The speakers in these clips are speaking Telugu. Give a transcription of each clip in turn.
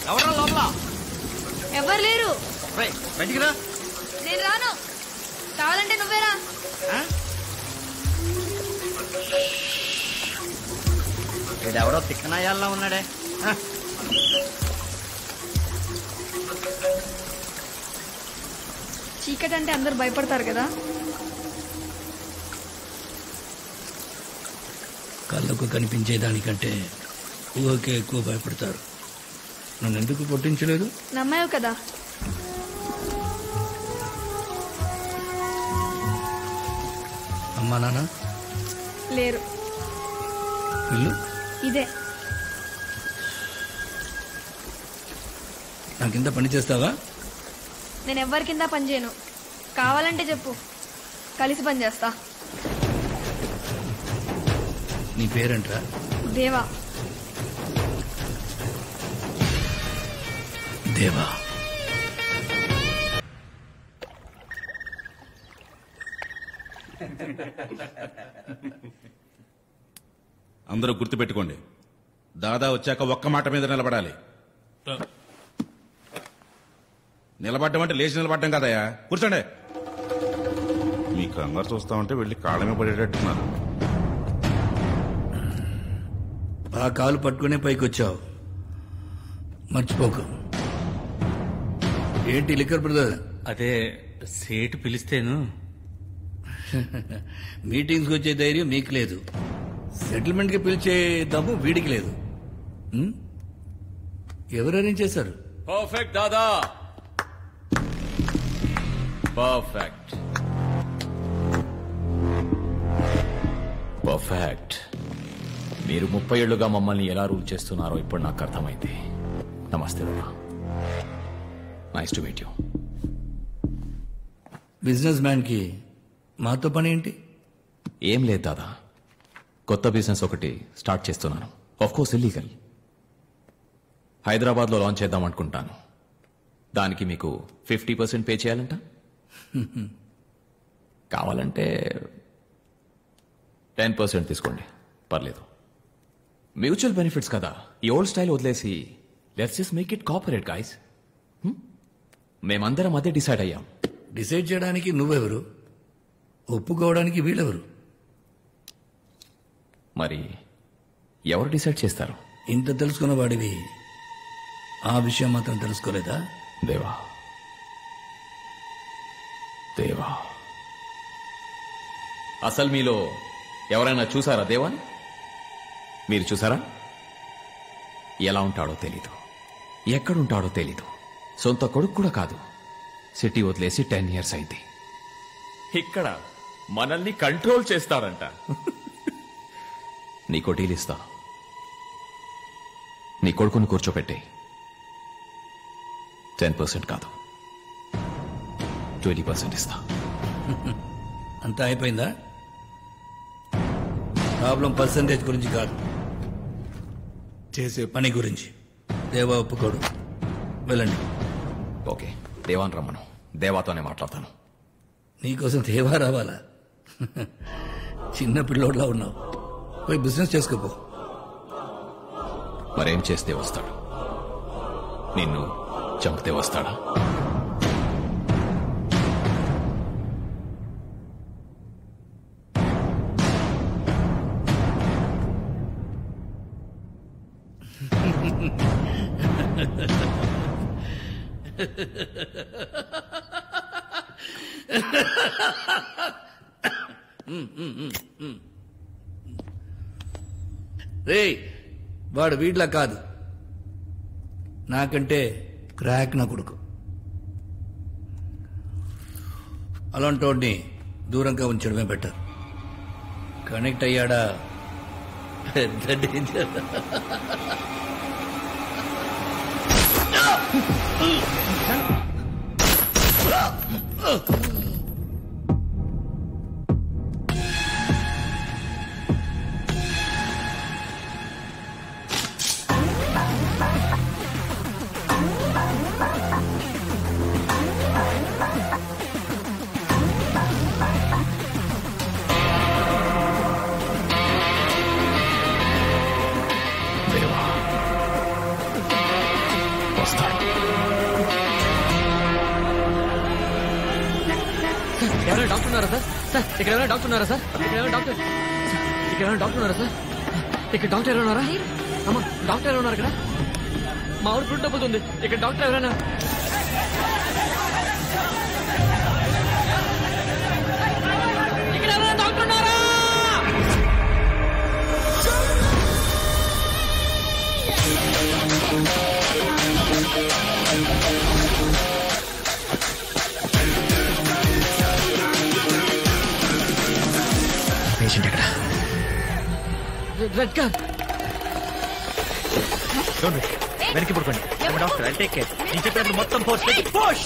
ఎవరా లోపల? ఎవరు లేరు. బయటికి రా. నేను రాను. కావాలంటే నువ్వేరా. వీడెవడో తిక్కనాయాల్లో ఉన్నాడే. చీకటి అంటే అందరు భయపడతారు కదా. కళ్ళకు కనిపించేదానికంటే ఊహకే ఎక్కువ భయపడతారు. నన్ను ఎందుకు కొట్టించలేదు? నమ్మావు కదా. అమ్మా నాన్న లేరు. ఇల్లు ఇదే. నా కింద పని చేస్తావా? నేను ఎవ్వరి కింద పని చేయను. కావాలంటే చెప్పు, కలిసి పని చేస్తా. నీ పేరేంట్రా? దేవా. దేవా. అందరూ గుర్తుపెట్టుకోండి, దాదా వచ్చాక ఒక్క మాట మీద నిలబడాలి. నిలబడ్డం అంటే లేచి నిలబడ్డం కదయా. కూర్చోండి. మీ కంగారు చూస్తామంటే వెళ్ళి కాళ్ళమే పడేటట్టున్నారు. ఆ కాలు పట్టుకునే పైకి వచ్చావు, మర్చిపోకు. ఏంటి లిక్కర్ బ్రదర్? అదే సేటు పిలిస్తేను. మీటింగ్స్కి వచ్చే ధైర్యం మీకు లేదు, సెటిల్మెంట్కి పిలిచే దమ్ము వీడికి లేదు. ఎవరు అరేంజ్ చేశారు? పర్ఫెక్ట్ దాదా, పర్ఫెక్ట్ పర్ఫెక్ట్. మీరు 30 ఏళ్లుగా మమ్మల్ని ఎలా రూల్ చేస్తున్నారో ఇప్పుడు నాకు అర్థమైంది. నమస్తే బాబా, nice to meet you. Business మ్యాన్కి మాతో పని ఏంటి? ఏం లేదు దాదా, కొత్త బిజినెస్ ఒకటి స్టార్ట్ చేస్తున్నాను. Of course illegal. హైదరాబాద్లో లాంచ్ చేద్దాం అనుకుంటాను. దానికి మీకు 50% పే చేయాలంట. కావాలంటే 10% తీసుకోండి, పర్లేదు. మ్యూచువల్ బెనిఫిట్స్ కదా. ఈ ఓల్డ్ స్టైల్ వదిలేసి let's just make it corporate guys. మేమందరం అదే డిసైడ్ అయ్యాం. డిసైడ్ చేయడానికి నువ్వెవరు? ఒప్పుకోవడానికి వీళ్ళెవరు? మరి ఎవరు డిసైడ్ చేస్తారు? ఇంత తెలుసుకున్న వాడివి ఆ విషయం మాత్రం తెలుసుకోలేదా? దేవా, దేవా, అసలు మీలో ఎవరైనా చూసారా దేవాని? మీరు చూసారా? ఎలా ఉంటాడో తెలీదు, ఎక్కడుంటాడో తెలీదు. సొంత కొడుకు కూడా కాదు. సిటీ వదిలేసి 10 years అయింది. ఇక్కడ మనల్ని కంట్రోల్ చేస్తాడంట. నీకో డీల్ ఇస్తా. నీ కొడుకుని కూర్చోపెట్టే 10% కాదు 20% ఇస్తా. అంతా అయిపోయిందా? ప్రాబ్లం పర్సంటేజ్ గురించి కాదు, చేసే పని గురించి. దేవా ఒప్పుకోడు. వెళ్ళండి. ఓకే, దేవాన్ రమ్మను. దేవాతోనే మాట్లాడతాను. నీకోసం దేవా రావాలా? చిన్న పిల్లోడ్లా ఉన్నావు. పోయి బిజినెస్ చేసుకోపో. మరేం చేస్తే వస్తాడు? నిన్ను చంపితే వస్తాడా? రే, వాడు వీడ్లా కాదు, నాకంటే క్రాక్ నా కొడుకు. అలాంటి వాడిని దూరంగా ఉంచడమే బెటర్. కనెక్ట్ అయ్యాడా పెద్ద డేంజర్. ఇక్కడ ఏమైనా డాక్టర్ ఉన్నారా సార్? ఇక్కడ ఏమైనా డాక్టర్ ఉన్నారా సార్? ఇక్కడ డాక్టర్ ఎవరైనా ఉన్నారా? అమ్మా డాక్టర్ ఎవరు ఉన్నారు ఇక్కడ? మా ఊరు గుడ్డు డబ్బుతుంది. ఇక్కడ డాక్టర్ ఎవరైనా? ఇక్కడ ఎవరైనా డాక్టర్ ఉన్నారా? పేషెంట్ ఎక్కడ? Red car. వెనక్కి పడుకోండి. Doctor I take care. నేను చెప్పినప్పుడు మొత్తం ఫోర్స్ పెట్టి పుష్.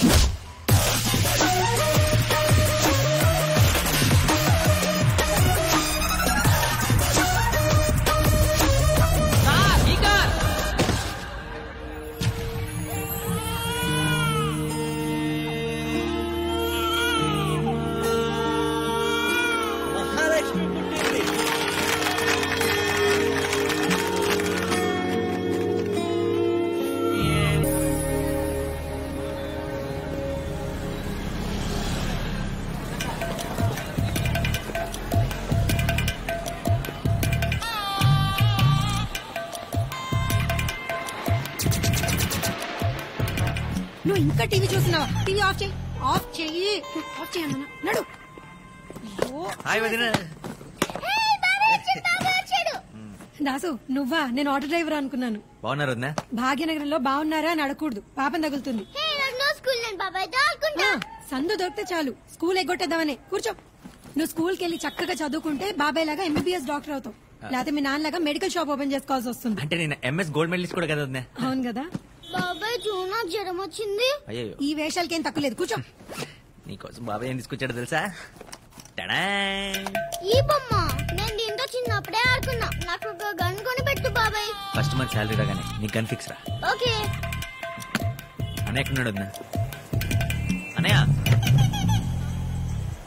నువ్వు ఇంకా టీవీ చూస్తున్నావా? టీవీ ఆఫ్ చేయి. ఆఫ్ చెయ్యి. ఆఫ్ చేయమన్నా నడు. హాయ్ వదిన. దాసు నువ్వా? నేను ఆటో డ్రైవర్ అనుకున్నాను. బాగున్నారు వదిన? భాగ్యనగరంలో బాగున్నారా అని అడగకూడదు, పాపం తగులుతుంది. సందు దొరికితే చాలు స్కూల్ ఎగ్గొట్టేద్దామని. కూర్చో. నువ్వు స్కూల్ కెళ్ళి చక్కగా చదువుకుంటే బాబాయ్ లాగా ఎంబీబీఎస్ డాక్టర్ అవుతావు. లేకపోతే మీ నాన్నలాగా మెడికల్ షాప్ ఓపెన్ చేసుకోవాల్సి వస్తుంది. అంటే నేను ఎంఎస్ గోల్డ్ మెడలిస్ట్ కూడా కదా వదిన? అవును కదా. బాబాయ్ చూనా జ్వరం వచ్చింది. అయ్యో ఈ వేషాలకేం తక్కువ లేదు. కూర్చో. నీకోసం బాబాయ్ ఏం తీసుకొచ్చాడో తెలుసా? ఈ బొమ్మ నేను దీంతో చిన్నప్పుడే ఆడుకున్నా. నాకు ఒక గన్ కొని పెట్టు బాబాయ్. ఫస్ట్ మంత్ శాలరీ రాగానే నీ గన్ ఫిక్స్ రా. ఓకే. అన్నయ్య ఎక్కడున్నాడు వదిన? అన్నయ్య.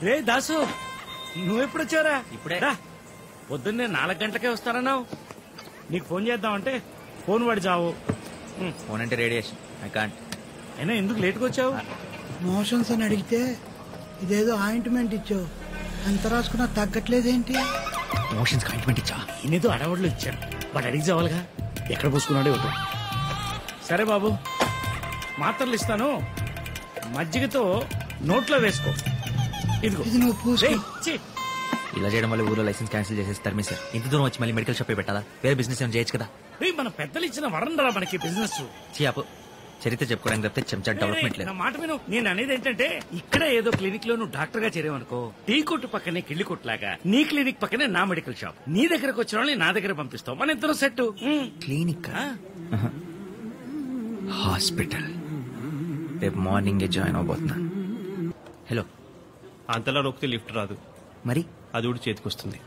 రే దాసు, నువ్వెప్పుడు వచ్చారా? ఇప్పుడే. పొద్దున్నే 4 గంటలకే వస్తారన్నావు. నీకు ఫోన్ చేద్దామంటే ఫోన్ పడి చావు. ఫోన్ అంటే రేడియేషన్. I can't. అయినా ఎందుకు లేట్గా వచ్చావు? మోషన్స్ అని అడిగితే ఇదేదో ఆయింట్మెంట్ ఇచ్చావు, ఎంత రాసుకున్నా తగ్గట్లేదేంటి? మోషన్స్ ఆయింట్మెంట్ ఇచ్చా? ఇన్నేదో అడవాళ్ళు ఇచ్చాను, వాడు అడిగి చావాలిగా. ఎక్కడ పోసుకున్నాడే ఒకటి. సరే బాబు, మాత్రలు ఇస్తాను, మజ్జిగతో నోట్లో వేసుకో. ఇదిగో. ఇది నువ్వు పూసుకో. ఇలా చేయడం వల్ల ఊర్లో లైసెన్స్ క్యాన్సిల్ చేసేస్తారు సార్. ఇంత దూరం వచ్చి మళ్ళీ మెడికల్ షాప్ పెట్టాలా? వేరే బిజినెస్ ఏమైనా చేయొచ్చు కదా. మన పెద్దలు ఇచ్చిన వరండరా మనకి బిజినెస్. చియాపు చరిత్ర చెప్పుకోవడానికి తప్పితే చెంచా డెవలప్మెంట్ లేదు. నా మాట విను. నేను అనేది ఏంటంటే, ఇక్కడ ఏదో క్లినిక్ లో నువ్వు డాక్టర్ గా చేరేవనుకో, టీ కొట్టు పక్కనే కిళ్ళి కొట్టులాగా నీ క్లినిక్ పక్కనే నా మెడికల్ షాప్. నీ దగ్గరకు వచ్చిన వాళ్ళని నా దగ్గర పంపిస్తావు. మన ఇద్దరు సెట్. Clinic, hospital. రేపు మార్నింగ్ జాయిన్ అవబోతున్నా. హలో. అంతలా నొక్కితే లిఫ్ట్ రాదు, మరి అది కూడా చేతికొస్తుంది.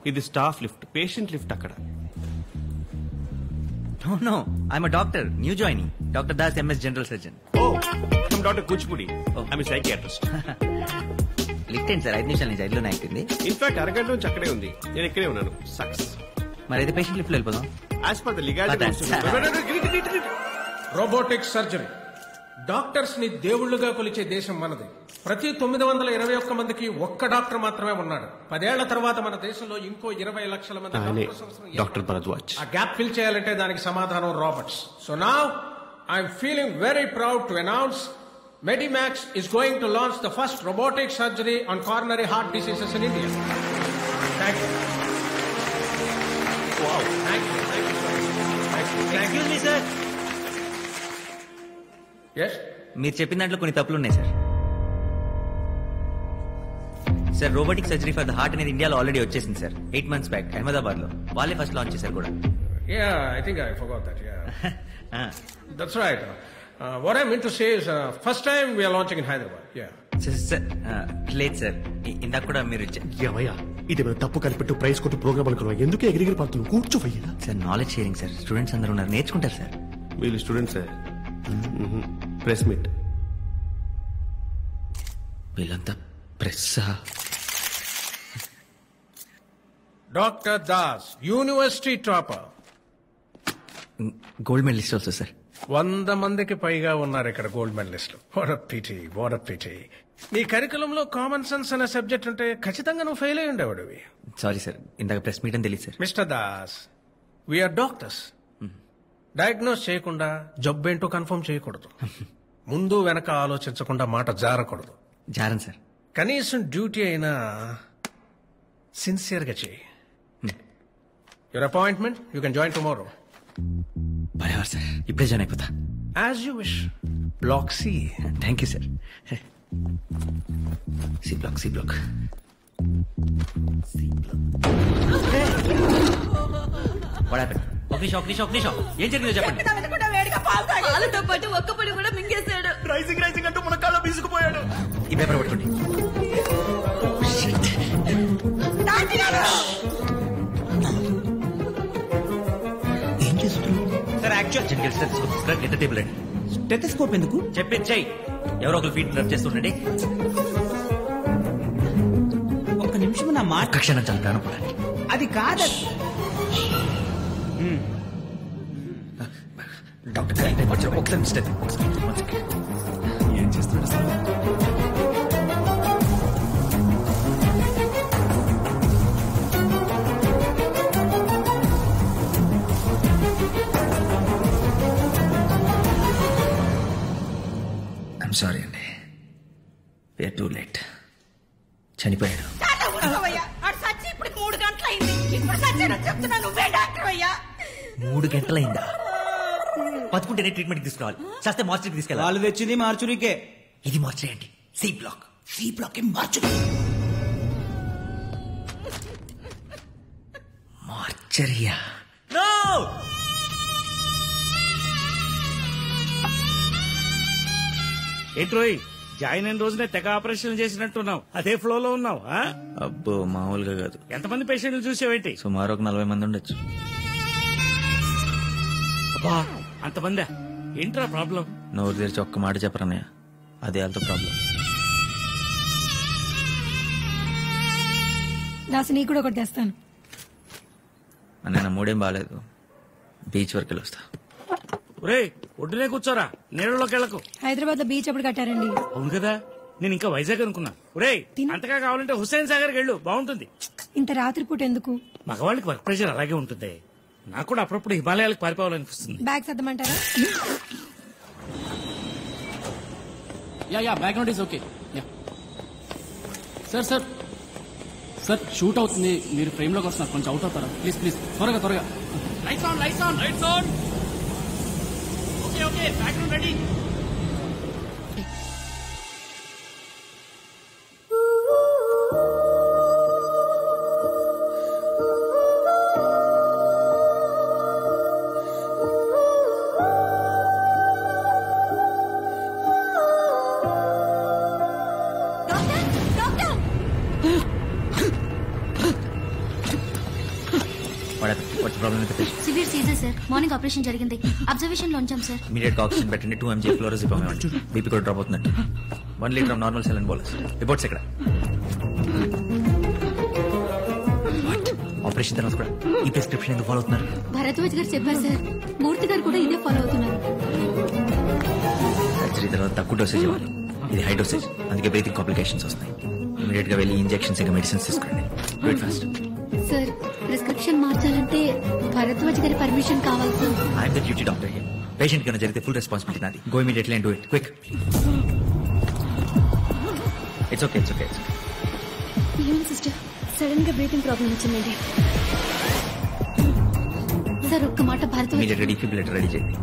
ఇది స్టాఫ్ లిఫ్ట్, పేషెంట్ లిఫ్ట్ అక్కడ. No, I'm a doctor, new joining. Doctor Das, MS general surgeon. Oh, I'm doctor Kuchipudi, I'm psychiatrist. Lift ఏంటి సార్? 5 నిమిషాల నుంచి ఐదులోనే అయిపోయింది. ఇన్ఫాక్ట్ అరగంట నుంచి అక్కడే ఉంది, నేను ఇక్కడే ఉన్నాను. సక్సెస్. మరి అయితే పేషెంట్ లిఫ్ట్ లో వెళ్ళిపోదాం. As per the legality. Robotic surgery. Doctors ని దేవుళ్లుగా కొలిచే దేశం మనది. ప్రతి 921 మందికి ఒక్క డాక్టర్ మాత్రమే ఉన్నాడు. 10 ఏళ్ల తర్వాత మన దేశంలో ఇంకో 20 లక్షల మంది డాక్టర్ భరద్వాజ్. ఆ గ్యాప్ ఫిల్ చేయాలంటే దానికి సమాధానం Roberts. So now I'm feeling very proud to announce Medimax is going to launch the first robotic surgery on coronary heart diseases in India. Thank you. Wow. Thank you. Thank you, sir. Thank you. Excuse me, sir. Yes? మీరు చెప్పిన దాంట్లో కొన్ని తప్పులు ఉన్నాయి sir. Sir, robotic surgery for the heart అనేది ఇండియాలో ఆల్రెడీ వచ్చేసింది సార్. 8 months బ్యాక్ అహ్మదాబాద్ లో. వాళ్ళే ఫస్ట్ లాంచ్ చేశారు కూడా. Yeah, I think I forgot that. Yeah. That's right. What I meant to say is, first time we are launching in Hyderabad. Yeah. Sir, లేదు సార్, ఇందాక కూడా మీరు ఇది తప్పు కనిపెట్టు ప్రైస్ కొట్టు ప్రోగ్రామ్ అనుకున్నాం. ఎందుకు ఎగిరిగిరి పడుతున్నావు? కూర్చోవయ్యా. Sir, knowledge sharing sir. Students అందరూ ఉన్నారు, నేర్చుకుంటారు సార్. వీళ్ళు స్టూడెంట్స్. Press meet. వీళ్ళంతా press. Dr. Das, university topper. Gold medalist also sir. 100 మందికి పైగా ఉన్నారు ఇక్కడ గోల్డ్ మెడలిస్టులు. What a pity. నీ కరికులంలో కామన్ సెన్స్ అనే సబ్జెక్ట్ ఉంటే ఖచ్చితంగా నువ్వు ఫెయిల్ అయ్యి ఉండేవాడివి. సారీ సార్, ఇందాక ప్రెస్ మీట్ అని తెలియదు sir. Mister Das, we are doctors. Diagnose చేయకుండా జబ్బేంటో కన్ఫర్మ్ చేయకూడదు. ముందు వెనక ఆలోచించకుండా మాట జారకూడదు. జారన్ సార్. కనీసం డ్యూటీ అయినా సిన్సియర్గా చేయి. Your appointment you can join tomorrow. బరాబర్ సార్, ఇప్పుడే జాయిన్ అయిపోతా. As you wish. Block C. Thank you sir. C block. ఒక నిమిషం ఏం జరిగిందో చెప్పండి. పాలతో పాటు ఒక్క పొడి కూడా మింగేశాడు. రైసింగ్ అంటూ మన కాళ్ళ బీసుకుపోయాడు. ఈ పేపర్ పట్టుకోండి. ఏం చేస్తున్నావు సార్? యాక్చువల్ టేబుల్ అండి. స్టెథోస్కోప్ ఎందుకు? చెప్పేది చెయ్యి. ఎవరో ఒకరు ఫీట్ డ్రప్ చేస్తుండండి. ఒక్క నిమిషం నా మాట. ఒక్క క్షణం చాలా ప్రాణం పోవడానికి. అది కాదు డాక్టర్ ఒకసారి ఏం చేస్తున్నాడు సార్? ఐఎమ్ సారీ అండి, వేర్ టూ లేట్. చనిపోయాడు. 3 గంటలైంది. ఇప్పుడు సచ్చానని చెప్తున్నా, నువ్వే డాక్టర్ అయ్యా. 3 గంటలైందా? బతుకుంటేనే ట్రీట్మెంట్ తీసుకోవాలి, చేస్తే మార్చురీకి తీసుకెళ్ళాలి. వాళ్ళు తెచ్చింది మార్చురీకే. ఇది మార్చురీ అండి. C block mortuary. మార్చరియా? నో! ఏంట్రోయ్, జాయిన్ అయిన రోజునే తెగ ఆపరేషన్ చేసినట్టున్నావు. అదే ఫ్లోలో ఉన్నావు. అబ్బో మామూలుగా కాదు. ఎంతమంది పేషెంట్లు చూసావేంటి? సుమారు ఒక 40 మంది ఉండొచ్చు. అబ్బా, అంతమందా? ఏంట్రా ప్రాబ్లం? నోరు తెరిచి ఒక్క మాట చెప్పరన్నయ్య, అదే వాళ్ళతో ప్రాబ్లం. దాసు నీ కూడా ఒకటి తెస్తాను. అన్నయ్య నా మూడేం బాగాలేదు, బీచ్ వరకు వెళ్ళి వస్తా. ఒరేయ్, ఒడ్డునే కూర్చోరా, నీళ్ళలోకి వెళ్ళకు. హైదరాబాద్ లో బీచ్ ఎప్పుడు కట్టారండి? అవును కదా, నేను ఇంకా వైజాగ్ అనుకున్నా. ఒరేయ్, అంతగా కావాలంటే హుస్సేన్ సాగర్కి వెళ్ళు, బాగుంటుంది. ఇంత రాత్రిపూట ఎందుకు? మగవాళ్ళకి వర్క్ ప్రెషర్ అలాగే ఉంటుంది. నాకు కూడా అప్పుడప్పుడు హిమాలయాలకు పారిపోవాలనిపిస్తుంది. బ్యాగ్ సర్దమంటారా? Yeah background is okay. Sir shoot అవుతుంది, మీరు ఫ్రేమ్ లోకి వస్తున్నారు, కొంచెం అవుట్ అవుతారా ప్లీజ్ త్వరగా. Lights on. Okay background ready. Severe seizure sir. Morning operation జరిగింది. అబ్జర్వేషన్ లో ఉంచాం సార్. ఇమీడియట్ గా ఆక్సిజన్ పెట్టండి. 2 mg ఫ్లోరోజిపమ్ ఇవ్వండి. బీపీ కూడా డ్రాప్ అవుతుందండి. 1 litre of normal saline bolus. Reports ఎక్కడ? ఆపరేషన్ తర్వాత కూడా ఈ ప్రిస్క్రిప్షన్ ఎందుకు ఫాలో అవుతున్నారు? భరద్వాజ్ గారు చెప్పారు సార్. మూర్తి గారు కూడా ఇదే ఫాలో అవుతున్నారు. సర్జరీ తర్వాత తక్కువ డోసేజ్ ఇవ్వాలి, ఇది హై డోసేజ్, అందుకే బ్రీతింగ్ కాంప్లికేషన్స్ వస్తాయి. ఇమీడియట్ గా వెళ్ళి ఇంజెక్షన్స్ ఇంకా మెడిసిన్స్ తీసుకోండి. Do fast. సార్, ప్రిస్క్రిప్షన్ మార్చాలంటే భరద్వాజ్ గారి పర్మిషన్ కావాలి sir. I'm the duty doctor here. Patient కన్నా జరిగితే ఫుల్ రెస్పాన్సిబిలిటీ నాది. Go immediately and do it quick. It's okay. ఏం సిస్టర్, సడన్ గా బ్రీతింగ్ ప్రాబ్లం వచ్చిందండి సార్. ఒక్క మాట భరద్వాజ్. ఇమీడియట్ గా డిఫిబ్రిలేటర్ రెడీ చేయండి.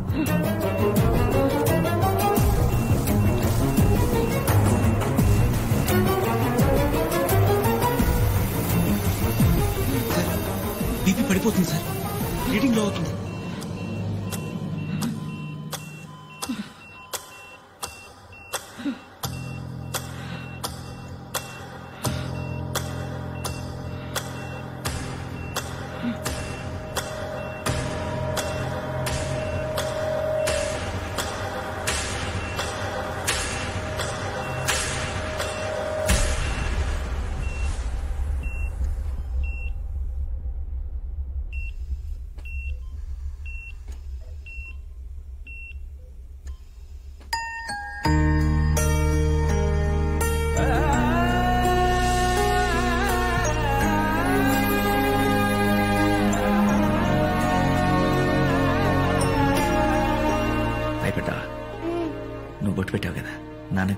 బీపీ పడిపోతుంది సార్, రీడింగ్ లో అవుతుంది.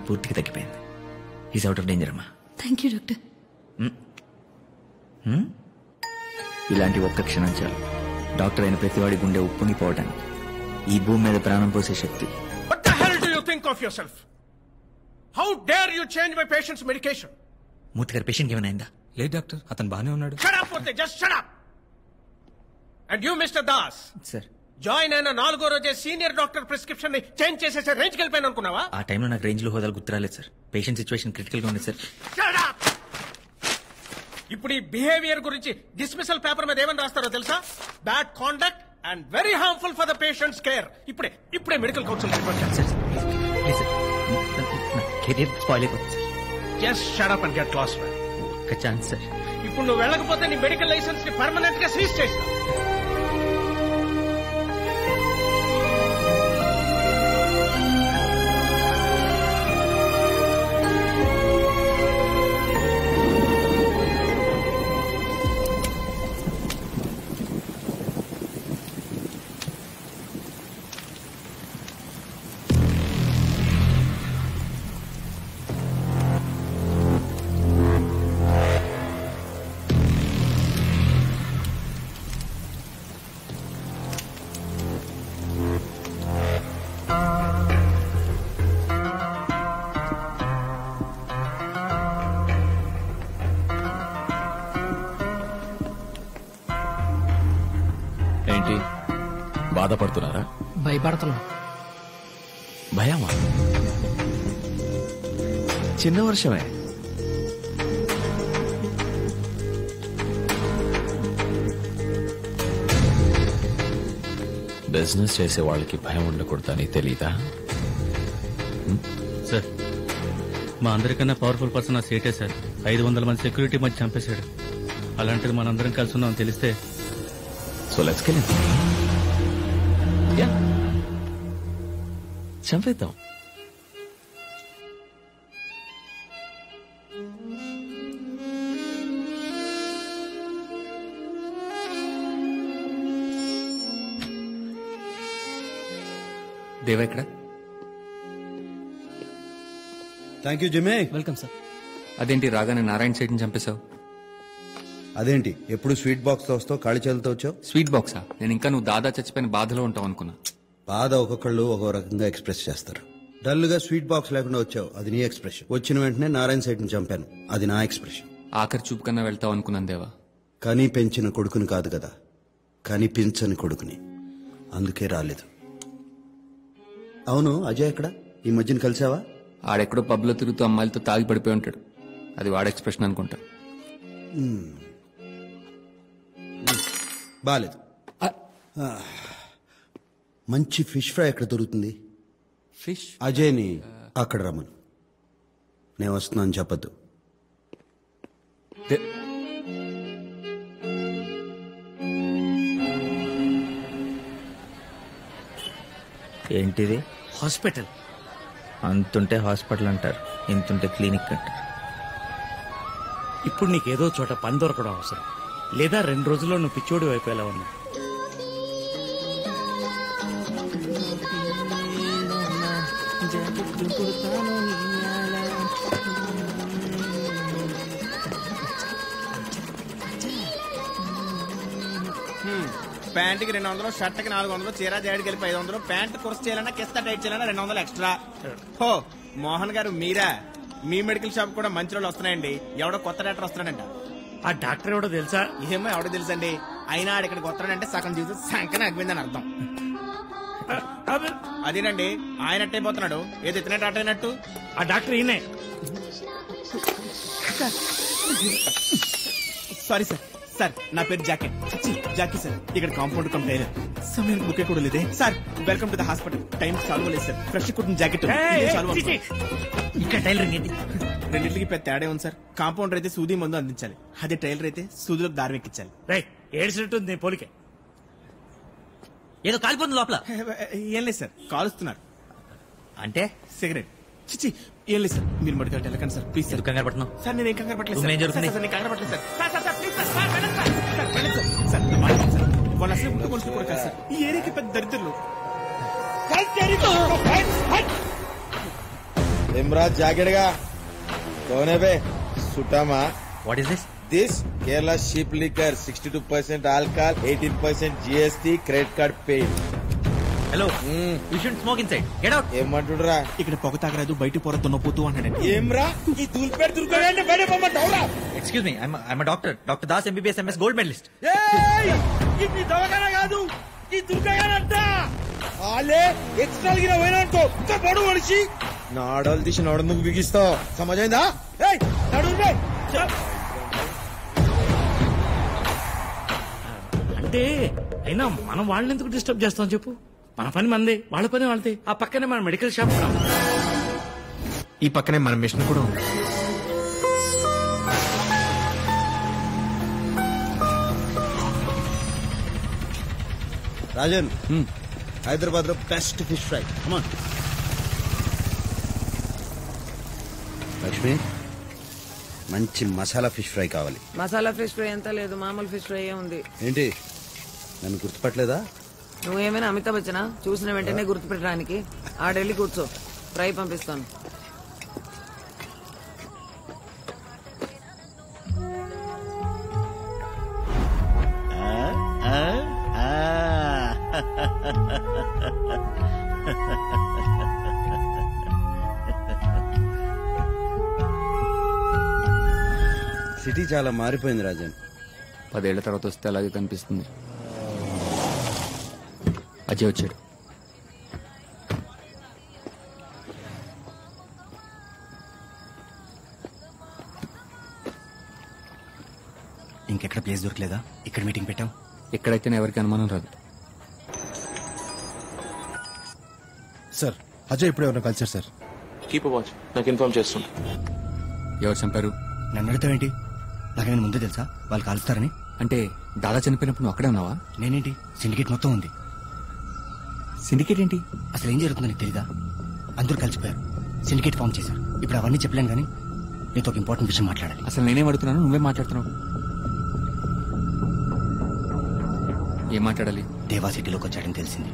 పూర్తిగా తగ్గిపోయింది. ఈజ్ అవుట్ ఆఫ్ డేంజర్ అమ్మా. Thank you doctor. ఇలాంటి ఒక్క క్షణం చాలు డాక్టర్ అయిన ప్రతివాడి గుండె ఉప్పొంగిపోవటానికి. ఈ భూమి మీద ప్రాణం పోసే శక్తి. What the hell do you think of yourself? How dare you change my patient's medication? మూర్తి గారి పేషెంట్ ఏమైనా అయిందా? లేదు డాక్టర్, అతను బానే ఉన్నాడు. Shut up, Murthy, just shut up. And you, Mr. Das. Sir, join అయిన 4వ రోజే సీనియర్ డాక్టర్ ప్రిస్క్రిప్షన్ ని చేంజ్ చేసేసే రేంజ్కి వెళ్ళిపోయాను అనుకున్నావా? ఆ టైంలో నాకు రేంజ్లో హోదాలు గుర్తురాలేదు సార్. పేషెంట్ సిచ్యువేషన్ క్రిటికల్ గా ఉంది సార్. Shut up. ఇప్పుడు ఈ బిహేవియర్ గురించి డిస్మిసల్ పేపర్ మీద ఏమని రాస్తారో తెలుసా? Bad conduct and very harmful for the patients care. ఇప్పుడే మెడికల్ కౌన్సిల్ రిపోర్ట్ చేస్తాను. కెరీర్ స్పాయిల్ అయిపోతుంది sir. Just shut up and get lost. ఒక్క ఛాన్స్ సార్. ఇప్పుడు నువ్వు వెళ్ళకపోతే నీ మెడికల్ లైసెన్స్ ని పర్మనెంట్ గా సీజ్ చేస్తా. ఏంటి బాధపడుతున్నారా? భయపడుతున్నా. భయమా? చిన్న వర్షమే. బిజినెస్ చేసే వాళ్ళకి భయం ఉండకూడదని తెలీదా? సార్, మా అందరికన్నా పవర్ఫుల్ పర్సన్ ఆ సేటే సార్. 500 మంది సెక్యూరిటీ మధ్య చంపేశాడు. అలాంటిది మనందరం కలిసి ఉన్నాం తెలిస్తే. So let's kill him. Yeah, చంపేద్దాం. దేవా ఇక్కడ. థ్యాంక్ యూ జిమ్మే. Welcome sir. అదేంటి రాగానే నారాయణ సైట్ని చంపేశావు? అదేంటి ఎప్పుడు స్వీట్ బాక్స్ తో వస్తావు, ఖాళీ చేతులతో వచ్చావు? స్వీట్ బాక్సా? నేను ఇంకా నువ్వు దాదా చచ్చిపోయిన బాధలో ఉంటావు అనుకున్నా. బాధ ఒక్కొక్కళ్ళు ఒక్కో రకంగా ఎక్స్ప్రెస్ చేస్తారు. డల్ గా స్వీట్ బాక్స్ లేకుండా వచ్చావు, అది నీ ఎక్స్ప్రెషన్. వచ్చిన వెంటనే నారాయణ సైట్ ని చంపాను, అది నా ఎక్స్ప్రెషన్. ఆఖరి చూపు కన్నా వెళ్తావు అనుకున్నాను దేవా. కానీ పెంచిన కొడుకుని కాదు కదా, కనిపించని కొడుకుని. అందుకే రాలేదు. అవును, అజయ్ ఎక్కడ? ఈ మధ్యన కలిసావా? ఆడెక్కడో పబ్లో తిరుగుతూ అమ్మాయిలతో తాగి పడిపోయి ఉంటాడు. అది వాడ ఎక్స్ప్రెషన్ అనుకుంటా. బాలేదు. మంచి ఫిష్ ఫ్రై ఎక్కడ దొరుకుతుంది? ఫిష్? అజయ్ని అక్కడ రమ్మను. నేను వస్తున్నాను చెప్పద్దు. ఏంటిది? హాస్పిటల్. అంతుంటే హాస్పిటల్ అంటారు, ఇంతుంటే క్లినిక్ అంటారు. ఇప్పుడు నీకేదో చోట పని దొరకడం అవసరం, లేదా 2 రోజుల్లో నువ్వు పిచ్చోడి వైపు ఎలా ఉన్నా. ప్యాంట్కి 200, షర్ట్కి 400, చీర జాడికి వెళ్ళి 500, ప్యాంట్ కుర్స్ చేయాలన్నా కిస్తా టైట్ చేయాలన్నా 200 ఎక్స్ట్రా. హో మోహన్ గారు మీరా? మీ మెడికల్ షాప్ కూడా మంచి రోజులు వస్తున్నాయండి. ఎవడో కొత్త డాక్టర్ వస్తున్నాడంట. ఆ డాక్టర్ ఎవడో తెలుసా? ఏమో ఎవడో తెలుసండి. అయినా ఆడిక్కడికి వస్తున్నాడంటే సగం జీవితం సంకన అగ్గిందని అర్థం. అదేనండి, ఆయన అట్టయిపోతున్నాడు. ఏది ఇతనే డాక్టర్ అయినట్టు. ఆ డాక్టర్ ఈయనే. Sorry sir. సార్ నా పేరు జాకీ. Jackie sir. ఇక్కడ కాంపౌండ్ కమ్ టైలర్. సమయం బుకే కూడా లేదే sir. Welcome to the hospital. Time సాల్వ్ లేదు సార్. ఫ్రెష్ కుట్టిన జాకెట్ ఇక్కడ టైలరింగ్ ఏంటి? రెండింటికి పెద్ద తేడా ఉంది సార్. కాంపౌండర్ అయితే సూది మందు అందించాలి, అదే టైలర్ అయితే సూదిలోకి దారి ఎక్కించాలి. ఏడ్చినట్టుంది పోలికే. ఏదో కాలిపోతుంది లోపల. ఏం లేదు సార్, కాలుస్తున్నారు. అంటే సిగరెట్. చిచి ఏం లేదు సార్. మీరు మెడికల్ వెళ్ళకండి సార్ ప్లీజ్ సార్. కంగారు పడుతున్నావు సార్? నేను ఏం కంగారు పట్టలేదు ఏం జరుగుతుంది? సార్. నేను కంగారు పట్టలేదు సార్. Please sir. సార్ వెళ్ళండి సార్. సార్ వెళ్ళండి సార్. సార్ వెళ్ళండి సార్. వాళ్ళు అసలు ముందు కొలుసు కూడా కాదు సార్. ఈ ఏరియాకి పెద్ద దరిద్రులు. इमराज जागेड़गा कौन है बे सुटामा What is this? This Kerala sheep liquor 62% alcohol 18% GST credit card paid. Hello. You shouldn't smoke inside. Get out. ఏమంటుడురా ఇక్కడ పొగ తాగరాదు బయట పొర దున్నపోతూ అంటాడండి. ఏమ్రా ఈ దూల్పేట దుర్గంటే బయట పొమ్మంటావురా? Excuse me. I'm a doctor. Dr. Das MBBS MS gold medalist. ఏయ్ ఇది దవకన కాదు ఈ దుర్గంట ఆలే ఎక్స్ట్రా గిన పోయినంటో పడు మనిషి నాడలు తీసి నడుముకు బిగిస్తావు సమజైందా? ఏయ్ నడుము బే అంటే అయినా మనం వాళ్ళని ఎందుకు డిస్టర్బ్ చేస్తాం చెప్పు. మన పని మంది, వాళ్ళ పని వాళ్ళది. ఆ పక్కనే మన మెడికల్ షాప్ కూడా ఉంది. ఈ పక్కనే మన మిషన్ కూడా ఉంది. రాజన్ హైదరాబాద్ లో బెస్ట్ ఫిష్ ఫ్రై. లక్ష్మి మంచి మసాలా ఫిష్ ఫ్రై కావాలి. మసాలా ఫిష్ ఫ్రై ఎంత లేదు, మామూలు ఫిష్ ఫ్రై ఉంది. ఏంటి నన్ను గుర్తుపట్టలేదా? నువ్వేమైనా అమితాబ్ బచ్చనా? చూసిన వెంటనే గుర్తుపెట్టడానికి. ఆడెళ్ళి కూర్చో, ఫ్రై పంపిస్తాను. సిటీ చాలా మారిపోయింది రాజన్. 10 ఏళ్ల తర్వాత వస్తే అలాగే కనిపిస్తుంది. అజయ్ వచ్చాడు. ఇంకెక్కడ ప్లేస్ దొరకలేదా? ఇక్కడ మీటింగ్ పెట్టాం. ఎక్కడైతేనే ఎవరికి అనుమానం రాదు. సార్ అజయ్ ఇప్పుడే ఎవరైనా కలిసారు సార్. కీప్ వాచ్, నాకు ఇన్ఫార్మ్ చేస్తుంటా. ఎవరు చంపారు? నన్ను అడుగుతావేంటి? నాకేమైనా ముందే తెలుసా వాళ్ళు కాలుస్తారని? అంటే దాదా చనిపోయినప్పుడు నువ్వు అక్కడే ఉన్నావా? నేనేంటి, సిండికేట్ మొత్తం ఉంది. సిండికేట్ ఏంటి? అసలు ఏం జరుగుతుందో నీకు తెలీదా? అందరూ కలిసిపోయారు, సిండికేట్ ఫామ్ చేశారు. ఇప్పుడు అవన్నీ చెప్పలేను కానీ నీతో ఒక ఇంపార్టెంట్ విషయం మాట్లాడాలి. అసలు నేనేం అడుగుతున్నాను, నువ్వే మాట్లాడుతున్నావు. ఏం మాట్లాడాలి? దేవా సిటీలోకి వచ్చాడని తెలిసింది.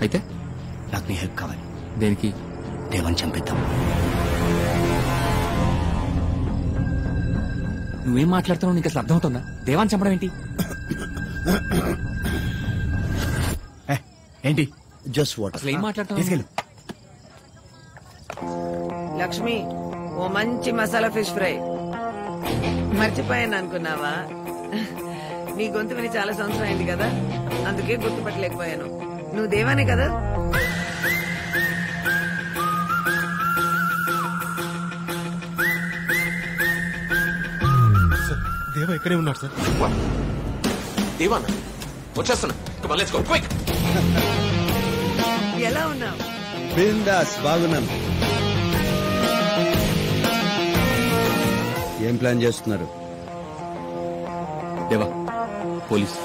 అయితే నాకు నీ హెల్ప్ కావాలి. దేనికి? దేవాన్ని చంపేద్దాం. నువ్వేం మాట్లాడుతున్నావు? నీకు అసలు అర్థమవుతుందా? దేవాన్ని చంపడం ఏంటి? ఏంటి జస్ట్ వాటర్. అసలు ఏం మాట్లాడుతున్నావు? లక్ష్మి, ఓ మంచి మసాలా ఫిష్ ఫ్రై. మర్చిపోయాను అనుకున్నావా? నీ గొంతు విని చాలా సంవత్సరం అయింది కదా, అందుకే గుర్తుపట్టలేకపోయాను. నువ్వు దేవానే కదా? దేవా ఇక్కడే ఉన్నాడు సార్. దేవా వచ్చేస్తున్నా. Let's go quick. ఎలా ఉన్నావు? బిందాస్, బాగున్నాను. ఏం ప్లాన్ చేస్తున్నారు? దేవా police.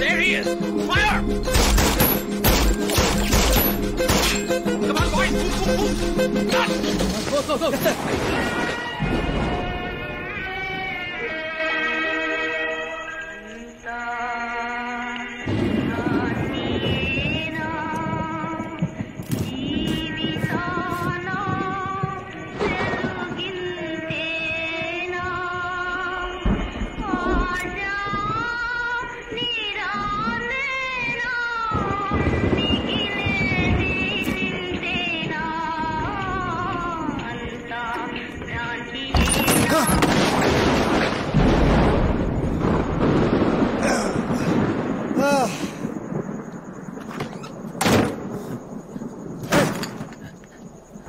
There he is! Fire! Come on, boys! Move! Go, go, go!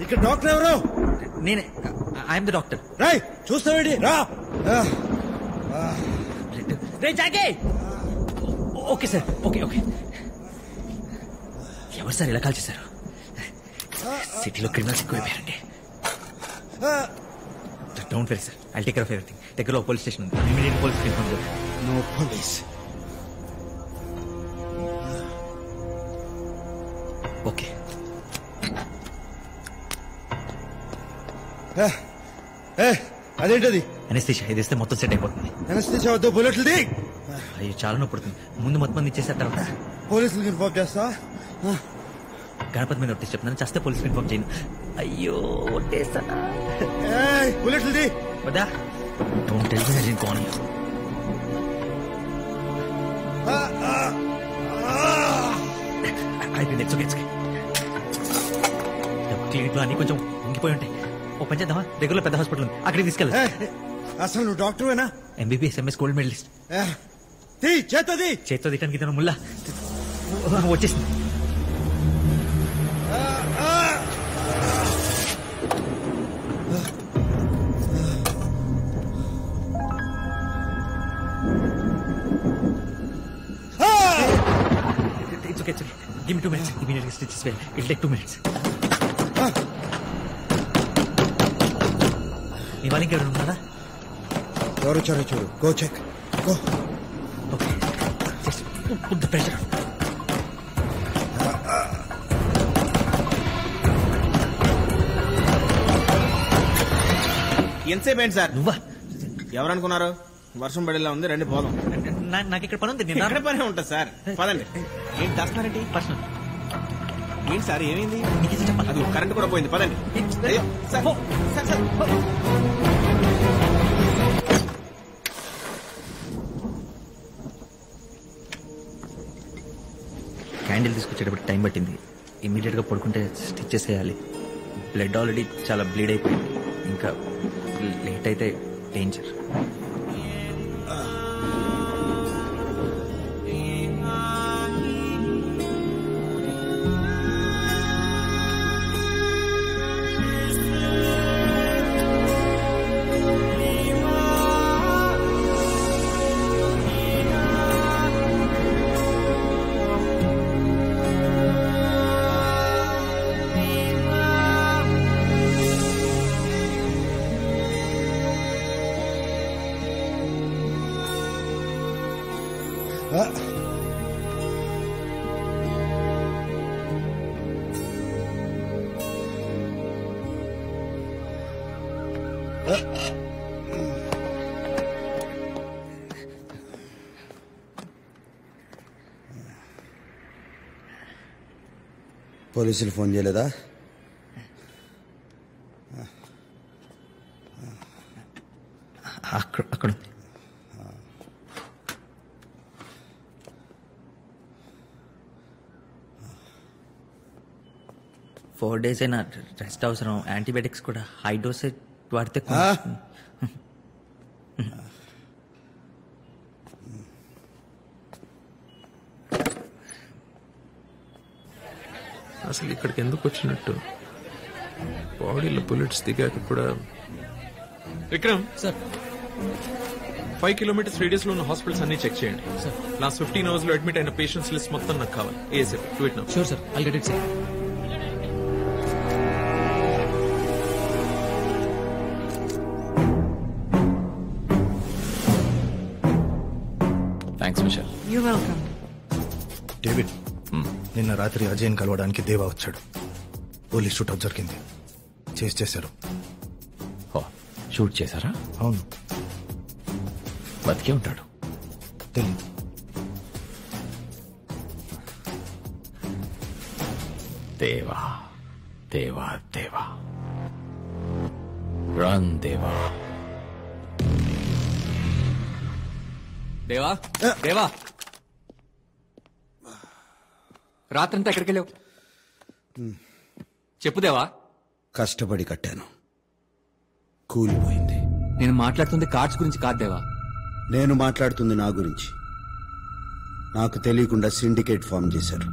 ఇక్కడ డాక్టర్ ఎవరు? నేనే. I'm the doctor. రాయ్ చూస్తావేంటి రా. రే జాకే. Okay sir, okay okay. ఎవరు సార్ ఇలా కాల్ చేశారు? సిటీలో క్రిమినల్స్ ఎక్కువైపోయారండి. Don't worry sir, I'll take care of everything. దగ్గరలో పోలీస్ స్టేషన్ ఉంది, ఇమీడియట్ పోలీస్ ఇన్ఫార్మ్ చేయండి. No police. ఓకే. అదేంటది? అనస్థీషియా ఇది ఇస్తే మొత్తం సెట్ అయిపోతుంది. అనస్థీషియా వద్దు, బుల్లెట్లు ది. అయ్యో చాలా నొప్పి పడుతుంది. ముందు మొత్తం మంది ఇచ్చేసారు, తర్వాత పోలీసులకు ఇన్ఫార్మ్ చేస్తా. గణపతి మీద ఒట్టి చెప్తున్నాను, చేస్తే పోలీసులు ఇన్ఫార్మ్ చేయను. అయ్యో ఒట్టేస్తానా. బుల్లెట్లు ది. వద్దా? Don't tell me I can you. అయిపోయింది. It's okay. క్లినిక్ లో అన్ని కొంచెం ఉంగిపోయి ఉంటాయి. ఓ పని చేద్దామా, దగ్గరలో పెద్ద హాస్పిటల్ ఉంది, అక్కడికి తీసుకెళ్ళి. అసలు నువ్వు డాక్టర్వేనా? MBBS MS gold medalist. చేతది చేత్తో దిట్టడానికి తన ముల్లా వచ్చేసింది. It's okay. Give me 2 minutes. Immediately stitch this well. It'll take 2 minutes. నీ వాళ్ళకి ఎవరు ఉన్నారా? ఎవరు వచ్చారో చూడు. Go check. Go. Okay. Just put the pressure. ఎంతసేపు ఏంటి సార్? నువ్వా? ఎవరనుకున్నారు? వర్షం పడేలా ఉంది, రండి పోదాం. నాకు ఇక్కడ పని ఉంది. ఎక్కడ పని ఉంటుంది సార్? పదండి. ఏంటి దాస్తున్నారండి? పర్సనల్. ఏంటి సార్ ఏమైంది? అది కరెంట్ కూడా పోయింది, పదండి. అయ్యో సార్, సార్, సార్. క్యాండిల్ తీసుకొచ్చేటప్పుడు టైం పట్టింది. ఇమీడియట్ గా పడుకుంటే స్టిచ్ చేసేయాలి. బ్లడ్ ఆల్రెడీ చాలా బ్లీడ్ అయిపోయింది. ఇంకా లేట్ అయితే డేంజర్. పోలీసులు ఫోన్ చేయలేదా? అక్కడ ఉంది. ఫోర్ డేస్ అయినా రెస్ట్ అవసరం. యాంటీబయాటిక్స్ కూడా హై డోసేజ్ వాడితే అసలు ఇక్కడికి ఎందుకు వచ్చినట్టు? బాడీలో బుల్లెట్స్ దిగాక కూడా. విక్రమ్ సార్, 5 kilometers రేడియస్ లో ఉన్న హాస్పిటల్స్ అన్ని చెక్ చేయండి. లాస్ట్ 15 hours లో అడ్మిట్ అయిన పేషెంట్స్ లిస్ట్ మొత్తం నాకు కావాలి. ASF do it now. Sure sir, I'll get it sir. Thanks Mitchell. You welcome. David, నిన్న రాత్రి అజయ్ని కలవడానికి దేవా వచ్చాడు. పోలీస్ షూట్ జరిగింది. చేశారు. షూట్ చేశారా? అవును. బతికే ఉంటాడు. తెలీదు. దేవా దేవా దేవా, రన్ దేవా. దేవా దేవా, రాత్రంతా ఎక్కడికి వెళ్ళావు? చెప్పు దేవా. కష్టపడి కట్టాను, కూలిపోయింది. నేను మాట్లాడుతుంది కార్డ్స్ గురించి కాదు దేవా. నేను మాట్లాడుతుంది నా గురించి. నాకు తెలియకుండా సిండికేట్ ఫామ్ చేశారు.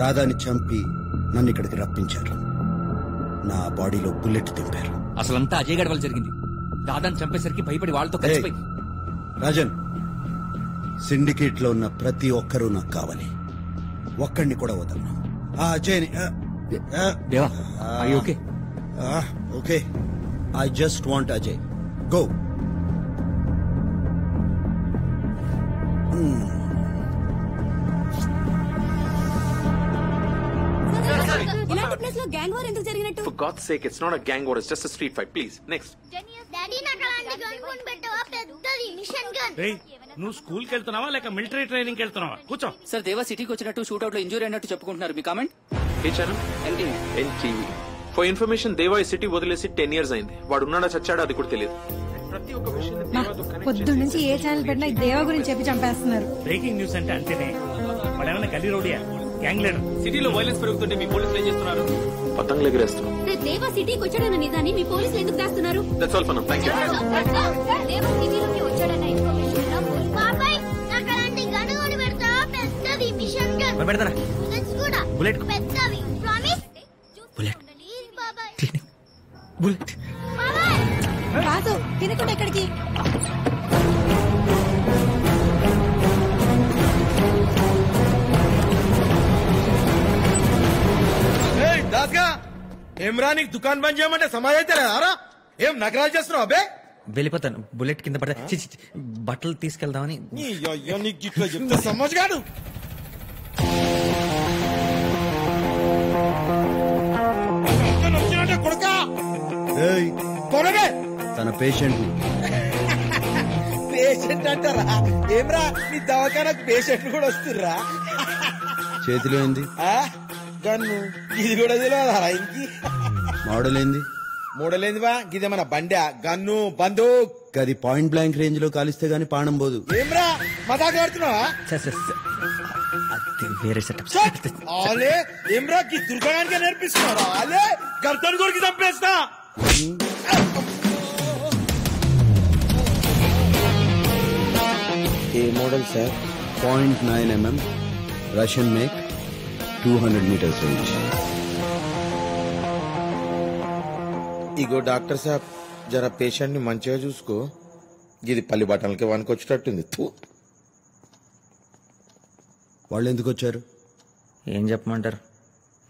దాదాని చంపి నన్ను ఇక్కడికి రప్పించారు. నా బాడీలో బుల్లెట్ దింపారు. అసలంతా అజయ్ గడి వల్ల జరిగింది. దాదాని చంపేసరికి భయపడి వాళ్ళతో కలిసిపోయి. రాజన్, సిండికేట్ లో ఉన్న ప్రతి ఒక్కరూ నాకు కావాలి. ఒక్కడిని కూడా వదలను. ఆ అజయ్ని దేవా, okay okay, I just want Ajay. Go. ఇలాంటి ప్లేస్ లో గ్యాంగ్ వార్ ఎందుకు జరిగినట్టు? For God's sake, it's not a gang war, it's just a street fight. Please, next. Daddy నాకు అలాంటి గన్ కొని పెట్టవా? పెద్దది మిషన్ గన్. రేయ్, నువ్వు స్కూల్ కి వెళ్తున్నావా లేక మిలిటరీ ట్రైనింగ్ కి వెళ్తున్నావా? కూర్చో. సార్ దేవా సిటీకి వచ్చినట్టు షూట్అవుట్ లో ఇంజూరీ అయినట్టు చెప్పుకుంటున్నారు. మీ కామెంట్? ఏ channel? NTV. For information, Deva ఈ సిటీ వదిలేసి 10 years అయింది. వాడు ఉన్నాడా చచ్చాడా అది కూడా తెలియదు. ప్రతి ఒక్క విషయం పొద్దు నుంచి ఏ ఛానల్ పెట్టినా ఈ దేవా గురించి చెప్పి చంపేస్తున్నారు. బ్రేకింగ్ న్యూస్ అంటే అంతేనే. వాడేమన్నా గల్లీ రోడియా? Gang leader. సిటీలో వైలెన్స్ పెరుగుతుంటే మీ పోలీసులు ఏం చేస్తున్నారు? పతంగులు ఎగరేస్తున్నాం. దేవా సిటీకి వచ్చాడన్న నిజాన్ని మీ పోలీసులు ఎందుకు దాస్తున్నారు? That's all for now. Thank you. Deva సిటీలోకి వచ్చాడన్న ఇన్ఫర్మేషన్ బాబాయ్ నాకు అలాంటి గన్ కొని పెడతావా? పెద్దది మిషన్ గన్. పెడతారా? బుల్లెట్స్ కూడా బుల్లెట్ పెద్దవి. ప్రామిస్? బుల్లెట్ ప్లీజ్ బాబాయ్. బుల్లెట్. రాజు తినకుండా ఎక్కడికి? దాస్గా ఏమ్రా, నీకు దుకాణం బంద్ చేయమంటే సమాజ్ అయితే లేదారా? ఏం నగరాలు చేస్తున్నావు అబ్బే? వెళ్ళిపోతాను. బుల్లెట్ కింద పడతా. బట్టలు తీసుకెళ్దామని. నీకు ఇట్లా చెప్తే సమాజ్ కాదు. కొడుకా తన పేషెంట్ పేషెంట్ అంటారా? ఏమ్రా, నీ దవాఖానకు పేషెంట్ కూడా వస్తుర్రా? చేతిలో ఏంది? గన్ను. ఇది కూడా తెలియదారా? ఇంకి మోడల్ ఏంది? మోడల్ ఏంది బా? ఇదేమన్నా బండా? గన్ను బందూక్. అది పాయింట్ బ్లాంక్ రేంజ్ లో కాలిస్తే గానీ పానం పోదు. ఏమ్రా మజాక్ ఆడుతున్నావా? అది వేరే సెటప్. ఆలే ఏమ్రా, ఈ దుర్గానికి నేర్పిస్తున్నారా? ఆలే గర్దన్ కొరికి చంపేస్తా. ఏ model sir? 0.9 mm Russian make, 200 meters range. ఇగో డాక్టర్ సాబ్, జర పేషెంట్ ని మంచిగా చూసుకో. ఇది పల్లి బట్టలకి వనుకొచ్చేటట్టుంది. వాళ్ళు ఎందుకు వచ్చారు? ఏం చెప్పమంటారు?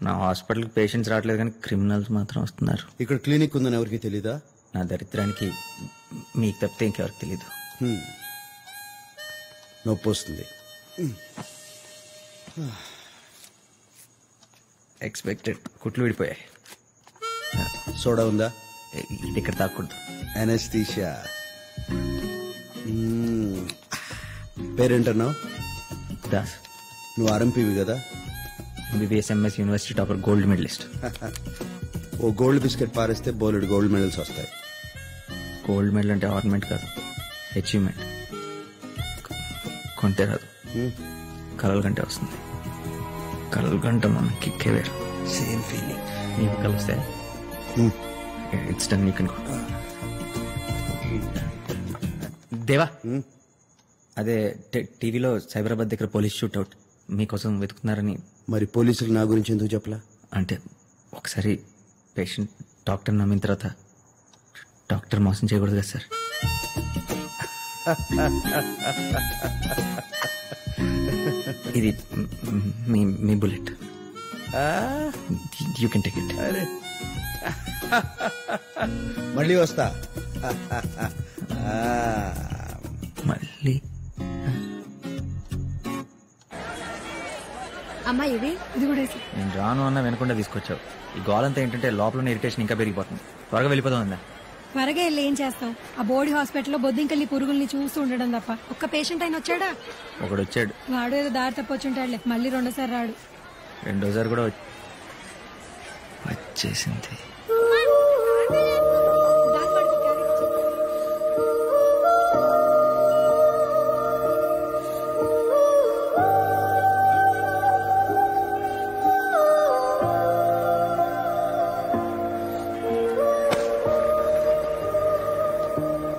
నా హాస్పిటల్కి పేషెంట్స్ రావట్లేదు కానీ క్రిమినల్స్ మాత్రం వస్తున్నారు. ఇక్కడ క్లినిక్ ఉందని ఎవరికి తెలీదా? నా దరిద్రానికి మీకు తప్పితే ఇంకెవరికి తెలీదు. నొప్పి వస్తుంది. ఎక్స్పెక్టెడ్. కుట్లు విడిపోయాయి. సోడా ఉందా? ఇది ఇక్కడ తాకూడదు. అనస్థీషియా. పేరేంటన్నావు? దాస్. నువ్వు ఆర్ఎంపీవి కదా? MBBS MS university topper, gold medalist. ఓ గోల్డ్ బిస్కెట్ పారేస్తే బోలెడు గోల్డ్ మెడల్స్ వస్తాయి. గోల్డ్ మెడల్ అంటే ఆర్నమెంట్ కాదు, అచీవ్మెంట్. కొంటే రాదు, కలలు గంటే వస్తుంది. కలలు గంట మన కిక్కే వేరు. Same feeling. నీకు కలిస్తే it's done. You can go. దేవా, అదే టీవీలో సైబరాబాద్ దగ్గర పోలీస్ షూట్అవుట్ మీకోసం వెతుకుతున్నారని. మరి పోలీసులు నా గురించి ఎందుకు చెప్పలా? అంటే ఒకసారి పేషెంట్ డాక్టర్ నమ్మిన తర్వాత డాక్టర్ మోసం చేయకూడదు కదా సార్. ఇది మీ bullet. You can take it. మళ్ళీ వస్తా. మళ్ళీ అమ్మా ఇది కూడా నేను రాను అన్న వెనకుండా తీసుకొచ్చావు. ఈ గోలంతా ఏంటంటే లోపల ఇరిటేషన్ ఇంకా పెరిగిపోతుంది. త్వరగా వెళ్ళిపోదాం అందా. త్వరగా వెళ్ళి ఏం చేస్తాం? ఆ బోర్డు హాస్పిటల్లో బొద్దింకల్ని పురుగుల్ని చూస్తూ ఉండడం తప్ప ఒక్క పేషెంట్ అయిన వచ్చాడా? ఒకడు వచ్చాడు. వాడు ఏదో దారి తప్పొచ్చుంటాడులే. మళ్ళీ రెండోసారి రాడు. రెండోసారి కూడా వచ్చేసింది.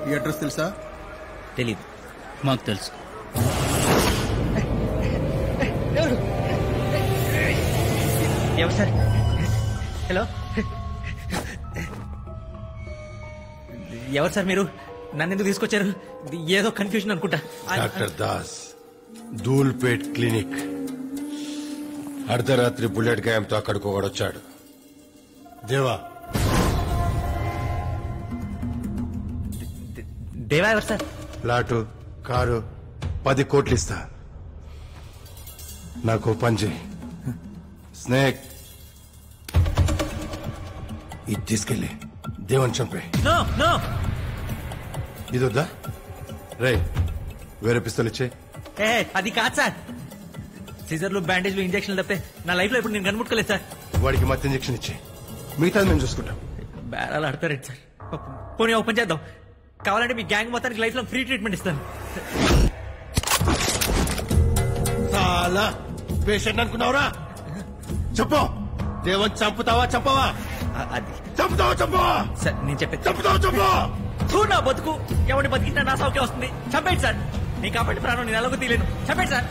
ఈ అడ్రస్ తెలుసా? తెలీదు. మాకు తెలుసు. ఎవరు సార్? హలో. ఎవరు సార్ మీరు? నన్ను ఎందుకు తీసుకొచ్చారు? ఏదో కన్ఫ్యూజన్ అనుకుంటా. Doctor Das, Dhoolpet clinic. అర్ధరాత్రి బుల్లెట్ గాయంతో అక్కడికి ఒకడొచ్చాడు. దేవా. దేవా ఎవరు సార్? ప్లాటు, కారు, 10 కోట్లు ఇస్తా. నాకు పని చేయి. స్నేక్, ఇది తీసుకెళ్ళి దేవన్ చంపే. No no. ఇది వద్దా? రే, వేరే పిస్తలు ఇచ్చే. అది కాదు సార్. సీజర్లు, బ్యాండేజ్లు, ఇంజక్షన్లు తప్పితే నా లైఫ్ లో ఇప్పుడు నేను కనుముట్టుకోలేదు సార్. వాడికి మత్తు ఇంజక్షన్ ఇచ్చే, మిగతాది మేము చూసుకుంటాం. బేరాలు ఆడతారేంటి సార్? పోనీ ఓపెన్ చేద్దాం. కావాలంటే మీ గ్యాంగ్ మొత్తానికి లైఫ్ లో ఫ్రీ ట్రీట్మెంట్ ఇస్తాను. చాలా పేషెంట్ అనుకున్నావురా? చెప్పు, దేవన్ చంపుతావా చంపవా? అది చంపుతావా చంపవా? సార్ నేను చెప్పేది చంపుతావా చంపవా? నా బతుకు ఎవరిని బతికినా నా సౌఖ్యం వస్తుంది. చంపేయండి సార్. నీ కాబట్టి ప్రాణం నేను ఎలాగో తీయలేను. చంపేయండి సార్.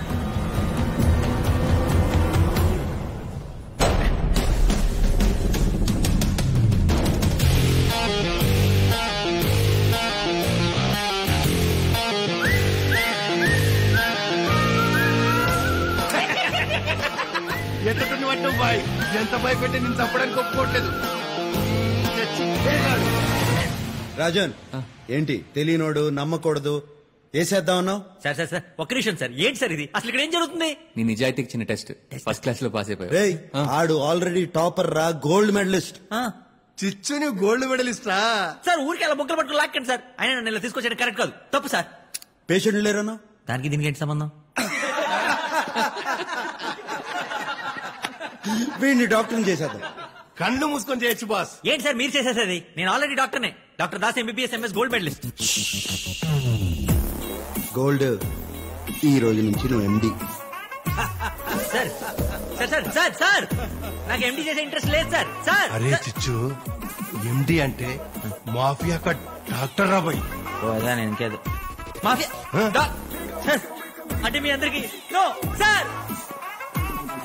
ఎత్తటం పట్టావు బాయ్. ఎంత భయపెట్టి నేను చంపడానికి ఒప్పుకోవట్లేదు. రాజన్, ఏంటి తెలియనోడు నమ్మకూడదు వేసేద్దామన్నావు? సార్ సార్ సార్ ఒక్క నిమిషం సార్. ఏంటి సార్ ఇది? అసలు ఇక్కడ ఏం జరుగుతుంది? నీ నిజాయితీకి చిన్న టెస్ట్. ఫస్ట్ క్లాస్ లో పాస్ అయిపోయావు. రేయ్, ఆడు ఆల్రెడీ టాపర్ రా, గోల్డ్ మెడలిస్ట్. చిచ్చుని గోల్డ్ మెడలిస్ట్ రా. సార్ ఊరికి అలా బొక్కలు పట్టుకుని లాక్కండి సార్. ఆయన నన్ను ఇలా తీసుకొచ్చాడు కరెక్ట్ కాదు, తప్పు సార్. పేషెంట్ లేరన్నా? దానికి దీనికి ఏంటి సంబంధం? వీడిని డాక్టర్ని చేసేద్దాం. కళ్ళు మూసుకొని చేయొచ్చు బాస్. ఏంటి సార్ మీరు చేసేసేది? నేను ఆల్రెడీ డాక్టర్నే. Doctor Das, MBBS, MS, gold medalist. Gold, ఈ రోజు నుంచి నువ్వు MD. Sir sir sir sir sir నాకు ఎండి చేసే ఇంట్రెస్ట్ లేదు సార్. సార్ అరే చిచ్చు, ఎండి అంటే మాఫియా కా డాక్టర్ రా బాయ్. అదా నేను ఇంకేదో మాఫియా అంటే మీ అందరికి నో సార్.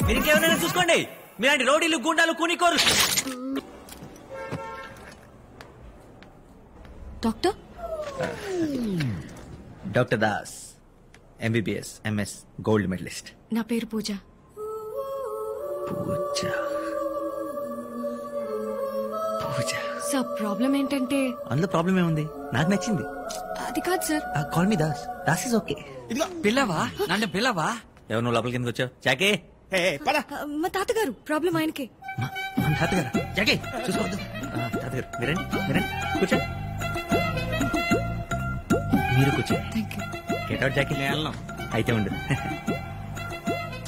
మీరు ఇంకేమైనా చూసుకోండి. మీలాంటి రౌడీలు, గుండాలు, కూనికోరు. Doctor doctor Das, MBBS, MS, gold medalist. నా పేరు పూజ. పూజ పూజ. సార్ ప్రాబ్లం ఏంటంటే, అందులో ప్రాబ్లం ఏముంది? నాకు నచ్చింది. అది కాదు sir. Call me Das. Das is okay. పిల్లవా? నన్ను పిల్లవా? ఎవరు నువ్వు లోపలికి ఎందుకు వచ్చావు? జాకే, మా తాతగారు ప్రాబ్లం ఆయనకే. తాతగారు, జాకే చూసుకోవద్దు. తాతగారు మీరండి, మీరండి, కూర్చోండి. మీరు కూర్చోండి. గెట్ అవుట్ జాకే. అయితే ఉండు.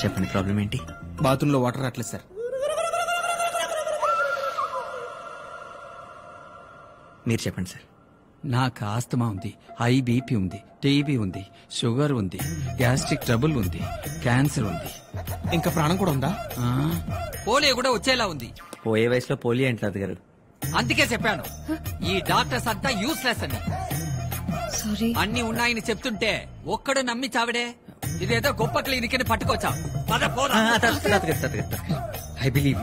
చెప్పండి, ప్రాబ్లం ఏంటి? బాత్రూమ్ లో వాటర్ రావట్లేదు సార్. మీరు చెప్పండి సార్. నాకు ఆస్తమా ఉంది, హై బీపీ ఉంది, టీబీ ఉంది, షుగర్ ఉంది, గ్యాస్ట్రిక్ ట్రబుల్ ఉంది, క్యాన్సర్ ఉంది. ఇంకా ప్రాణం కూడా ఉందా? పోలియో కూడా వచ్చేలా ఉంది. పోయే వయసులో పోలియో ఏంటి తాతగారు? అందుకే చెప్పాను ఈ డాక్టర్స్ అంతా యూస్లెస్ అని. సారీ. అన్ని ఉన్నాయని చెప్తుంటే ఒక్కడు నమ్మి చావిడే. ఇదేదో గొప్ప క్లినిక్ అని పట్టుకొచ్చా. I believe.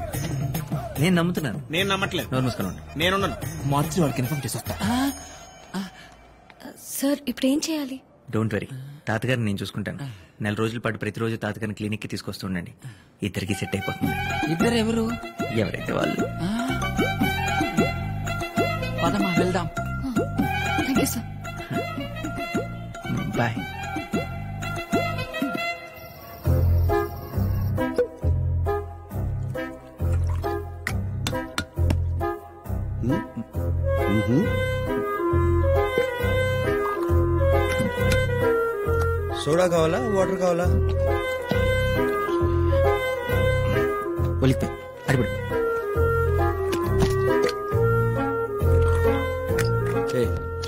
నేను నమ్ముతున్నాను. నేను నమ్మట్లేదు. నోరు మూసుకొని ఉండు. నేనున్నాను. మార్చి వాడికి ఇన్ఫార్మ్ చేసి వస్తా. సార్ ఇప్పుడు ఏం చేయాలి? డోంట్ వరీ, తాతగారిని నేను చూసుకుంటాను. 4 రోజుల పాటు ప్రతిరోజు తాతగారిని క్లినిక్ కి తీసుకొస్తుండండి. ఇద్దరికి సెట్ అయిపోతుంది. ఇద్దరు ఎవరు? ఎవరైతే వాళ్ళు. పదమా వెళ్దాం. Thank you sir. Bye. Soda కావాలా, వాటర్ కావాలా? ఒలిపి అడిపడు.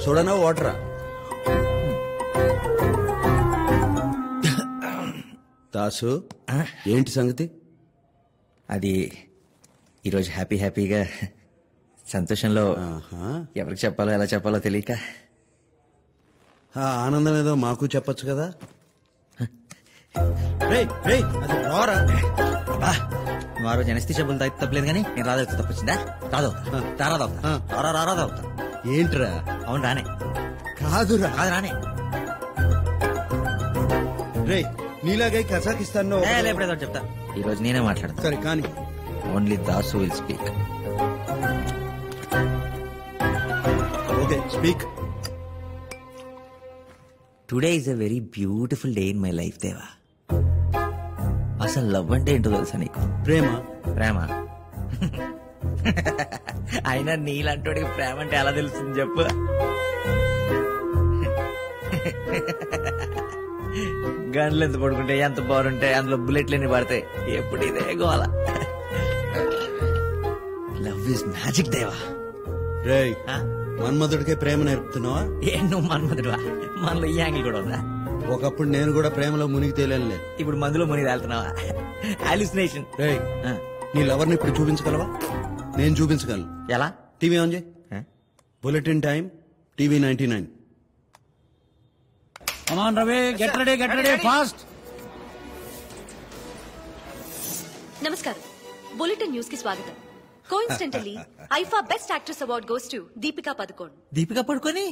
సోడానా వాటరా? దాసు, ఏంటి సంగతి? అది ఈరోజు హ్యాపీగా సంతోషంలో ఎవరికి చెప్పాలో ఎలా చెప్పాలో తెలియక. ఆనందం ఏదో మాకు చెప్పొచ్చు కదా. అది రారా? వారు జనస్థి చెప్పులు తాగితే తప్పలేదు కానీ నేను రాదవుతా తప్పొచ్చిందా? రాదవుతా. ఏంట్రా? అవును రానే. కాదురా. కాదు రానే. రే నీలాగే కజాకిస్తాన్ లో ఎప్పుడేదో చెప్తా. ఈ రోజు నేనే మాట్లాడతా. సరే కానీ only Dasu will speak. Okay speak. Today is a very beautiful day in my life దేవా. అసలు లవ్ అంటే ఏంటో తెలుసా నీకు? ప్రేమ. ప్రేమ అయినా నీలాంటి ప్రేమ అంటే ఎలా తెలుస్తుంది చెప్పు? గన్లు ఎంత పడుకుంటే ఎంత బాగుంటాయి, అందులో బుల్లెట్లు ఎన్ని పడతాయి, ఎప్పుడు ఇదే గోల. లవ్ ఇస్ మ్యాజిక్ దేవా. రే మన్మధుడికే ప్రేమ నేర్పుతున్నావా? ఏ నువ్వు మన్మధుడువా? మనలో ఈ యాంగిల్ కూడా ఉందా? ఒకప్పుడు నేను కూడా ప్రేమలో మునిగి తేలేనులే. ఇప్పుడు మందులో మునిగి తేలుతున్నావా? హాలుసినేషన్. రే నీ లవర్ని ఇప్పుడు చూపించగలవా? నేను చూపించగలను. ఎలా? టీవీ ఆన్ చేయి. Bulletin time TV 99. Come on, Ravi, get ready, fast. నమస్కారం. బులెటిన్ న్యూస్ కి స్వాగతం. Coincidentally IIFA best actress award goes to Deepika Padukone. Deepika పడుకొని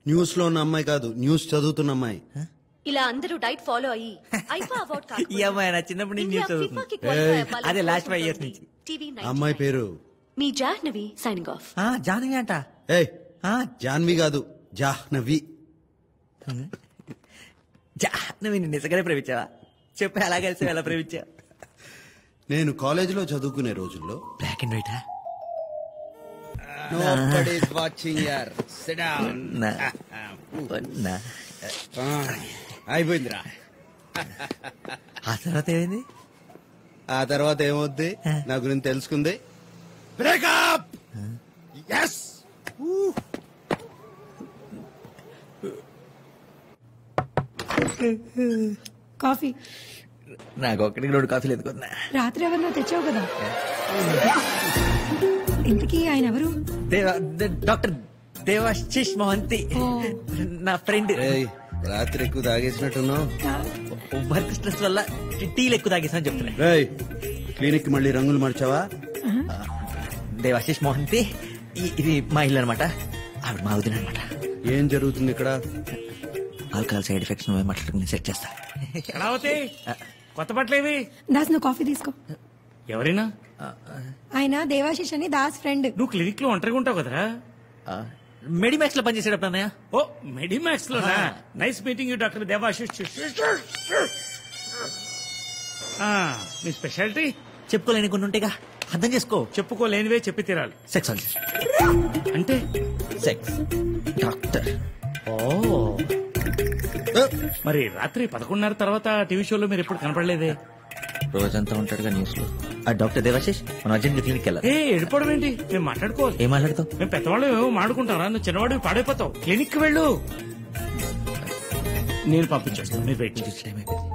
న్యూస్ లో ఉన్న అమ్మాయి కాదు, న్యూస్ చదువుతున్న అమ్మాయి. ఇలా అందరూ డైట్ ఫాలో అయ్యి ఐఫా అవార్డ్ ఈ అమ్మాయి నా చిన్నప్పటి నుంచి న్యూస్ చదువుతుంది. అదే లాస్ట్ 5 years నుంచి. అమ్మాయి పేరు మీ జాహ్నవి. Signing off. జాహ్నవి అంట. జాహ్నవి కాదు, జాహ్నవి. జాహ్నవి నిజంగానే ప్రేమించావా? చెప్పు, ఎలా కలిసి ఎలా ప్రేమించావు? నేను కాలేజీలో చదువుకునే రోజుల్లో బ్లాక్ అండ్ వైటా? Nobody's watching here. Sit down. అయిపోయిందిరా. ఆ తర్వాత ఏమైంది? ఆ తర్వాత ఏమవుద్ది నా గురించి తెలుసుకుంది. బ్రేకప్. ఎస్. కాఫీ. నాకు ఒక్కడికి 2 కాఫీలు ఎత్తుకున్నా. రాత్రి ఎవరినో తెచ్చావు కదా. ఇంటికి ఆయన ఎవరు? డాక్టర్ దేవాశిష్ మోహంతి, నా ఫ్రెండ్. రాత్రి ఎక్కువ తాగేసినట్టున్నావు. వర్క్ స్ట్రెస్ వల్ల టీలు ఎక్కువ తాగేసా చెప్తున్నా. క్లినిక్ మళ్ళీ రంగులు మార్చావా? దేవాశిష్ మోహంతి, ఇది మా ఇల్లు అనమాట. ఆవిడ మా వదిన అనమాట. ఏం జరుగుతుంది ఇక్కడ? ఆల్కహాల్ సైడ్ ఎఫెక్ట్స్ నువ్వే మాట్లాడుకుని సెట్ చేస్తా. కొత్త బట్టలేవి? దాస్ నువ్వు కాఫీ తీసుకో. ఎవరైనా? ఆయన దేవాశిష్ అని దాస్ ఫ్రెండ్. నువ్వు క్లినిక్ లో ఒంటరిగా ఉంటావు కదరా? మెడిమాక్స్ లో పనిచేసేటప్పుడు అన్నయ్య. ఓ మెడిమాక్స్ లో. Nice meeting you doctor Debasish. Me speciality? చెప్పుకోలేని కొన్ని ఉంటాయిగా, అర్థం చేసుకో. చెప్పుకోలేనివే చెప్పి తీరాలి. సెక్సాలజీ అంటే సెక్స్ డాక్టర్. మరి రాత్రి 11:30 తర్వాత టీవీ షోలో మీరు ఎప్పుడు కనపడలేదే? రోజంతా ఉంటాడుగా న్యూస్ లో. ఆ డాక్టర్ దేవాశిష్ మన అర్జెంట్ క్లినిక్ వెళ్ళాలి. వెళ్ళిపోవడం ఏంటి? మేము మాట్లాడుకోవాలి. ఏం మాట్లాడతావు? మేము పెద్దవాళ్ళు ఏమో మాట్లాడుకుంటారా? నువ్వు చిన్నవాడు పాడైపోతావు. క్లినిక్ వెళ్ళు. నేను పంపించేస్తాను, మీరు వెయిట్ చేసి. టైం అయిపోయింది.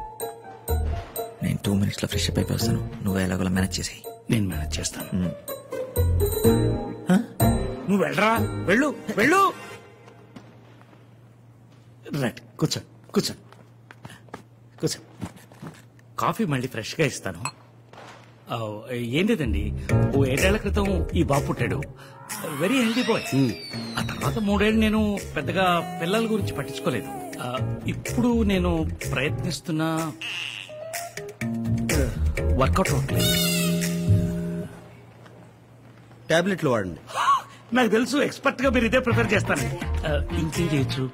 నేను 2 minutes లో ఫ్రెష్ అప్ అయిపోయి వస్తాను. నువ్వు ఎలాగోలా మేనేజ్ చేసేయి. నేను మేనేజ్ చేస్తాను. నువ్వు వెళ్ళరా, వెళ్ళు వెళ్ళు. రైట్, కూర్చో కూర్చో కూర్చో. కాఫీ మళ్ళీ ఫ్రెష్ గా ఇస్తాను. ఏం లేదండి, 7 ఏళ్ల క్రితం ఈ బాబు పుట్టాడు. Very healthy boy. ఆ తర్వాత 3 ఏళ్ళు నేను పెద్దగా పిల్లల గురించి పట్టించుకోలేదు. ఇప్పుడు నేను ప్రయత్నిస్తున్నా, వర్కౌట్ అవట్లేదు. టాబ్లెట్లు వాడండి. నాకు తెలుసు, ఎక్స్పర్ట్ గా మీరు ఇదే ప్రిఫర్ చేస్తానండి. ఇంకేం చేయొచ్చు?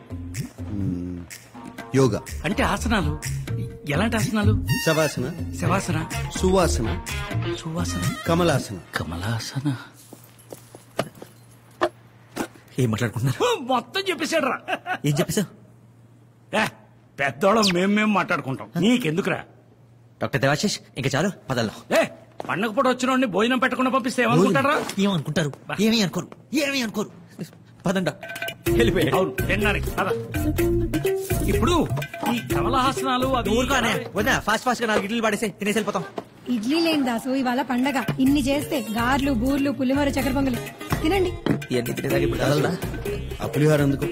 యోగా అంటే ఆసనాలు. ఎలాంటి ఆసనాలు? శవాసన, శవాసన, సువాసన, సువాసన, కమలాసన. కమలాసన. ఏం మాట్లాడుకుంటున్నారు? మొత్తం చెప్పేశాడు రా. ఏం చెప్పేశావు? పెద్దోళ్ళం మేము మాట్లాడుకుంటాం, నీకెందుకురా? డాక్టర్ దేవాశిష్ ఇంకా చాలు, పదల్లో. పండగ పూట వచ్చిన బోజనం పెట్టకుండా పంపిస్తే ఏమనుకుంటారా? ఏమనుకుంటారు? ఏమీ అనుకోరు, ఏమీ అనుకోరు. పదండా వెళ్ళిపోయాడు. అవును, తిన్నానికి పద. ఇప్పుడు ఈ కమలహాసనాలు అవి ఊరుకోనే వదినా. ఫాస్ట్ ఫాస్ట్ గా 4 ఇడ్లీలు పడేసి తినేసి వెళ్ళిపోతాం. ఇడ్లీ లేని దాసు, ఇవాళ పండగ. ఇన్ని చేస్తే గార్లు, బూర్లు, పులిహోర, చక్కెర పొంగలి తినండి. ఇవన్నీ తినేదాకా ఇప్పుడు కదలదా? ఆ పులిహోర ఎందుకు?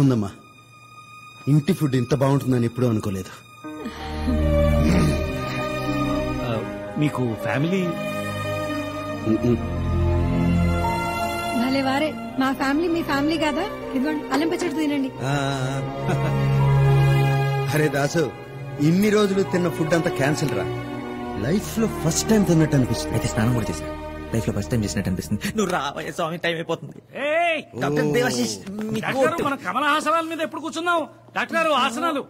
బాగుందమ్మా. ఇంటి ఫుడ్ ఇంత బాగుంటుందని ఎప్పుడూ అనుకోలేదు. మీకు ఫ్యామిలీ? భలే వారే, మా ఫ్యామిలీ మీ ఫ్యామిలీ కదా. ఇదిగోండి అల్లం పచ్చడి తినండి. అరే దాసు, ఇన్ని రోజులు తిన్న ఫుడ్ అంతా క్యాన్సిల్ రా. లైఫ్ లో ఫస్ట్ టైం తిన్నట్టు అనిపిస్తుంది. అయితే స్నానం కూడా చేశా. లైఫ్ లో ఫస్ట్ టైం చేసినట్టు అనిపిస్తుంది. నువ్వు రావయ్య స్వామి, టైం అయిపోతుంది. డాక్టర్ దేవాశిష్, మనం కమల ఆసనాల మీద ఎప్పుడు కూర్చున్నాం? డాక్టర్ గారు ఆసనాలు.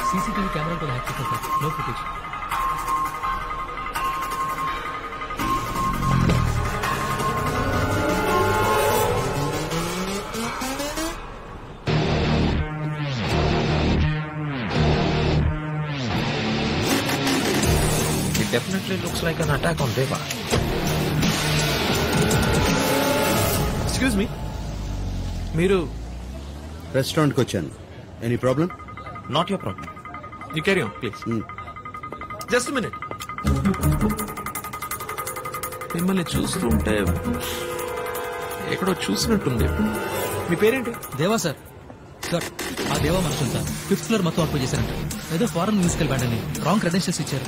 सीसीटीवी कैमरा को हैक किया था, no footage. It definitely looks like an attack on Deva. Excuse me. మీరు రెస్టారెంట్కి వచ్చాను. Any problem? Not your problem. You carry on please. Just minute. మిమ్మల్ని చూస్తుంటే ఎక్కడో చూసినట్టుంది. మీ పేరేంటి? దేవా సార్. సార్ ఆ దేవా మనుషులు సార్ 5th ఫ్లోర్ మొత్తం అప్పు చేశారంట. ఏదో ఫారెన్ మ్యూజికల్ బ్యాండ్ అని రాంగ్ క్రెడెన్షియల్స్ ఇచ్చారు.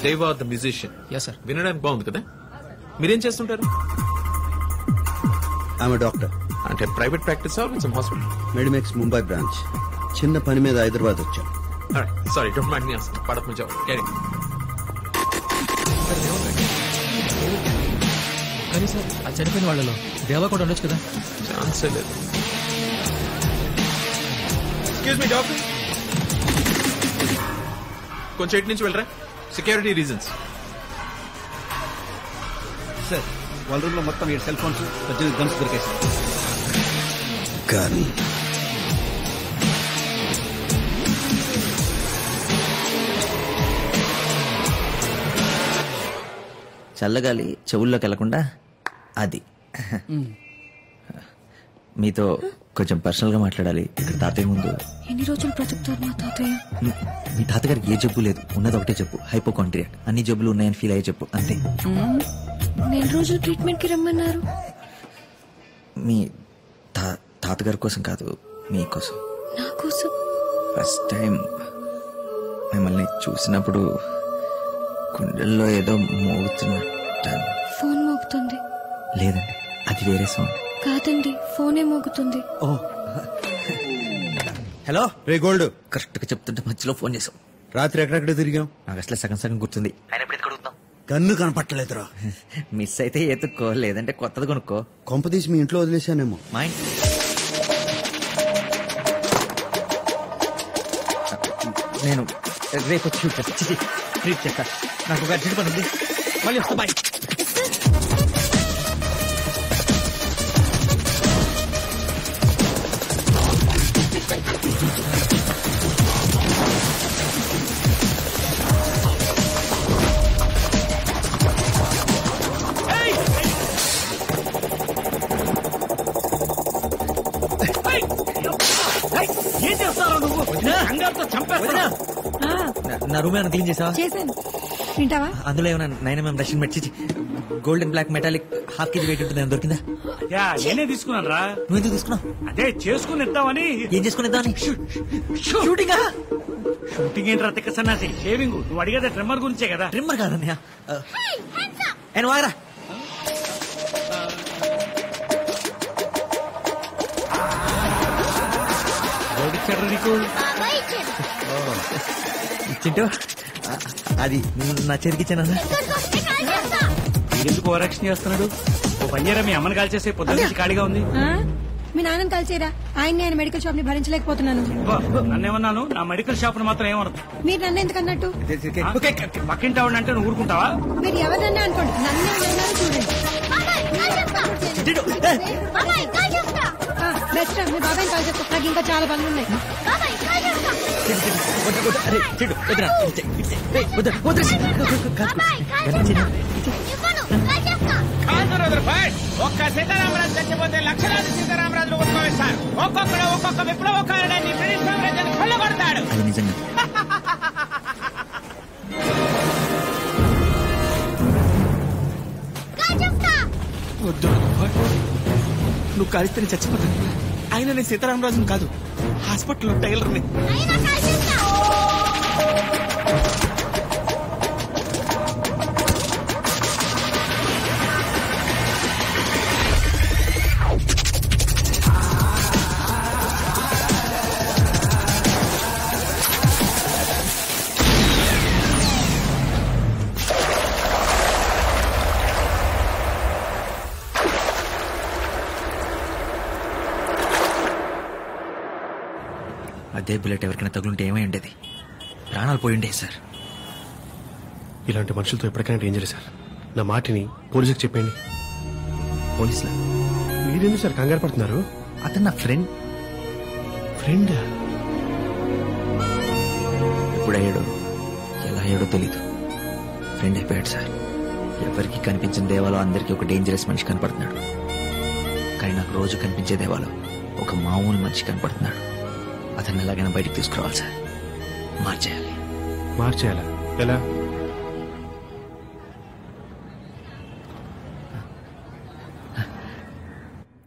దేవా ద మ్యూజిషియన్. Yes sir. వినడానికి బాగుంది కదా. మీరేం చేస్తుంటారు? ఆమె డాక్టర్. అంటే private practice or some hospital? Medimex Mumbai branch. చిన్న పని మీద హైదరాబాద్ వచ్చాను. Sorry, don't mind me asking. పడత్ మే జావ్. క్యారీ. కానీ సార్ ఆ చనిపోయిన వాళ్ళలో దేవా కూడా ఉండొచ్చు కదా. ఛాన్సే లేదు. ఎక్స్క్యూజ్ మీ డాక్టర్, కొంచెం ఎటు నుంచి వెళ్ళరా? Security reasons. సార్ వాళ్ళ రూమ్ లో మొత్తం 7 సెల్ ఫోన్స్, 18 గన్స్ దొరికాయి సార్. కానీ చల్లగాలి చెవుల్లోకి వెళ్లకుండా అది. మీతో కొంచెం పర్సనల్ గా మాట్లాడాలి ఇక్కడ తాతయ్య ముందు. ఎన్ని రోజులు బ్రతుకుతారు మా తాతయ్య? మీ తాతగారికి ఏ జబ్బు లేదు, ఉన్నది ఒకటే చెప్పు, హైపోకాంట్రియా. అన్ని జబ్బులు ఉన్నాయని ఫీల్ అయ్యే చెప్పు, అంతే. నెల రోజులు ట్రీట్మెంట్ కి రమ్మన్నారు. మీ తాతగారి కోసం కాదు, మీకోసం. నా కోసం? ఫస్ట్ టైం మిమ్మల్ని చూసినప్పుడు గుండెల్లో ఏదో మోగుతున్నట్టు. ఫోన్ మోగుతుంది. లేదండి, అది వేరే సౌండ్. కాదండి, ఫోనే మోగుతుంది. ఓ హలో రే గోల్డ్, కరెక్ట్ గా చెప్తుంటే మధ్యలో ఫోన్ చేసాం. రాత్రి ఎక్కడెక్కడ తిరిగాం? నాకు అసలు సగం సగం గుర్తుంది. ఆయన ఎప్పుడు ఎదుగుతాం? గన్ను కనపట్టలేదురా. మిస్ అయితే ఎత్తుక్కో, లేదంటే కొత్తది కొనుక్కో. కొంప తీసి మీ ఇంట్లో వదిలేశానేమో. మా నేను రేపు వచ్చి ట్రీట్ చేస్తా. నాకు ఒక అర్జెంట్ పని ఉంది, మళ్ళీ వస్తా. బాయ్. ఏం చేస్తావు నువ్వు? నా రూమ్ ఏమైనా క్లీన్ చేసావా? చేశాను. తింటావా? అందులో ఏమైనా 9mm రష్యన్ మెట్ gold and black metallic ½ kg weight ఉంటుంది, దొరికిందా? నేనే తీసుకున్నాను రా. నువ్వు ఎందుకు తీసుకున్నావు? అదే చేసుకుని ఇద్దామని. ఏం చేసుకుని ఇద్దామని? షూటింగ్. షూటింగ్ ఏంటి రతిక సన్నాసి? షేవింగ్. నువ్వు అడిగేది ట్రిమ్మర్ గురించే కదా. ట్రిమ్మర్ కాదన్నయ్య. ఆయన వాగరా. ఎవరిచ్చాడు నీకు? చింటూ, అది నా చేతికిచ్చానా? ఎందుకు ఓవరాక్షన్ చేస్తున్నాడు? ఓ పని చేయరా, మీ అమ్మని కాల్ చేసే పొద్దున్న నుంచి ఖాళీగా ఉంది. మీ నాన్నని కలిసేరా? ఆయన నేను మెడికల్ షాప్ ని భరించలేకపోతున్నాను. నన్నేమన్నాను? నా మెడికల్ షాప్ ను మాత్రం ఏమన్నది? మీరు నన్ను ఎందుకు అన్నట్టు? పక్కింటి ఆవిడ అంటే నువ్వు ఊరుకుంటావా? మీరు ఎవరన్నా అనుకోండి, నన్నే అన్నారు చూడండి. బెస్ట్ మీ బాబాయ్ కాల్ చెప్తా, నాకు ఇంకా చాలా పనులు ఉన్నాయి. రుద్రభాయ్ ఒక్క సీతారామరాజు చచ్చిపోతే లక్షలాది సీతారామరాజులు ఉద్భవిస్తారు. ఒక్కొక్కడు ఒక్కొక్క విప్లవకారుడని బ్రిటిష్ సామ్రాజ్యాన్ని కొల్లగొడతాడు. అది నిజంగా వద్దు నువ్వు కాలిస్తే చచ్చిపోతాను. అయినా నేను సీతారామరాజుని కాదు, హాస్పిటల్లో టైలర్ని. అదే బుల్లెట్ ఎవరికైనా తగులుంటే ఏమై ఉండేది? ప్రాణాలు పోయి ఉండేది సార్. ఇలాంటి మనుషులతో ఎప్పటికైనా డేంజర్ సార్. నా మాటిని పోలీసులకు చెప్పండి. పోలీసులా? మీరెందుకు సార్ కంగారు పడుతున్నారు? అతను నా ఫ్రెండ్. ఫ్రెండా? ఎప్పుడయ్యాడో ఎలా అయ్యాడో తెలీదు. ఫ్రెండ్ అయిపోయాడు సార్. ఎవరికి కనిపించిన దేవాలో అందరికీ ఒక డేంజరస్ మనిషి కనపడుతున్నాడు. కానీ నాకు రోజు కనిపించే దేవాలో ఒక మామూలు మనిషి కనపడుతున్నాడు. అతన్ని ఎలాగైనా బయటికి తీసుకురావాలి సార్. మార్చేయాలి. మార్చేయాలా? ఎలా?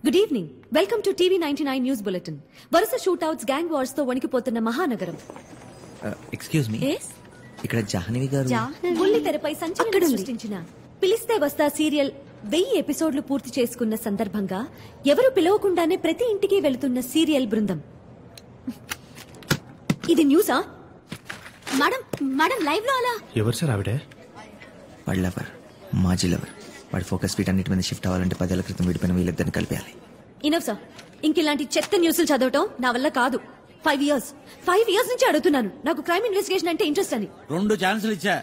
Good evening. Welcome to TV 99 news bulletin. వరుస షూట్అవుట్స్, గ్యాంగ్ వార్స్ తో వణికిపోతున్న మహానగరం. ఎక్స్క్యూజ్ మీ, ఇక్కడ జాహ్నవి గారు బుల్లి తెరపై సంచలనం సృష్టించిన పిలిస్తే వస్తా సీరియల్ 1000 ఎపిసోడ్లు పూర్తి చేసుకున్న సందర్భంగా ఎవరు పిలవకుండానే ప్రతి ఇంటికి వెళుతున్న సీరియల్ బృందం. ఇది న్యూసా? మేడం మేడం లైవ్ లో అలా. ఎవరు సార్ ఆవిడ? వాడి లవర్, మాజీ లవర్. వాడి ఫోకస్ వీటన్నిటి మీద షిఫ్ట్ అవ్వాలంటే 10 ఏళ్ల క్రితం విడిపోయిన వీళ్ళిద్దరిని కలిపేయాలి. Enough sir. ఇంకిలాంటి చెత్త న్యూస్లు చదవటం నా వల్ల కాదు. 5 ఇయర్స్ నుంచి అడుగుతున్నాను నాకు క్రైమ్ ఇన్వెస్టిగేషన్ అంటే ఇంట్రెస్ట్ అని. 2 ఛాన్సులు ఇచ్చా.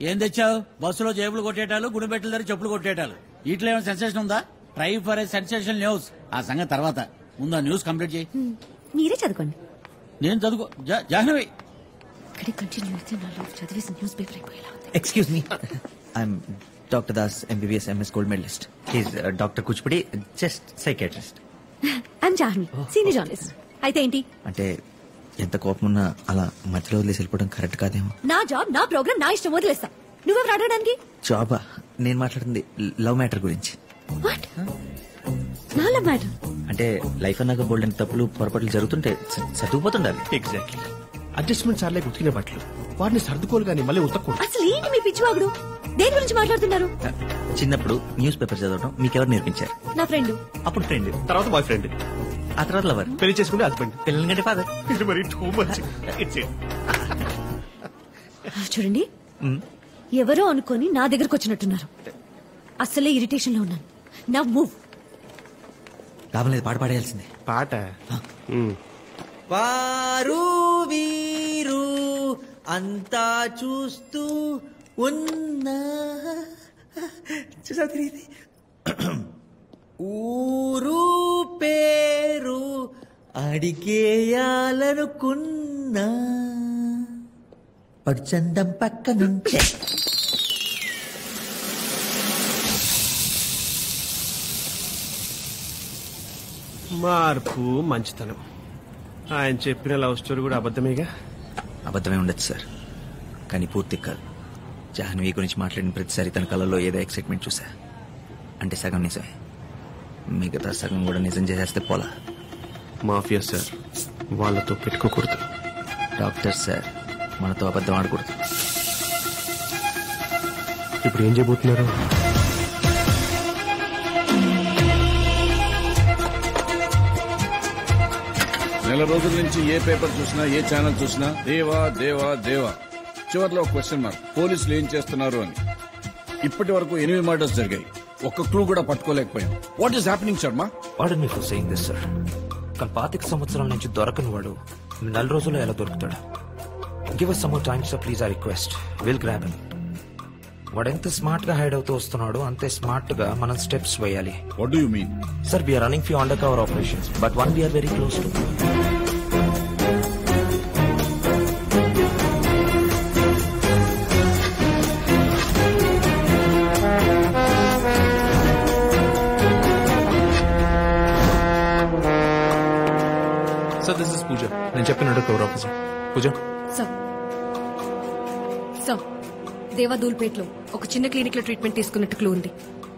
ఏం తెచ్చావు? బస్సులో జేబులు కొట్టేటాలు, గుడిబెట్టల దగ్గర చెప్పులు కొట్టేటాలు. వీటిలో ఏమైనా సెన్సేషన్ ఉందా? Try for a sensation news. ఆ సంగతి తర్వాత, ముందు ఆ న్యూస్ కంప్లీట్ చేయి. మీరే చదువుకోండి. నేను చదువుకో. జాహ్నవి ఇక్కడే కంటిన్యూ అయితే నాలో చదివేసిన న్యూస్ పేపర్ అయిపోయేలా ఉంది. Excuse me, I'm doctor Das, MBBS MS gold medallist. He's doctor Kuchipudi, just psychiatrist. I'm Jahnavi, senior journalist. అయితే ఏంటి? అంటే ఎంత కోపం ఉన్నా అలా మధ్యలో వదిలేసి వెళ్ళిపోవడం కరెక్ట్ కాదేమో. నా జాబ్, నా ప్రోగ్రామ్, నా ఇష్టం, వదిలేస్తా. నువ్వెవరు అడగడానికి? జాబా? నేను మాట్లాడుతుంది లవ్ మ్యాటర్ గురించి. వాట్? నా లవ్ మ్యాటర్? అంటే లైఫ్ అన్నాక బోల్డ్ అని తప్పులు పొరపాట్లు జరుగుతుంటే సర్దుకుపోతుండాలి. ఎగ్జాక్ట్లీ. అడ్జస్ట్మెంట్ సార్లే ఉతికిన బట్టలు, వాటిని సర్దుకోలు కానీ మళ్ళీ ఉతకూడదు. అసలు ఏంటి మీ పిచ్చివాగుడు? దేని గురించి మాట్లాడుతున్నారు? చిన్నప్పుడు న్యూస్ పేపర్ చదవడం మీకెవరు నేర్పించారు? నా ఫ్రెండ్. అప్పుడు ఫ్రెండ్, తర్వాత బాయ్ ఫ్రెండ్, ఆ తర్వాత లవర్, పెళ్లి చేసుకుంటే హస్బెండ్, పిల్లల కంటే ఫాదర్. ఇది మరి టూ మచ్. చూడండి, ఎవరో అనుకొని నా దగ్గరకు వచ్చినట్టున్నారు. అసలే ఇరిటేషన్ లో ఉన్నాను. నా మూవ్. లాభం లేదు, పాట పాడేయాల్సిందే. పాట? వారు వీరు అంతా చూస్తూ ఉన్నా చూసా తిరిగి ఊరు పేరు అడిగేయాలనుకున్నా పడుచందం పక్క నుంచే. మార్పు మంచితనం. ఆయన చెప్పిన లవ్ స్టోరీ కూడా అబద్ధమేగా? అబద్ధమే ఉండొచ్చు సార్, కానీ పూర్తి కాదు. జాహ్నవి గురించి మాట్లాడిన ప్రతిసారి తన కళలో ఏదో ఎక్సైట్మెంట్ చూసా. అంటే సగం నిజమే, మిగతా సగం కూడా నిజం చేసేస్తే పోలా. మాఫియా సార్, వాళ్ళతో పెట్టుకోకూడదు. డాక్టర్ సార్, మనతో అబద్ధం ఆడకూడదు. ఇప్పుడు ఏం చేయబోతున్నారు? నెల రోజుల నుంచి ఏ పేపర్ చూసినా, ఏ ఛానల్ చూసినా దేవా దేవా దేవా. చివరిలో క్వశ్చన్ మార్క్. పోలీసులు ఏం చేస్తున్నారు అని. ఇప్పటి వరకు 8 మర్డర్స్ జరిగాయి, ఒక్క క్లూ కూడా పట్టుకోలేకపోయాం. What is happening Sharma? Pardon me for saying this sir. కానీ 25 సంవత్సరాల నుంచి దొరకని వాడు 4 రోజుల్లో ఎలా దొరుకుతాడు? Give us some more time sir, please, I request. We'll grab him. వాడు ఎంత స్మార్ట్ గా హైడ్ అవుతూ వస్తున్నాడో అంతే స్మార్ట్ గా మనం స్టెప్స్ వేయాలి. What do you mean? Sir, we are running few undercover operations, but one we are very close to. Sir this is Pooja. నేను చెప్పినట్టు cover officer. Pooja sir sir Deva దూల్పేట్లో ఒక చిన్న క్లినిక్ లో ట్రీట్మెంట్ తీసుకున్నట్టు క్లూ ఉంది.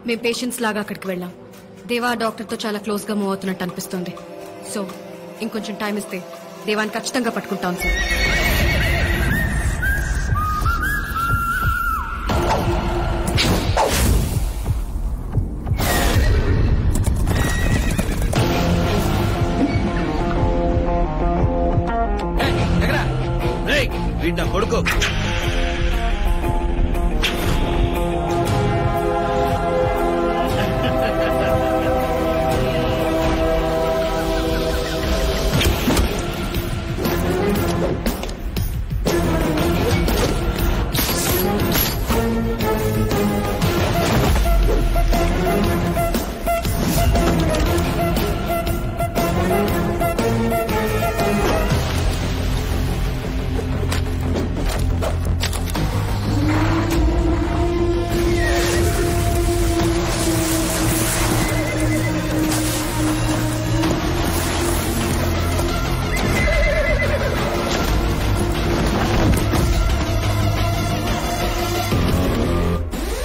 మేము పేషెంట్స్ లాగా అక్కడికి వెళ్ళాం. దేవా డాక్టర్ తో చాలా క్లోజ్ గా మూవ్ అవుతున్నట్టు అనిపిస్తుంది. సో ఇంకొంచెం టైం ఇస్తే దేవాన్ని ఖచ్చితంగా పట్టుకుంటాం సార్. వీడిన కొడుకు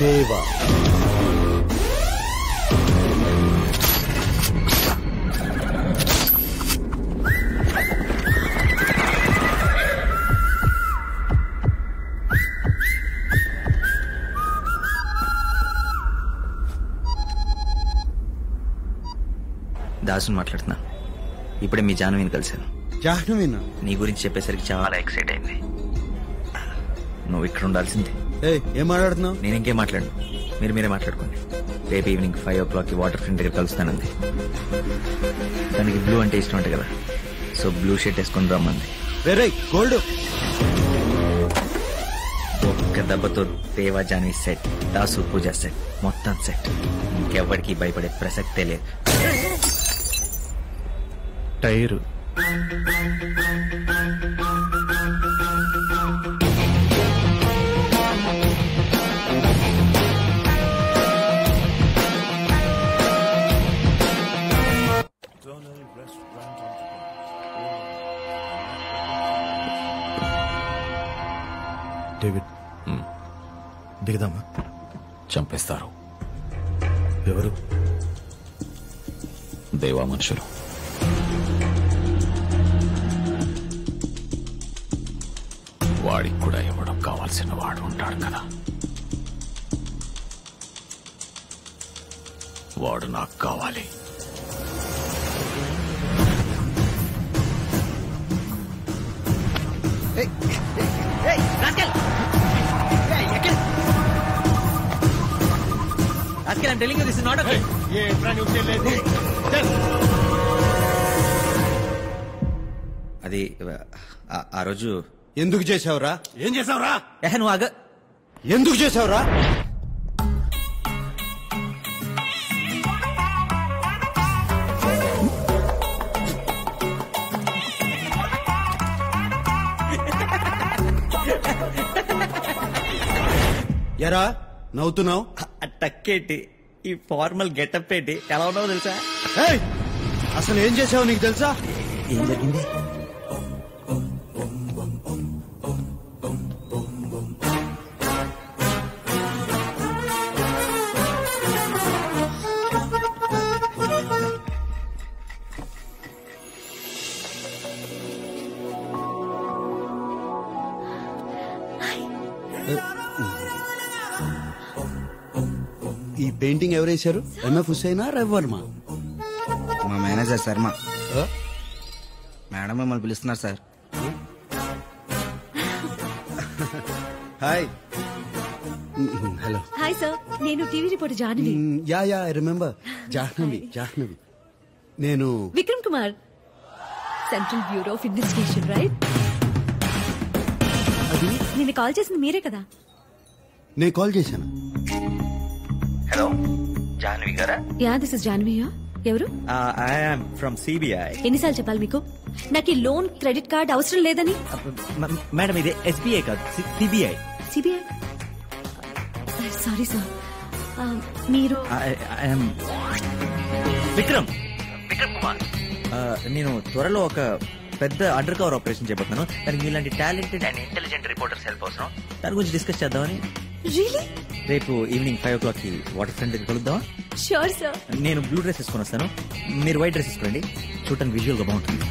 దేవా. దాసుని మాట్లాడుతున్నా. ఇప్పుడే మీ జాహ్నవిని కలిశాను. జాహ్నవినా? నీ గురించి చెప్పేసరికి చాలా ఎక్సైట్ అయింది. నువ్వు ఇక్కడ ఉండాల్సిందే. ఏం మాట్లాడుతున్నావు? నేను ఇంకేం మాట్లాడను, మీరే మాట్లాడుకోండి. రేపు ఈవినింగ్ 5 o'clock వాటర్ ఫ్రంట్ దగ్గర కలుస్తానంది. దానికి బ్లూ అంటే ఇష్టం అంట కదా, సో బ్లూ షర్ట్ వేసుకొని రమ్మంది. గోల్డ్ ఒక్క దెబ్బతో Deva Johnny set, Das Pooja set, మొత్తం సెట్. ఇంకెవ్వడికి భయపడే ప్రసక్తే లేదు. టైరు డేవిడ్ దిగదామా? చంపేస్తారు. ఎవరు? దేవా మనుషులు. వాడికి కూడా ఇవ్వడం కావాల్సిన వాడు ఉంటాడు కదా, వాడు నాకు కావాలి. I'm telling you, this is not okay. అది ఆ రోజు ఎందుకు చేసావురా? ఏం చేసావురా? నువ్వు ఆగ. ఎందుకు చేసావురా? ఎరా నవ్వుతున్నావు? టక్కేటి ఈ ఫార్మల్ గెటప్ ఏంటి? ఎలా ఉన్నావు తెలుసా? అసలు ఏం చేసావు నీకు తెలుసా? ఏం జరిగింది? ఈ పెయింటింగ్ ఎవరు వేశారు? ఎంఎఫ్ హుస్సేనా, రవివర్మ? మా మేనేజర్ శర్మ. మేడం మిమ్మల్ని పిలుస్తున్నారు sir. Hi. Hello. Hi sir, నేను TV reporter Jahnavi. Yeah I remember. Jahnavi. నేను Vikram Kumar, central bureau of investigation, right? అది నేను కాల్ చేసింది మీరే కదా? నేను కాల్ చేశాను. హలో, జాహ్నవి గారా? యా, దిస్ ఇస్ జాహ్నవియా. ఎవరు? I am from CBI. ఎన్నిసార్లు చెప్పాలి మీకు నాకు ఈ లోన్ క్రెడిట్ కార్డ్ అవసరం లేదని? మేడం ఇది ఎస్బీఐ కాదు, సిబిఐ. సిబిఐ? సారీ సార్, మీరు? విక్రమ్ విక్రమ్ కుమార్. నేను త్వరలో ఒక పెద్ద అండర్ కవర్ ఆపరేషన్ చేయబోతున్నాను. దానికి మీలాంటి talented and intelligent reporters help అవసరం. దాని గురించి డిస్కస్ చేద్దామని. రేపు ఈవినింగ్ 5 o'clock వాటర్ ఫ్రంట్ దగ్గర కలుద్దామా? Sure sir. నేను బ్లూ డ్రెస్ వేసుకొని వస్తాను, మీరు వైట్ డ్రెస్ వేసుకోండి. చూడటానికి విజువల్ గా బాగుంటుంది.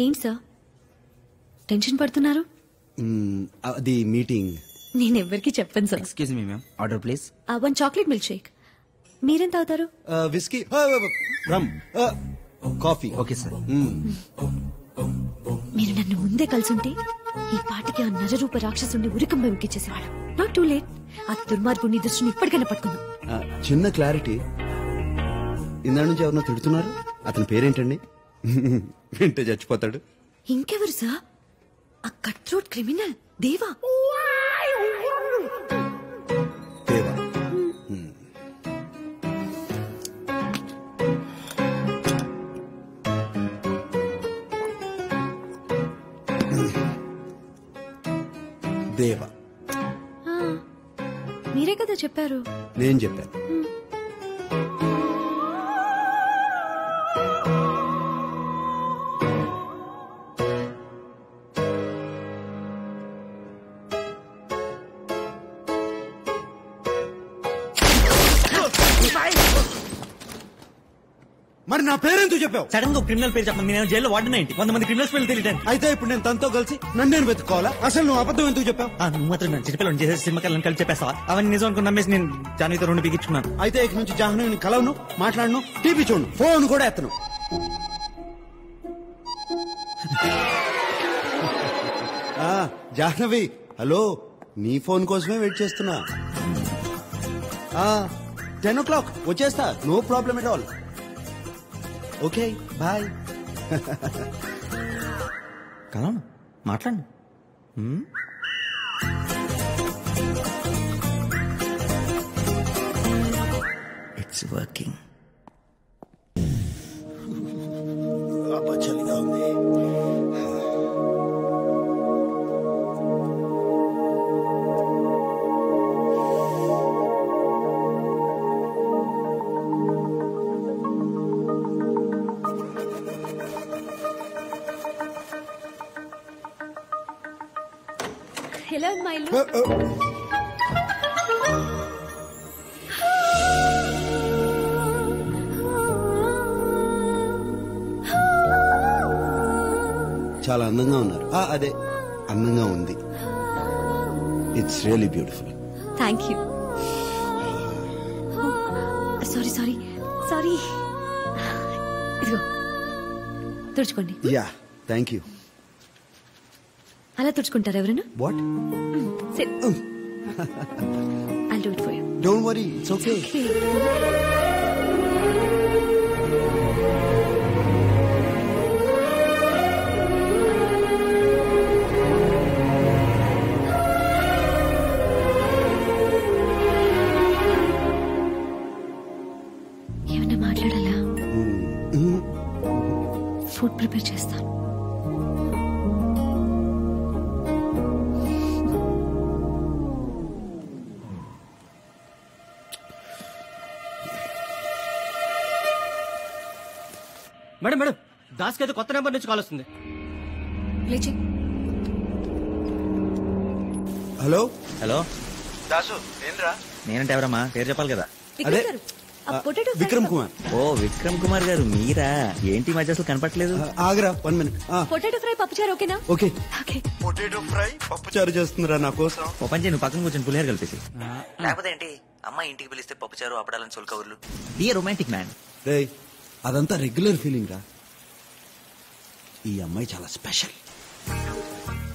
ఏంటి సార్ టెన్షన్ పడుతున్నారు? అది మీటింగ్. నేను ఎవరికి చెప్పను sir. Excuse me ma'am, order please. 1 chocolate milk shake. మీరేం తాగుతారు? Whisky, rum, coffee. Okay sir. మీరు నన్ను ముందే కలిసుంటే ఈ పాటికి ఆ నరరూప రాక్షసుని ఉరికం వెంకిచ్చేసేవాడు. Not too late. ఆ దుర్మార్గుని దృష్టిని ఇప్పటికైనా పట్టుకుందాం. చిన్న క్లారిటీ, ఇందా నుంచి ఎవరినో తిడుతున్నారు, అతని పేరేంటండి? వింటే చచ్చిపోతాడు. ఇంకెవరు సార్? ఆ కట్ థ్రోట్ క్రిమినల్ దేవా. దేవా. దేవా. మీరే కదా చెప్పారు. నేను చెప్పాను. మరి నా పేరెందుకు చెప్పావు? సడన్ గా క్రిమినల్ పేరు చెప్పండి. నేను జైల్లో వాడిన 100 మంది క్రిమినల్స్ పేర్లు తెలియదు. అయితే ఇప్పుడు నేను తనతో కలిసి నన్ను నేను వెతుక్కోవాలా? అసలు నువ్వు అబద్ధం ఎందుకు చెప్పావు? నువ్వు మాత్రం నన్ను చిన్నపిల్లలు చేసే సినిమా కళ్ళని కలిసి చెప్పేస్తావా? అవన్నీ నిజం అనుకుని నమ్మేసి నేను జానవితో 2 పీకించుకున్నాను. అయితే ఇక నుంచి జాహ్నవిని కలవను, మాట్లాడను, టీవీ చూడను, ఫోన్ కూడా ఎత్తను. జాహ్నవి, హలో, నీ ఫోన్ కోసమే వెయిట్ చేస్తున్నా. 10 o'clock వచ్చేస్తా, no problem at all. Okay, bye. కదా మాట్లాడు. It's working. అబ్బా చలిగా ఉంది. Hello, Milo. చాలా అందంగా ఉన్నారు. అదే అందంగా ఉంది. It's really beautiful. Thank you. Sorry sorry sorry. ఇదిగో తుడుచుకోండి. Yeah, thank you. అలా తుడుచుకుంటారు ఎవరైనా? What? I'll do it for you. Don't worry, it's okay. ఏమన్నా మాట్లాడాలా? ఫుడ్ ప్రిపేర్ చేస్తాను. మేడం మేడం, దాస్కి అయితే కొత్త నెంబర్ నుంచి కాల్ వస్తుంది. లేచి. హలో హలో దాసు, ఏంద్రా? నేనంటే ఎవరమ్మా? పేరు చెప్పాలి కదా. అదే విక్రమ్ కుమార్. ఓ విక్రమ్ కుమార్ గారు మీరా? ఏంటి మధ్య అసలు కనపట్లేదు? ఆగరా 1 minute. పొటాటో ఫ్రై పప్పుచారు ఓకేనా? ఓకే. పొటాటో ఫ్రై పప్పుచారు చేస్తుందిరా నా కోసం. ఓ పని చేయి, నువ్వు పక్కన కూర్చొని పులిహోర కలిపేసి. లేకపోతే ఏంటి, అమ్మాయి ఇంటికి పిలిస్తే పప్పుచారు అప్పడాలని సొల్ కవర్లు. Be romantic man. రేయ్, అదంతా రెగ్యులర్ ఫీలింగ్ రా. ఈ అమ్మాయి చాలా స్పెషల్.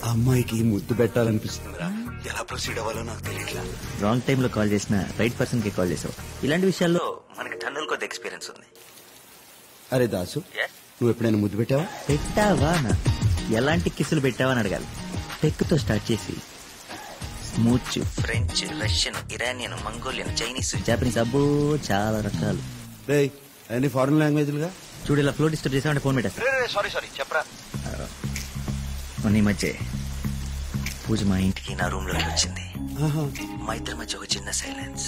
ఆ అమ్మాయికి ముద్దు పెట్టాలనిపిస్తుందిరా. ఎలా ప్రొసీడ్ అవ్వాలో నాకు తెలియట్లా. రాంగ్ టైమ్ లో కాల్ చేసిన రైట్ పర్సన్ కి కాల్ చేసావు. ఇలాంటి విషయాల్లో మనకి టన్నుల కొద్ది ఎక్స్పీరియన్స్ ఉంది. అరే దాసు, నువ్వు ఎప్పుడైనా ముద్దు పెట్టావా? పెట్టావా? ఎలాంటి కిస్సులు పెట్టావా అని అడగాలి. టెక్తో స్టార్ట్ చేసి smooch, French, Russian, Iranian, Mongolian, Chinese, Japanese, అబ్బో చాలా రకాలు. రేయ్, అన్ని ఫారెన్ లాంగ్వేజ్లుగా. చూడు, ఇలా ఫ్లో డిస్టర్బ్ చేసామంటే ఫోన్ పెట్టేస్తా. సారీ చెప్పరా. మొన్న ఈ మధ్య పూజ మా ఇంటికి నా రూమ్ లోకి వచ్చింది. మా ఇద్దరి మధ్య ఒక చిన్న సైలెన్స్.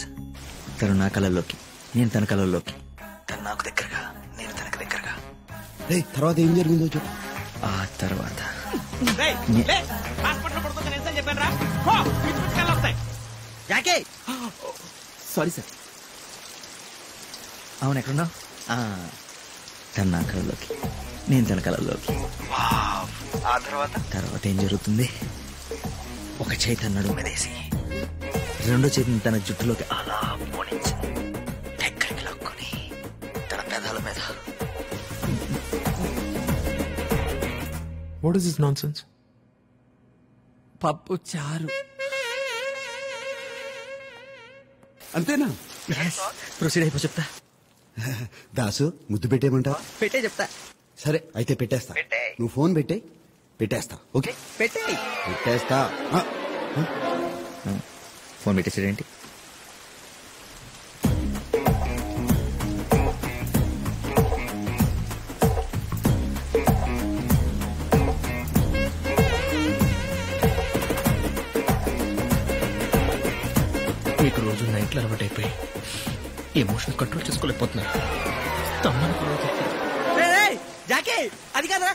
తను నా కళల్లోకి, నేను తన కళల్లోకి. తను నాకు దగ్గరగా, నేను తనకు దగ్గరగా. తర్వాత ఏం జరిగిందో చెప్పు. ఆ తర్వాత సారీ సార్. అవును, ఎక్కడున్నావు? తన నా కళల్లోకి, నేను తన కళల్లోకి. ఆ తర్వాత ఏం జరుగుతుంది? ఒక చేయి తన నడుము మీదేసి రెండో చేతిని తన జుట్టులోకి అలా పోనించి దగ్గరికి లాక్కొని తన పెదాల మీద. What is this nonsense? పప్పు చారు. అంతేనా? ప్రొసీడ్ అయిపో చెప్తా. దాసు ముద్దు పెట్టేయమంటావా? పెట్టే చెప్తా. సరే అయితే పెట్టేస్తా. నువ్వు ఫోన్ పెట్టే, పెట్టేస్తా. ఓకే పెట్టేస్తా. ఫోన్ పెట్టేసాడేంటి? మీకు రోజు నైట్లో అలవాటైపోయి ఎమోషన్ కంట్రోల్ చేసుకోలేకపోతున్నారు. తమ్మను జాకే అది కాదురా.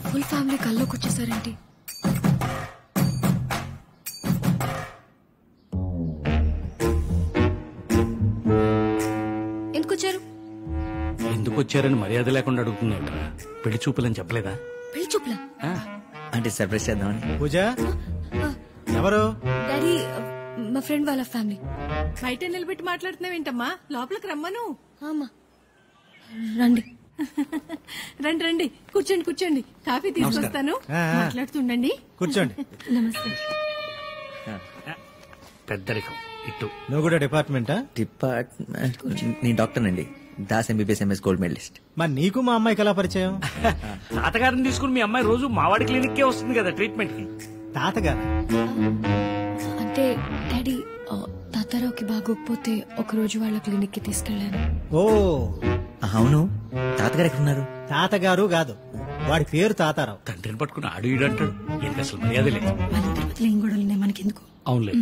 ఫుల్ ఫ్యామిలీ కల్లోకి వచ్చేసారేంటి? ఎందుకు వచ్చారు? ఎందుకు వచ్చారని మర్యాద లేకుండా అడుగుతున్నాడు. పెళ్లి చూపులని చెప్పలేదా? పెళ్లి చూపులా? అంటే సర్ప్రైజ్ చేద్దామని. పూజ ఎవరు? డాడీ మా ఫ్రెండ్ వాళ్ళ ఫ్యామిలీ. బయట నిలబెట్టి మాట్లాడుతున్నావేంటమ్మా? లోపలికి రమ్మను. ఆమా రండి. రండి రండి, కూర్చోండి కూర్చోండి. కాఫీ తీసుకొస్తాను, మాట్లాడుతుండండి. కూర్చోండి. నమస్తే. పెద్దరికం ఇటు. నువ్వు కూడా డిపార్ట్మెంటా? నేను డాక్టర్ అండి. Das MBBS MS gold medallist. మరి నీకు మా అమ్మాయికి ఎలా పరిచయం? తాతగారిని తీసుకుని మీ అమ్మాయి రోజు మావాడి క్లినిక్కే వస్తుంది కదా ట్రీట్మెంట్ కి. తాతగారు అంటే డాడీ తాతారావుకి బాగోకపోతే ఒక రోజు వాళ్ళ క్లినిక్ కి తీసుకెళ్లాను. ఓ అవును, తాతగారు ఎక్కడున్నారు? తాతగారు కాదు, వాడి పేరు తాతారావు. తండ్రిని పట్టుకుని ఆడు ఈడు అంటాడు. ఏంటి అసలు మర్యాద లేదు. ఏం గొడవలున్నాయి మనకెందుకు? అవునులే.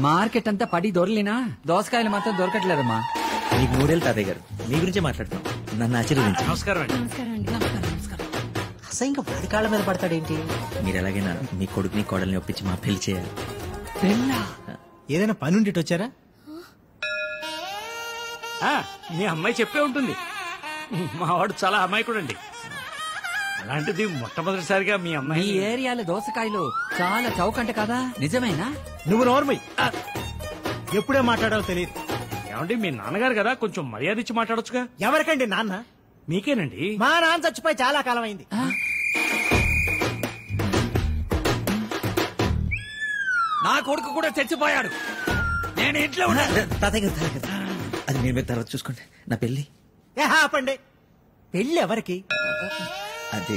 మార్కెట్ అంతా పడి దొరలినా దోసకాయలు మాత్రం దొరకట్లేదమ్మా. మీకు 3 ఏళ్ళు తాతయ్య గారు. మీ గురించే మాట్లాడతాం. నన్ను ఆశీర్వదించండి. నమస్కారం అండి. అసలు ఇంకా వాడి కాళ్ళ మీద పడతాడేంటి? మీరు ఎలాగైనా మీ కొడుకుని కోడల్ని ఒప్పించి మా పెళ్లి చేయాలి. ఏదైనా పని ఉండి వచ్చారా? మీ అమ్మాయి చెప్పే ఉంటుంది. మా వాడు చాలా అమాయకుడండి. అలాంటిది మొట్టమొదటిసారిగా మీ అమ్మాయి. ఈ ఏరియాలో దోసకాయలు చాలా చౌకంట కదా, నిజమేనా? నువ్వు నోర్మై. ఎప్పుడే మాట్లాడాలో తెలియదు. ఏమండి మీ నాన్నగారు కదా, కొంచెం మర్యాద ఇచ్చి మాట్లాడొచ్చుగా. ఎవరికండి నాన్న? మీకేనండి. మా నాన్న చచ్చిపోయి చాలా కాలం అయింది. నా కొడుకు కూడా చచ్చిపోయాడు. నేను ఇంట్లో ఉన్నా. తాతయ్య గారు అది మీరు మీరు తర్వాత చూసుకోండి. నా పెళ్లి. ఆపండి. పెళ్లి ఎవరికి? అది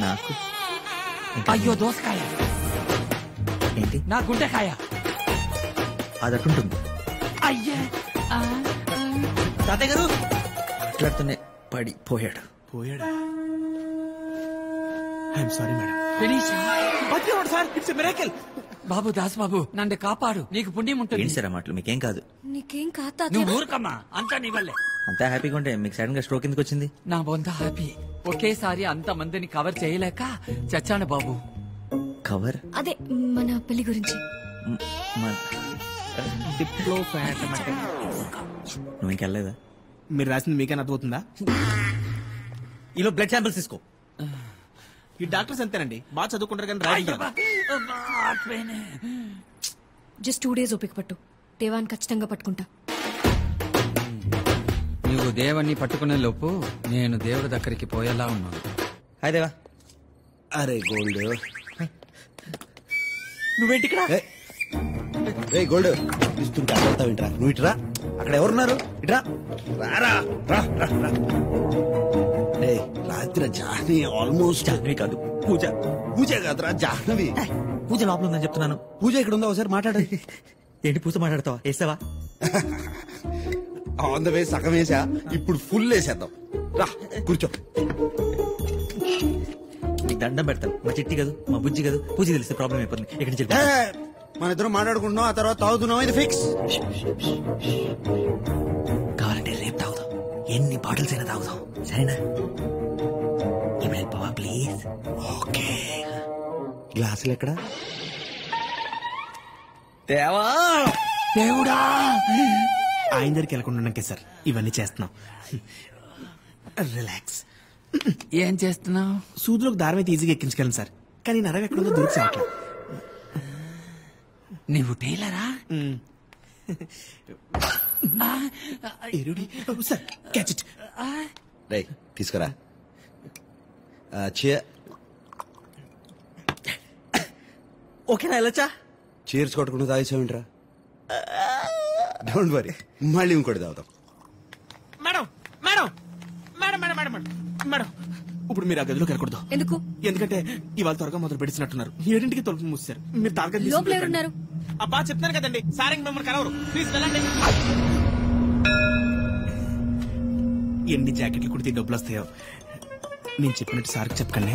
నాకు. అయ్యో దోసకాయ ఏంటి? నా గుండెకాయ. అది అటుంటుంది. అయ్యా తాతయ్య గారు మాట్లాడుతూనే పడిపోయాడు. పోయాడా? I'm sorry madam. Sir, it's miracle. బాబు దాస్ బాబు, నన్ను కాపాడు, నీకు పుణ్యం ఉంటుంది. ఏంటి సార్ ఆ మాటలు? మీకేం కాదు. నీకేం కాదు. నువ్వు ఊరుకమ్మా, అంతా నీ వల్లే. అంతా హ్యాపీగా ఉంటే మీకు సడన్ గా స్ట్రోక్ ఎందుకు వచ్చింది? నా బొంద హ్యాపీ. ఒకేసారి అంత మందిని కవర్ చేయలేక చచ్చాను బాబు. కవర్? అదే మన పెళ్లి గురించి. నువ్వు ఇంకెళ్ళలేదా? మీరు రాసింది మీకైనా అర్థమవుతుందా? ఈలో బ్లడ్ శాంపిల్స్ తీసుకో. ఈ డాక్టర్స్ అంతేనండి, బాగా చదువుకుంటారు కానీ రాయడం. జస్ట్ 2 days ఓపిక పట్టు, దేవాన్ని ఖచ్చితంగా పట్టుకుంటా. నువ్వు దేవాన్ని పట్టుకునే లోపు నేను దేవుడి దగ్గరికి పోయేలా ఉన్నాను. హాయ్ దేవా. అరే గోల్డ్, నువ్వేంటిక్కడ? గోల్డ్ ఇస్తుంటే అడుగుతావు ఏంట్రా? నువ్వు ఇటురా, అక్కడ ఎవరున్నారు? ఇట్రా రారా. రాత్రి జాహ్నవి, ఆల్మోస్ట్ జాహ్నవి కాదు పూజ. పూజ కాదురా జాహ్నవి. పూజ లోపల ఉందని చెప్తున్నాను. పూజ ఇక్కడ ఉందా? ఒకసారి మాట్లాడు. ఏంటి పూజ మాట్లాడతావా? వేసావా? ఆన్ ద వే సగం వేసా, ఇప్పుడు ఫుల్ వేసేద్దాం. రా కూర్చో. నీకు దండం పెడతాను. మా చిట్టి కాదు, మా బుజ్జి కాదు, పూజ తెలిస్తే ప్రాబ్లం అయిపోతుంది. ఎక్కడి నుంచి మన ఇద్దరం మాట్లాడుకుంటున్నాం, ఆ తర్వాత తాగుతున్నాం. ఇది ఫిక్స్. కావాలంటే రేపు తాగుదాం, ఎన్ని బాటిల్స్ అయినా తాగుదాం, సరేనా? ఇప్పుడు వెళ్ళిపోవా ప్లీజ్? ఓకే. గ్లాసులు ఎక్కడ? దేవా, దేవుడా, ఆయన దగ్గరికి వెళ్ళకుండా ఉన్నాకే సార్ ఇవన్నీ చేస్తున్నాం. రిలాక్స్. ఏం చేస్తున్నావు? సూదులోకి దారం అయితే ఈజీగా ఎక్కించగలను సార్, కానీ నరం ఎక్కడుందో దొరికి సాట్లా. నువ్వు టైలరా? Sir catch it. రే తీసుకురా. ఓకేనా? వెళ్ళొచ్చా? చీర్స్ కొట్టుకుంటూ తాగేసావేంట్రా? డోంట్ వరీ, మళ్ళీ ఇంకోటి తాగుతాం. Madam madam madam madam madam madam, ఇప్పుడు మీరు ఆ గదిలోకి వెళ్ళకూడదు. ఎందుకు? ఎందుకంటే ఇవాళ త్వరగా మొదలు పెడుతున్నట్టున్నారు. 7ంటికి తలుపు మూసారు. మీరు తాగదు. లోపల ఎవరున్నారు? అబ్బా చెప్తాను కదండి, సార్ మిమ్మల్ని కలవరు. ప్లీజ్ వెళ్ళండి. ఎన్ని జాకెట్లు కుడితే డబ్బులు వస్తాయో. నేను చెప్పినట్టు సార్కి చెప్పకండి.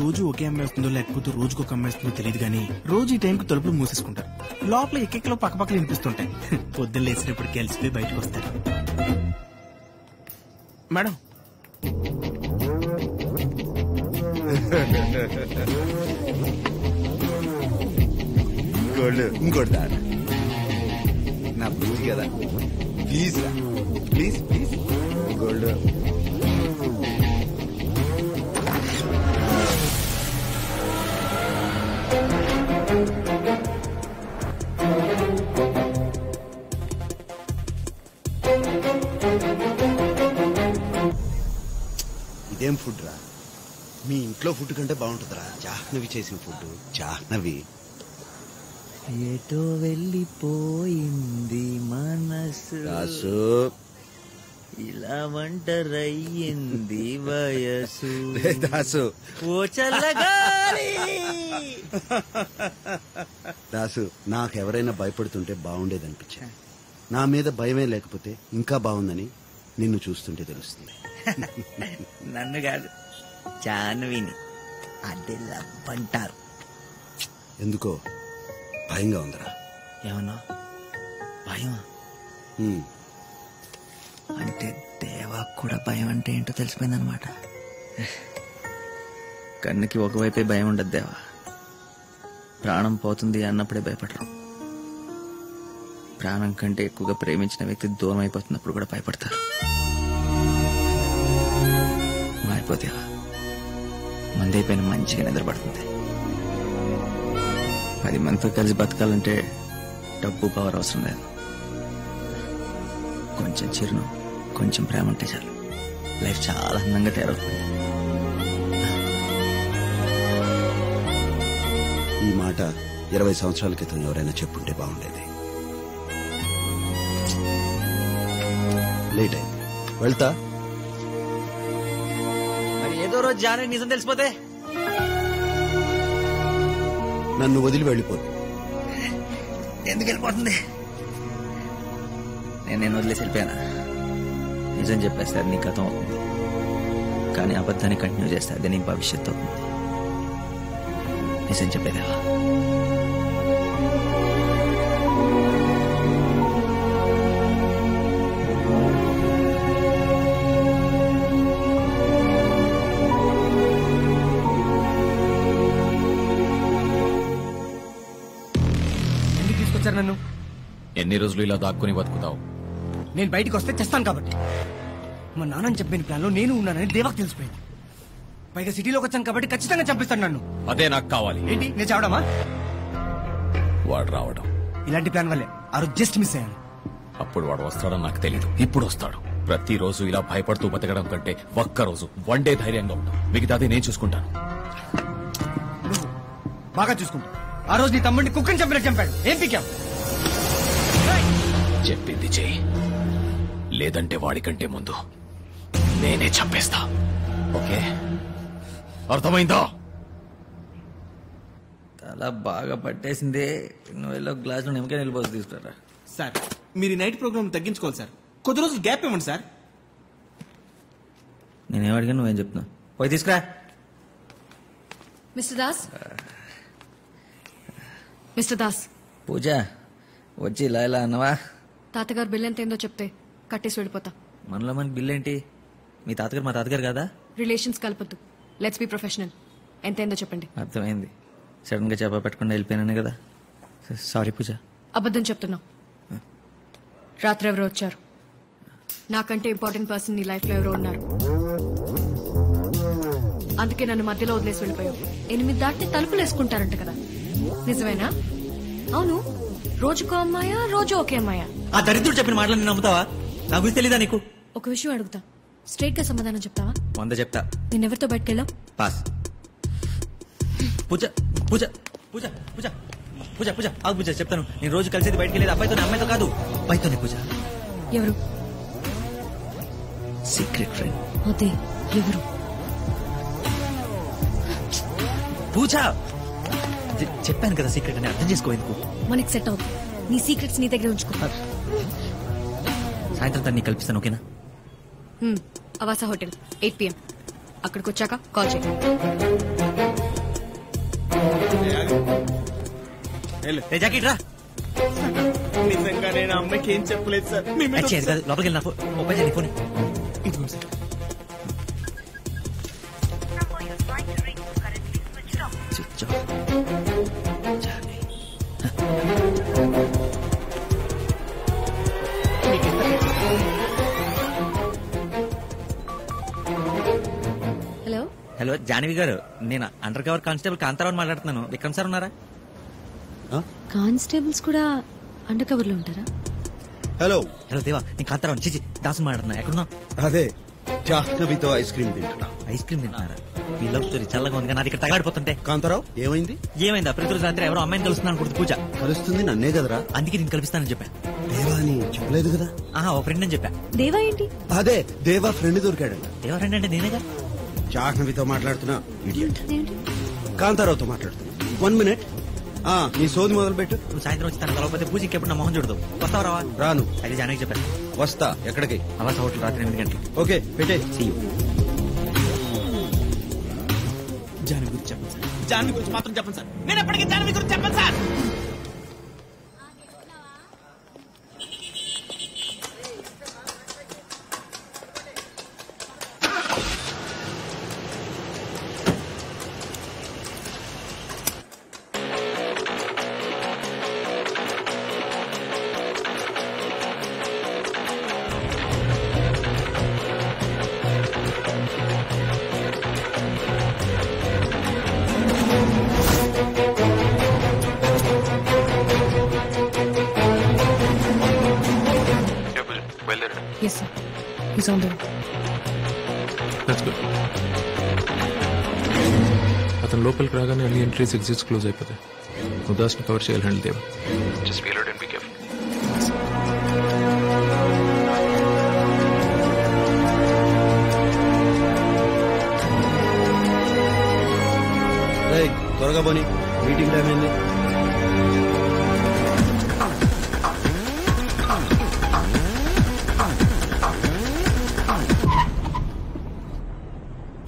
రోజు ఒకే అమ్మాయి వస్తుందో లేకపోతే రోజుకు ఒక అమ్మాయి వస్తుందో తెలియదు, కానీ రోజు ఈ టైంకి తలుపులు మూసేసుకుంటారు. లోపల ఎక్కెక్కలో పక్కపక్కలు వినిపిస్తుంటాయి. పొద్దున్న లేచినప్పుడు కలిసిపోయి బయటకు వస్తారు. మేడం ఇంకోటి దా. నా బుద్ధి కదా, ప్లీజ్ రా, ప్లీజ్ ప్లీజ్. గోల్డ్ ఇదేం ఫుడ్ రా? మీ ఇంట్లో ఫుడ్ కంటే బాగుంటుందిరా జాహ్నవి చేసిన ఫుడ్. జాహ్నవి ఎటో వెళ్ళిపోయింది మనసు, రాసు ఇలా వంటరయ్యింది వయసు. దాసు, ఓ చల్లగాలి. దాసు, నాకెవరైనా భయపడుతుంటే బాగుండేదనిపించింది. నా మీద భయమే లేకపోతే ఇంకా బాగుందని నిన్ను చూస్తుంటే తెలుస్తుంది. నన్ను కాదు, జాహ్నవిని. అదే లవ్ అంటారు. ఎందుకో భయంగా ఉందిరా. ఏమన్నా భయం అంటే దేవా కూడా భయం అంటే ఏంటో తెలిసిపోయిందనమాట. కన్నుకి ఒకవైపే భయం ఉండదు దేవా. ప్రాణం పోతుంది అన్నప్పుడే భయపడరు. ప్రాణం కంటే ఎక్కువగా ప్రేమించిన వ్యక్తి దూరం అయిపోతున్నప్పుడు కూడా భయపడతారు. అయిపోతేవా మందైపోయిన మంచిగా నిద్రపడుతుంది. 10 మందితో కలిసి బతకాలంటే డబ్బు పవర్ అవసరం లేదు. కొంచెం చిరును, కొంచెం ప్రేమ ఉంటే చాలు. లైఫ్ చాలా అందంగా తయారవుతుంది. ఈ మాట 20 సంవత్సరాల క్రితం ఎవరైనా చెప్పుంటే బాగుండేది. లేట్ అయింది, వెళ్తా. మరి ఏదో రోజు జాహ్నవి నిజం తెలిసిపోతే నన్ను వదిలి వెళ్ళిపోదు. ఎందుకు వెళ్ళిపోతుంది? నేను వదిలేసి వెళ్ళిపోయానా? నిజం చెప్పేస్తే అది నీ గతం అవుతుంది, కానీ అబద్ధాన్ని కంటిన్యూ చేస్తే అది నీ భవిష్యత్తు అవుతుంది. నిజం చెప్పేదేవా. నన్ను ఎన్ని రోజులు ఇలా దాక్కుని బతుకుతావు? నేను బయటికి వస్తే చేస్తాను కాబట్టి. మా నాన్న చెప్పిన ప్లాన్ లో నేను ఉన్నానని దేవాకు తెలిసిపోయింది. పైగా సిటీలోకి వచ్చాను కాబట్టి ఖచ్చితంగా చంపిస్తాను నన్ను. అదే నాకు కావాలి. ఏంటి నేను చావడమా? వాడు రావడం. ఇలాంటి ప్లాన్ వల్లే ఆ రోజు జస్ట్ మిస్ అయ్యాను. అప్పుడు వాడు వస్తాడని నాకు తెలియదు. ఇప్పుడు వస్తాడు. ప్రతిరోజు ఇలా భయపడుతూ బతకడం కంటే ఒక్కరోజు వన్ డే ధైర్యంగా ఉంటాం. మిగతాది నేను చూసుకుంటాను. బాగా చూసుకుంటా. ఆ రోజు నీ తమ్ముడిని కుక్కని చంపినట్టు చంపాడు. ఏం పీకాం? చెప్పింది చెయ్యి, లేదంటే వాడికంటే ముందు నేనే చంపేస్తా. ఓకే, అర్థమైందా? తల బాగా పట్టేసింది. నువ్వు వెళ్ళి ఒక గ్లాసులో నిమ్మకాయ నిలిపోసి తీసుకురా. సార్ మీరు నైట్ ప్రోగ్రామ్ తగ్గించుకోవాలి సార్. కొద్ది రోజులు గ్యాప్ ఇవ్వండి సార్. నేనేం అడిగా నువ్వేం చెప్తున్నావు? పోయి తీసుకురా. Mister Das, mister Das. పూజ వచ్చి ఇలా ఇలా అన్నవా? తాతగారు బిల్ ఎంత ఏందో చెప్తే కట్టేసి వెళ్ళిపోతా. మనలో మనకి బిల్ ఏంటి? మీ తాతగారు మా తాతగారు కదా. రిలేషన్స్ కలపొద్దు. Let's be professional. ఎంత ఏందో చెప్పండి. అర్థమైంది. సడన్ గా చేప పెట్టకుండా వెళ్ళిపోయాను కదా. సారీ పూజ. అబద్ధం చెప్తున్నావు. రాత్రి ఎవరో వచ్చారు. నాకంటే ఇంపార్టెంట్ పర్సన్ నీ లైఫ్ లో ఎవరో ఉన్నారు. అందుకే నన్ను మధ్యలో వదిలేసి వెళ్ళిపోయావు. 8 దాటి తలుపులు వేసుకుంటారంట కదా, నిజమేనా? అవును, రోజుకో అమ్మాయా, రోజు ఒకే అమ్మాయా? ఆ దరిద్రుడు చెప్పిన మాటలు నేను నమ్ముతావా? నా గురించి తెలీదా నీకు? ఒక విషయం అడుగుతా, స్ట్రైట్ గా సమాధానం చెప్తావా? 100 చెప్తా. నిన్నెవరితో బయటకెళ్ళావు? పాస్. పూజ పూజ పూజ పూజ పూజ పూజ ఆగు పూజ, చెప్తాను. నేను రోజు కలిసేది బయటకు వెళ్ళేది అబ్బాయితో, అమ్మాయితో కాదు, అబ్బాయితోనే పూజ. ఎవరు? Secret friend. అదే ఎవరు? పూజ చెప్పాను కదా సీక్రెట్ అని, అర్థం చేసుకో. ఎందుకు మనకి సెట్ అవుతుంది. నీ సీక్రెట్స్ నీ దగ్గర ఉంచుకో. సాయంత్రం తను నీకు కల్పిస్తాను, ఓకేనా? Avasa hotel 8 PM. అక్కడికి వచ్చాక కాల్ చేయి. జాకెట్ రా. నిజంగా నేను అమ్మాయికి ఏం చెప్పలేదు సార్. లోపలికి వెళ్ళిన ఓపెన్ చేయండి ఫోన్. హలో హలో జానవి గారు, నేను అండర్ కవర్ కానిస్టేబుల్ కాంతారావు మాట్లాడుతున్నాను. విక్రమ్ సార్ ఉన్నారా? కానిస్టేబుల్స్ కూడా అండర్ కవర్ లో ఉంటారా? హలో హలో దేవా, నేను కాంతారావు చిచి దాసు మాట్లాడుతున్నా. ఎక్కడున్నా? అదే జాహ్నవితో ఐస్ క్రీమ్ తింటున్నా. ఐస్ క్రీమ్ తింటున్నారా? ఈ లవ్ స్టోరీ చల్లగా ఉంది, నాది ఇక్కడ తగాడిపోతుంటే. కాంతారావు ఏమైంది? ఏమైందా? ప్రతిరోజు రాత్రి ఎవరో అమ్మాయిని కలుస్తున్నాను అనుకుంటుంది పూజ. కలుస్తుంది నన్నే కదరా. అందుకే నేను కల్పిస్తానని చెప్పా. దేవా అని చెప్పలేదు కదా? ఓ ఫ్రెండ్ అని చెప్పా. దేవా ఏంటి? అదే దేవా ఫ్రెండ్ దొరికాడు. దేవా ఫ్రెండ్ అంటే నేనేగా. జాహ్నవితో మాట్లాడుతున్నా. ఇడియట్. కాంతారావుతో మాట్లాడుతున్నా. 1 minute. నీ సోది మొదలు పెట్టు. నువ్వు సాయంత్రం వచ్చి తన కలవకపోతే పూజ ఇంకెప్పుడు నా మొహం చూడదు. వస్తావు రావా? రాను. అయితే జానకి చెప్పాను. వస్తా. ఎక్కడికి? అవాస హోటల్ రాత్రి 8 గంటలకి. ఓకే పెట్టే. See you. జానవి గురించి చెప్పండి సార్. జానవి గురించి మాత్రం చెప్పండి సార్. నేను ఎప్పటికీ జానవి గురించి చెప్పండి sir. Yes, sir. He's on the way. That's good. అతను లోపలికి రాగానే అన్ని ఎంట్రీస్ ఎగ్జిట్స్ క్లోజ్ అయిపోతాయి. ఉదాస్ని కవర్ చేయాలి. Handle Deva. Just feel out and be careful. త్వరగా పోనీ, మీటింగ్ టైం అయింది.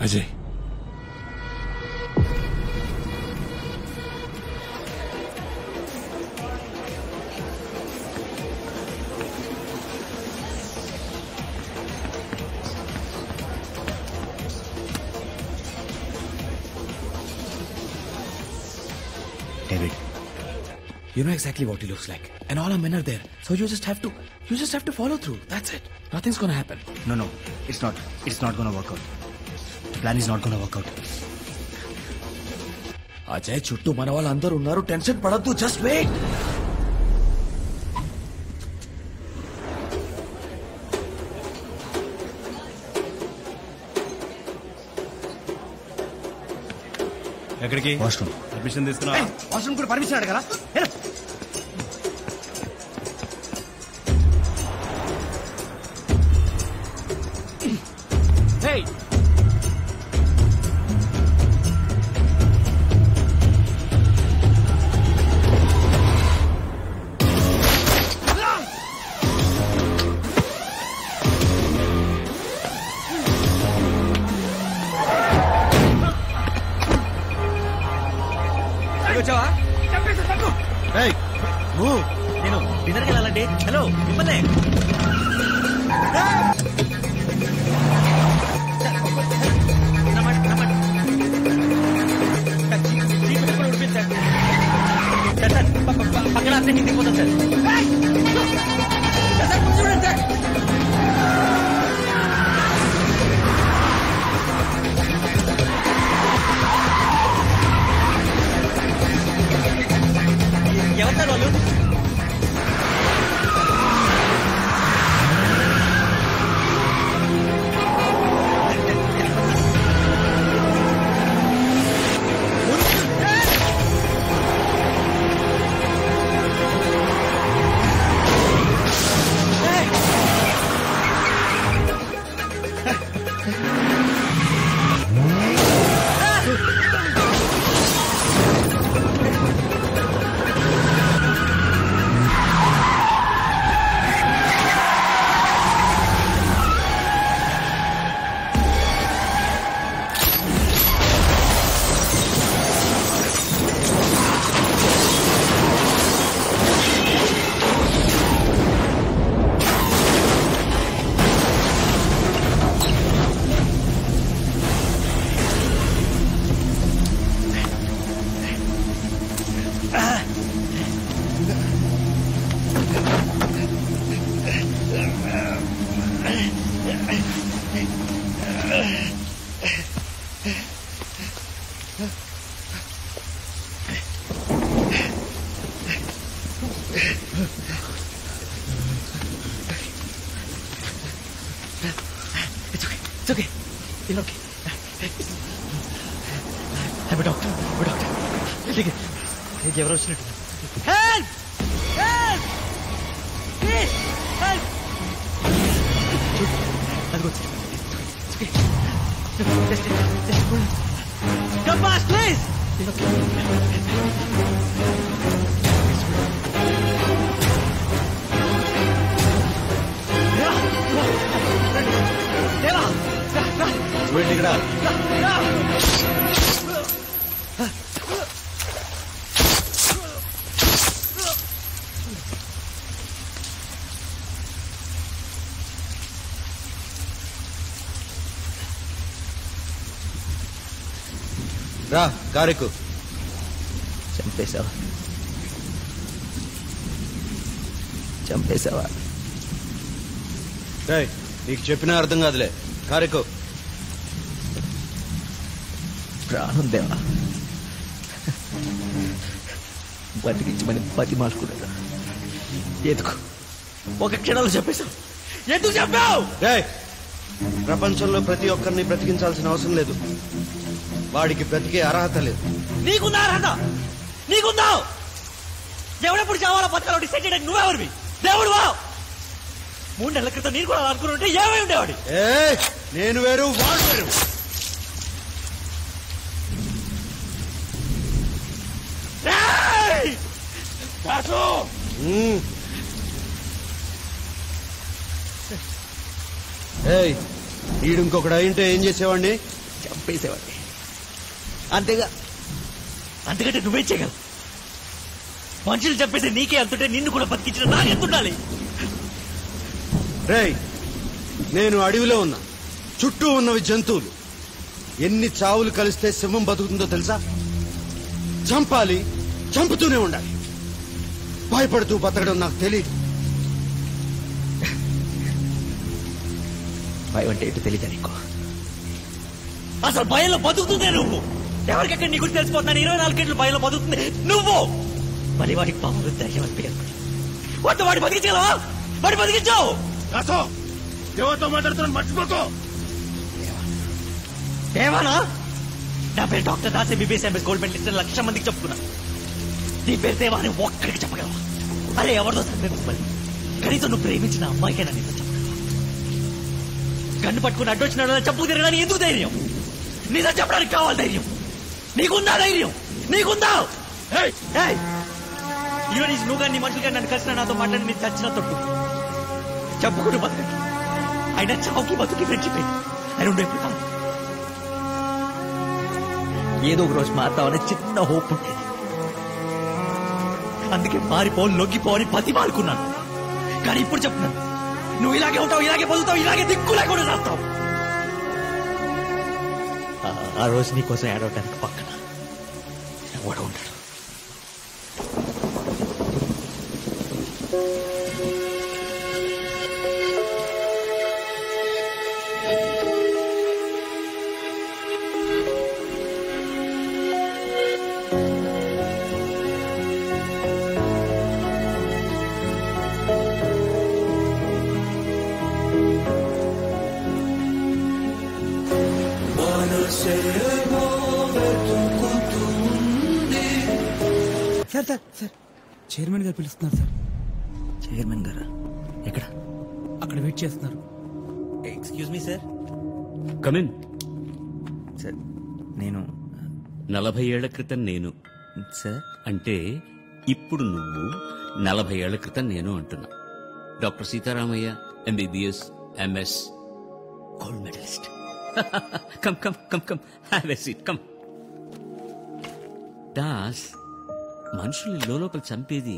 Ajay, David, you know exactly what he looks like, and all our men are there. So you just have to follow through. That's it. Nothing's gonna happen. No. It's not gonna work out. The plan is not gonna work out. Ajay చుట్టూ మన వాళ్ళందరూ ఉన్నారు, టెన్షన్ పడద్దు, జస్ట్ వెయిట్. ఎక్కడికి? వాష్రూమ్. పర్మిషన్ తీసుకున్నా? వాష్రూమ్ కూడా పర్మిషన్ అడగరా? నేను డిన్నర్కి వెళ్ళాలండి. హలో మిమ్మల్ని. పక్కన అన్నీ దిగిపోతాం సార్. చూడండి సార్. ఎవరు సార్ వాళ్ళు? It's okay. You're okay. I'm a doctor. ఎవరు వచ్చినట్టు. Help! Help! Please! Help! అదిగో వచ్చింది. It's okay. Just come fast, please! You're okay. Wait ఇక్కడ. రా కారెక్కు. చంపేశావా? నీకు చెప్పినా అర్థం కాదులే. కారెక్కు. ప్రాణం దేవా, బతికించమని బతిమాలుకునేదా? ఎందుకు ఒక క్షణంలో చెప్పేశావు? ఎందుకు చెప్పావు? ప్రపంచంలో ప్రతి ఒక్కరిని బ్రతికించాల్సిన అవసరం లేదు. వాడికి బ్రతికే అర్హత లేదు. నీకుందా అర్హత? నీకుందా? ఎవడెప్పుడు చావాలో బతకాలో డిసైడ్ చేయడానికి నువ్వెవరివి? దేవుడు వా. 3 నెలల క్రితం నేను కూడా అనుకుని ఏమై ఉండేవాడి? నేను వేరు, వాడు వేరు. ఈడు ఇంకొకడు అయింటే ఏం చేసేవాడిని? చంపేసేవాడిని. అంతేగా. అంతకంటే నువ్వేం చేయగలవు? మనుషులు చంపేసి నీకే అంతుంటే నిన్ను కూడా బతికించిన నాకెంతుండాలి? నేను అడవిలో ఉన్నా, చుట్టూ ఉన్నవి జంతువులు. ఎన్ని చావులు కలిస్తే సింహం బతుకుతుందో తెలుసా? చంపాలి, చంపుతూనే ఉండాలి. భయపడుతూ బతకడం నాకు తెలియదు. భయం అంటే ఏంటో తెలియదు నీకు. అసలు భయంలో బతుకుతుందే నువ్వు. ఎవరికెక్కడ నీ గురించి తెలిసిపోతున్నాను. 24 గంటలు భయంలో బతుకుతుంది నువ్వు. మరి వాడికి పాపం ధైర్యం అని పేరు వాడి బతికించగలవా? వాడి బతికించావు. దేవతో మాట్లాడుతున్నాను మర్చిపోకో. దేవానా? నా పేరు doctor Das, MBBS MS gold medallist 1,00,000 మందికి చెప్పుకున్నా. నీ పేరు దేవా అని ఒక్కడికి చెప్పగలవా? అరే ఎవరితో చంపేమని కనీసం నువ్వు ప్రేమించిన అమ్మాయికైనా నీతో చెప్పగలవా? కన్ను పట్టుకుని అడ్డొచ్చినాడు చెప్పు తిరగడానికి ఎందుకు ధైర్యం? నిజం చెప్పడానికి కావాలి ధైర్యం. నీకుందా ధైర్యం? నీకుందా? ఈరోజు నుంచి నువ్వు కానీ నీ మనుషులు కానీ నన్ను కలిసిన నాతో మాట్లాడి మీరు చచ్చిన తప్పు చెప్పుకుంటూ బతకండి. ఆయన చావుకి బతుకి ఫ్రెండ్షిప్ ఆయన ఉండే ఏదో ఒక రోజు మారుతామనే చిన్న హోప్ ఉండేది. అందుకే మారిపోని లొంగిపోని పతి మారుకున్నాను. కానీ ఇప్పుడు చెప్తున్నాను, నువ్వు ఇలాగే ఉంటావు, ఇలాగే బతుకుతావు, ఇలాగే దిక్కు లేకుండా చేస్తావు. ఆ రోజు నీకోసం ఏడవటానికి పక్కన ఎవడో ఉంటాడు. సార్ సార్ సార్ చైర్మన్ గారు పిలుస్తున్నారు సార్. చైర్మన్ గారు ఎక్కడ? అక్కడ వెయిట్ చేస్తున్నారు. Excuse me sir. Come in. Sir నేను 40 ఏళ్ల క్రితం నేను సార్ అంటే ఇప్పుడు నువ్వు 40 ఏళ్ల క్రితం నేను అంటున్నా. Doctor Sitaramayya, MBBS MS gold medallist. Come come come come have a seat come. Das, మనుషుల్ని లోపల చంపేది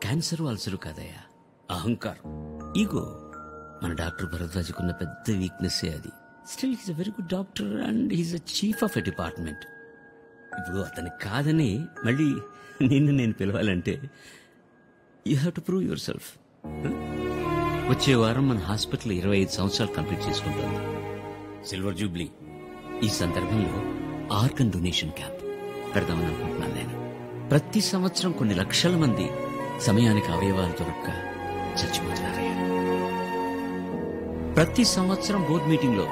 క్యాన్సర్ అల్సరు కాదయ్యా, అహంకారం, ఈగో. మన డాక్టర్ భరద్వాజ్కున్న పెద్ద వీక్నెస్ అది. Still he's a very good doctor and he's a chief of a department. ఇప్పుడు అతని కాదని మళ్ళీ నిన్ను నేను పిలవాలంటే you have to prove your self. వచ్చే వారం మన హాస్పిటల్ 25 సంవత్సరాలు కంప్లీట్ చేసుకుంటుంది. Silver jubilee. ఈ సందర్భంలో ఆర్గన్ డొనేషన్ క్యాంప్ పెడదామని అనుకుంటున్నాను నేను. ప్రతి సంవత్సరం కొన్ని లక్షల మంది సమయానికి అవయవాలు దొరక్క చచ్చిపోతున్నారయ్యా. ప్రతి సంవత్సరం బోర్డు మీటింగ్ లో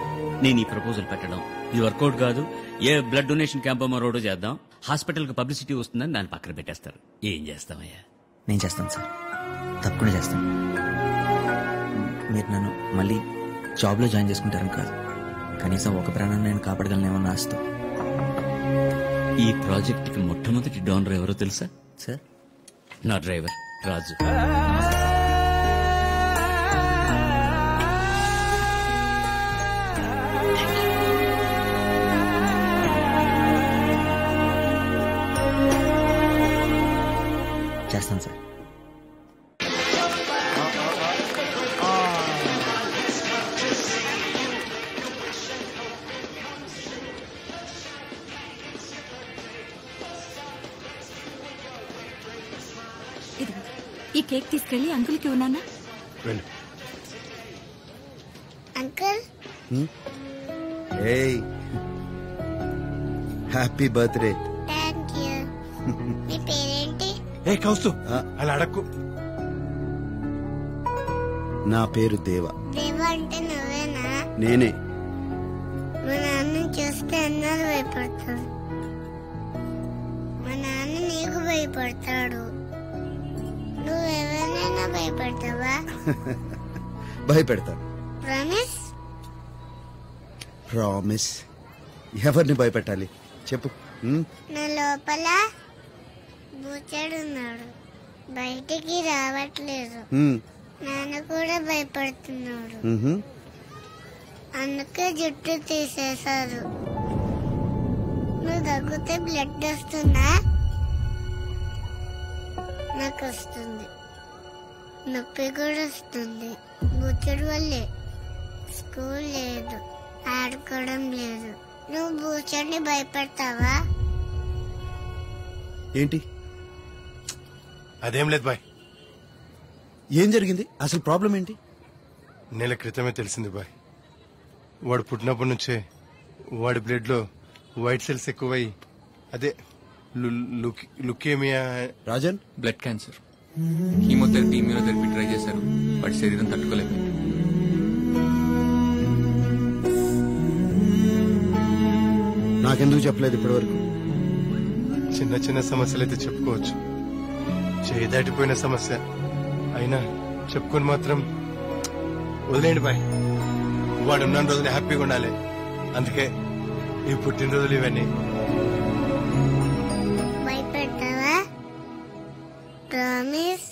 నేను ఈ ప్రపోజల్ పెట్టడం ఇది వర్కౌట్ కాదు, ఏ బ్లడ్ డొనేషన్ క్యాంప్ మరోడో చేద్దాం, హాస్పిటల్ కి పబ్లిసిటీ వస్తుందని దాన్ని పక్కన పెట్టేస్తారు. ఏం చేస్తామయ్యా? నేను చేస్తాను సార్, తప్పకుండా చేస్తాను. మీరు నన్ను మళ్ళీ జాబ్లో జాయిన్ చేసుకుంటారని కాదు, కనీసం ఒక ప్రాణాన్ని నేను కాపాడగలనేమన్న ఆశతో. ఈ ప్రాజెక్ట్ కి మొట్టమొదటి డోనర్ ఎవరో తెలుసా సార్? నా డ్రైవర్ రాజు. చేస్తాను సార్. ఈ కేక్ తీసుకెళ్లి అంకుల్కి ఉన్నానా? అంకుల్ ఏయ్ హ్యాపీ బర్త్డే. Thank you. మీ పేరేంటి? ఏ కౌస్తు అలా అడక్కు. నా పేరు దేవ. దేవ అంటే నువ్వేనా? నేనే. మా నాన్న చూస్తే అన్నారు భయపడతాడు. మా నాన్న నీకు భయపడతాడు. నువ్వెవరైనా భయపడతావా? భయపెడతాను. ప్రామిస్? ప్రామిస్. ఎవరిని భయపెట్టాలి చెప్పు. నా లోపల బూచాడున్నాడు, బయటికి రావట్లేదు. నాన్న కూడా భయపడుతున్నాడు, అందుకే జుట్టు తీసేశారు. నువ్వు దగ్గితే బ్లడ్ వస్తుందా? నాకు వస్తుంది, నొప్పి కూడా వస్తుంది. బూచుడు వల్లే. స్కూల్ లేదు, ఆడుకోవడం లేదు. నువ్వు బూచుడిని భయపడతావా? ఏంటి? అదేం లేదు బాయ్. ఏం జరిగింది అసలు? ప్రాబ్లం ఏంటి? నెల క్రితమే తెలిసింది బాయ్. వాడు పుట్టినప్పటి నుంచే వాడి బ్లడ్ లో వైట్ సెల్స్ ఎక్కువై అదే leukaemia. Rajan, blood cancer. Chemotherapy, immunotherapy try చేశారు, వాడి శరీరం తట్టుకోలేదు. నాకెందుకు చెప్పలేదు ఇప్పటి వరకు? చిన్న చిన్న సమస్యలైతే చెప్పుకోవచ్చు, చేయి దాటిపోయిన సమస్య అయినా చెప్పుకొని మాత్రం వదిలేండి బాయ్. వాడు ఉన్న రోజులు హ్యాపీగా ఉండాలి, అందుకే ఈ పుట్టినరోజులు ఇవన్నీ. భయపెట్టావా? Promise?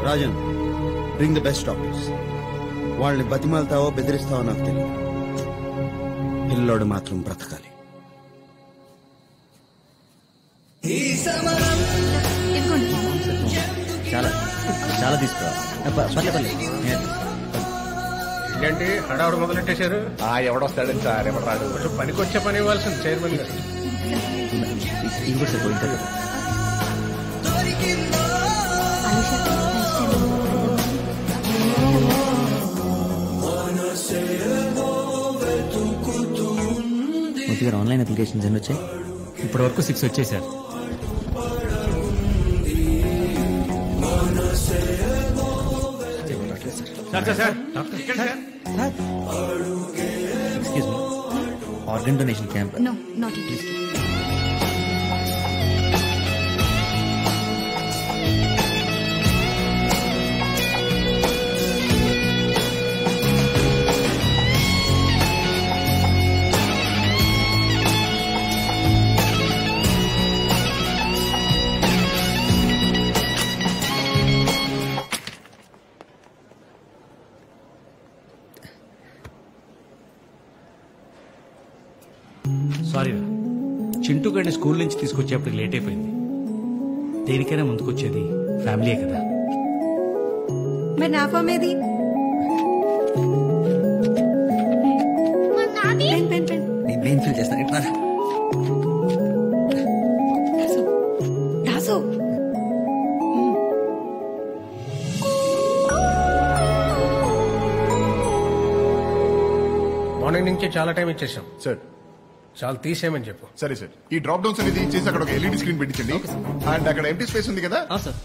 Rajan, bring the best doctors. వాళ్ళని బతిమాలతావో బెదిరిస్తావో నాకు తెలియదు, పిల్లోడు మాత్రం బ్రతకాలి. చాలా చాలా తీసుకురా. ఏంటి హడావుడు మొదలెట్టేశారు? ఎవడొస్తాడని సార్, ఎవడు రాడు. పనికి వచ్చే పని ఇవ్వాల్సింది చైర్మన్ గారు. ఆన్లైన్ అప్లికేషన్స్ ఎన్ని వచ్చాయి? ఇప్పటి వరకు 6 వచ్చాయి sir. Organ donation camp. No, not it. Sorry రా, చింటూ గడిని స్కూల్ నుంచి తీసుకొచ్చేప్పటికి లేట్ అయిపోయింది. దేనికైనా ముందుకొచ్చేది ఫ్యామిలీయే కదా. మరి నా ఫామ్ ఏది? నేను ఫీల్ చేస్తాను. ఇట్లా దాసు మార్నింగ్ నుంచి చాలా టైం ఇచ్చేసాం సార్. చాలా తీసేయమని చెప్పు. సరే సార్, ఈ డ్రాప్ డౌన్స్ అనేది చేసి అక్కడ ఒక ఎల్ఈడి స్క్రీన్ పెట్టించండి. అండ్ అక్కడ ఎంటీ స్పేస్ ఉంది కదా,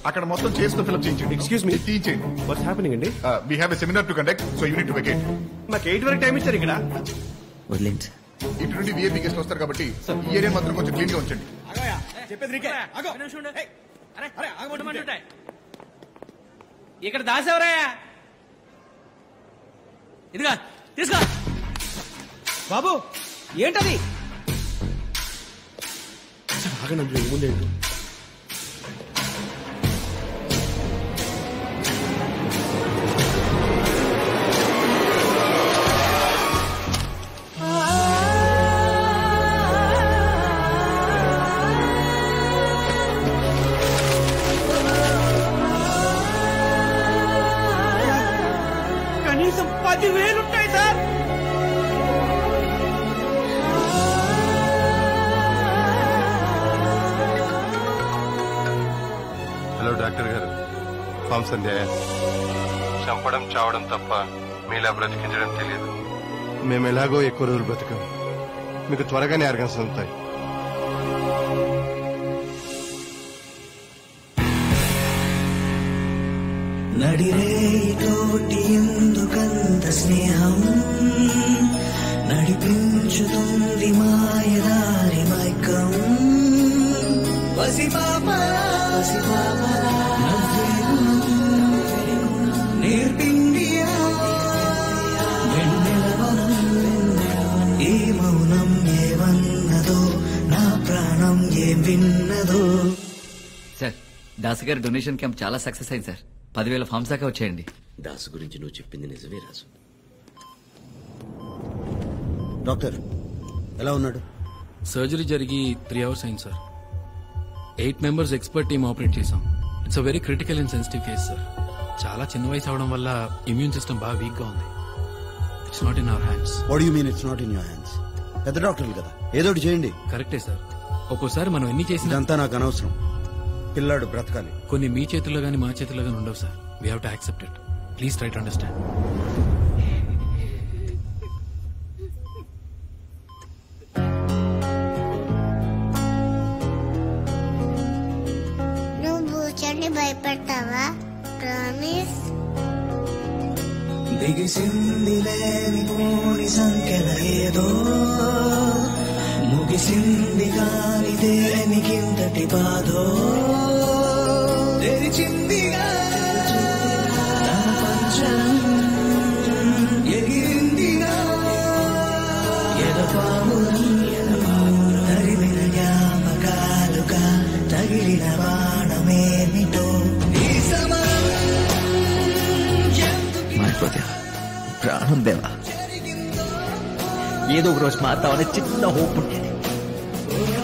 అక్కడ మొత్తం చైర్స్ తో ఫిల్అప్ చేయించండి. ఎక్స్క్యూజ్ మీ, తీయించండి. వాట్స్ హ్యాపెనింగ్ అండి? We have a seminar to conduct, so you need to vacate. నాకు 8 వరకు టైం ఇచ్చారు ఇక్కడ. వదిలేండి సార్. ఇటు నుండి విఐపీ గెస్ట్ వస్తారు కాబట్టి ఈ ఏరియా మాత్రం కొంచెం క్లీన్ గా ఉంచండి. ఇక్కడ దాసేవరాయా? ఇదిగా తీసుకో బాబు. ఏంటది? ఆగనండి, ముందేంటి? కనీసం 10,000 ఉంటాయి సార్. హలో డాక్టర్ గారు, ఫామ్ సంధ్య. చంపడం చావడం తప్ప మీలా బ్రతికించడం తెలియదు. మేము ఎలాగో ఎక్కువ రోజులు బ్రతకం, మీకు త్వరగానే ఆర్గన్స్ అందుతాయి. నడిరేతోటి ఎందుకంత స్నేహం, నడిపించుతుంది మాయదారి మైకం. నేర్పింది ఈ మౌనం ఏమన్నదో, నా ప్రాణం ఏం విన్నదో. సార్, దాసు గారి డొనేషన్ క్యాంప్ చాలా సక్సెస్ అయింది సార్. 10,000 ఫామ్స్ దాకా వచ్చాయండి. దాసు గురించి నువ్వు చెప్పింది నిజమే రాజు. డాక్టర్ ఎలా ఉన్నాడు? సర్జరీ జరిగి 3 hours అయింది sir. 8 members expert team operate చేసాం. It's a very critical and sensitive case sir. చాలా చిన్న వయసు అవడం వల్ల ఇమ్యూన్ సిస్టమ్ బాగా వీక్ గా ఉంది. It's not in our hands. What you mean it's not in your hands? పెద్ద డాక్టర్లు కదా, ఏదో ఒకటి చేయండి. కరెక్టే సార్. ఒక్కోసారి మనం ఎన్ని చేసినా ఇదంతా నాకు అనవసరం. పిల్లాడు బ్రతకాలి. కొన్ని మీ చేతుల్లో గానీ మా చేతుల్లో గానీ ఉండవు sir. We have to accept it. Please try to understand. నువ్వు బూచర్ని భయపెడతావా? ప్రామిస్. దిగిసింది లేని పోని సంఖ్యల ఏదో ముగిసింది కాని దేనికింతటి బాధో తెరిచిందిగా తన పంచం ఎగిరిందిగా ఎదపామురం తరిమిన జ్ఞాపకాలుగా తగిలిన బాణమేమిటో ఈ సమరం మారిపోతే ప్రాణం దేవా, ఏదో ఒక రోజు మారుతామని చిన్న హోప్ ఉండేది.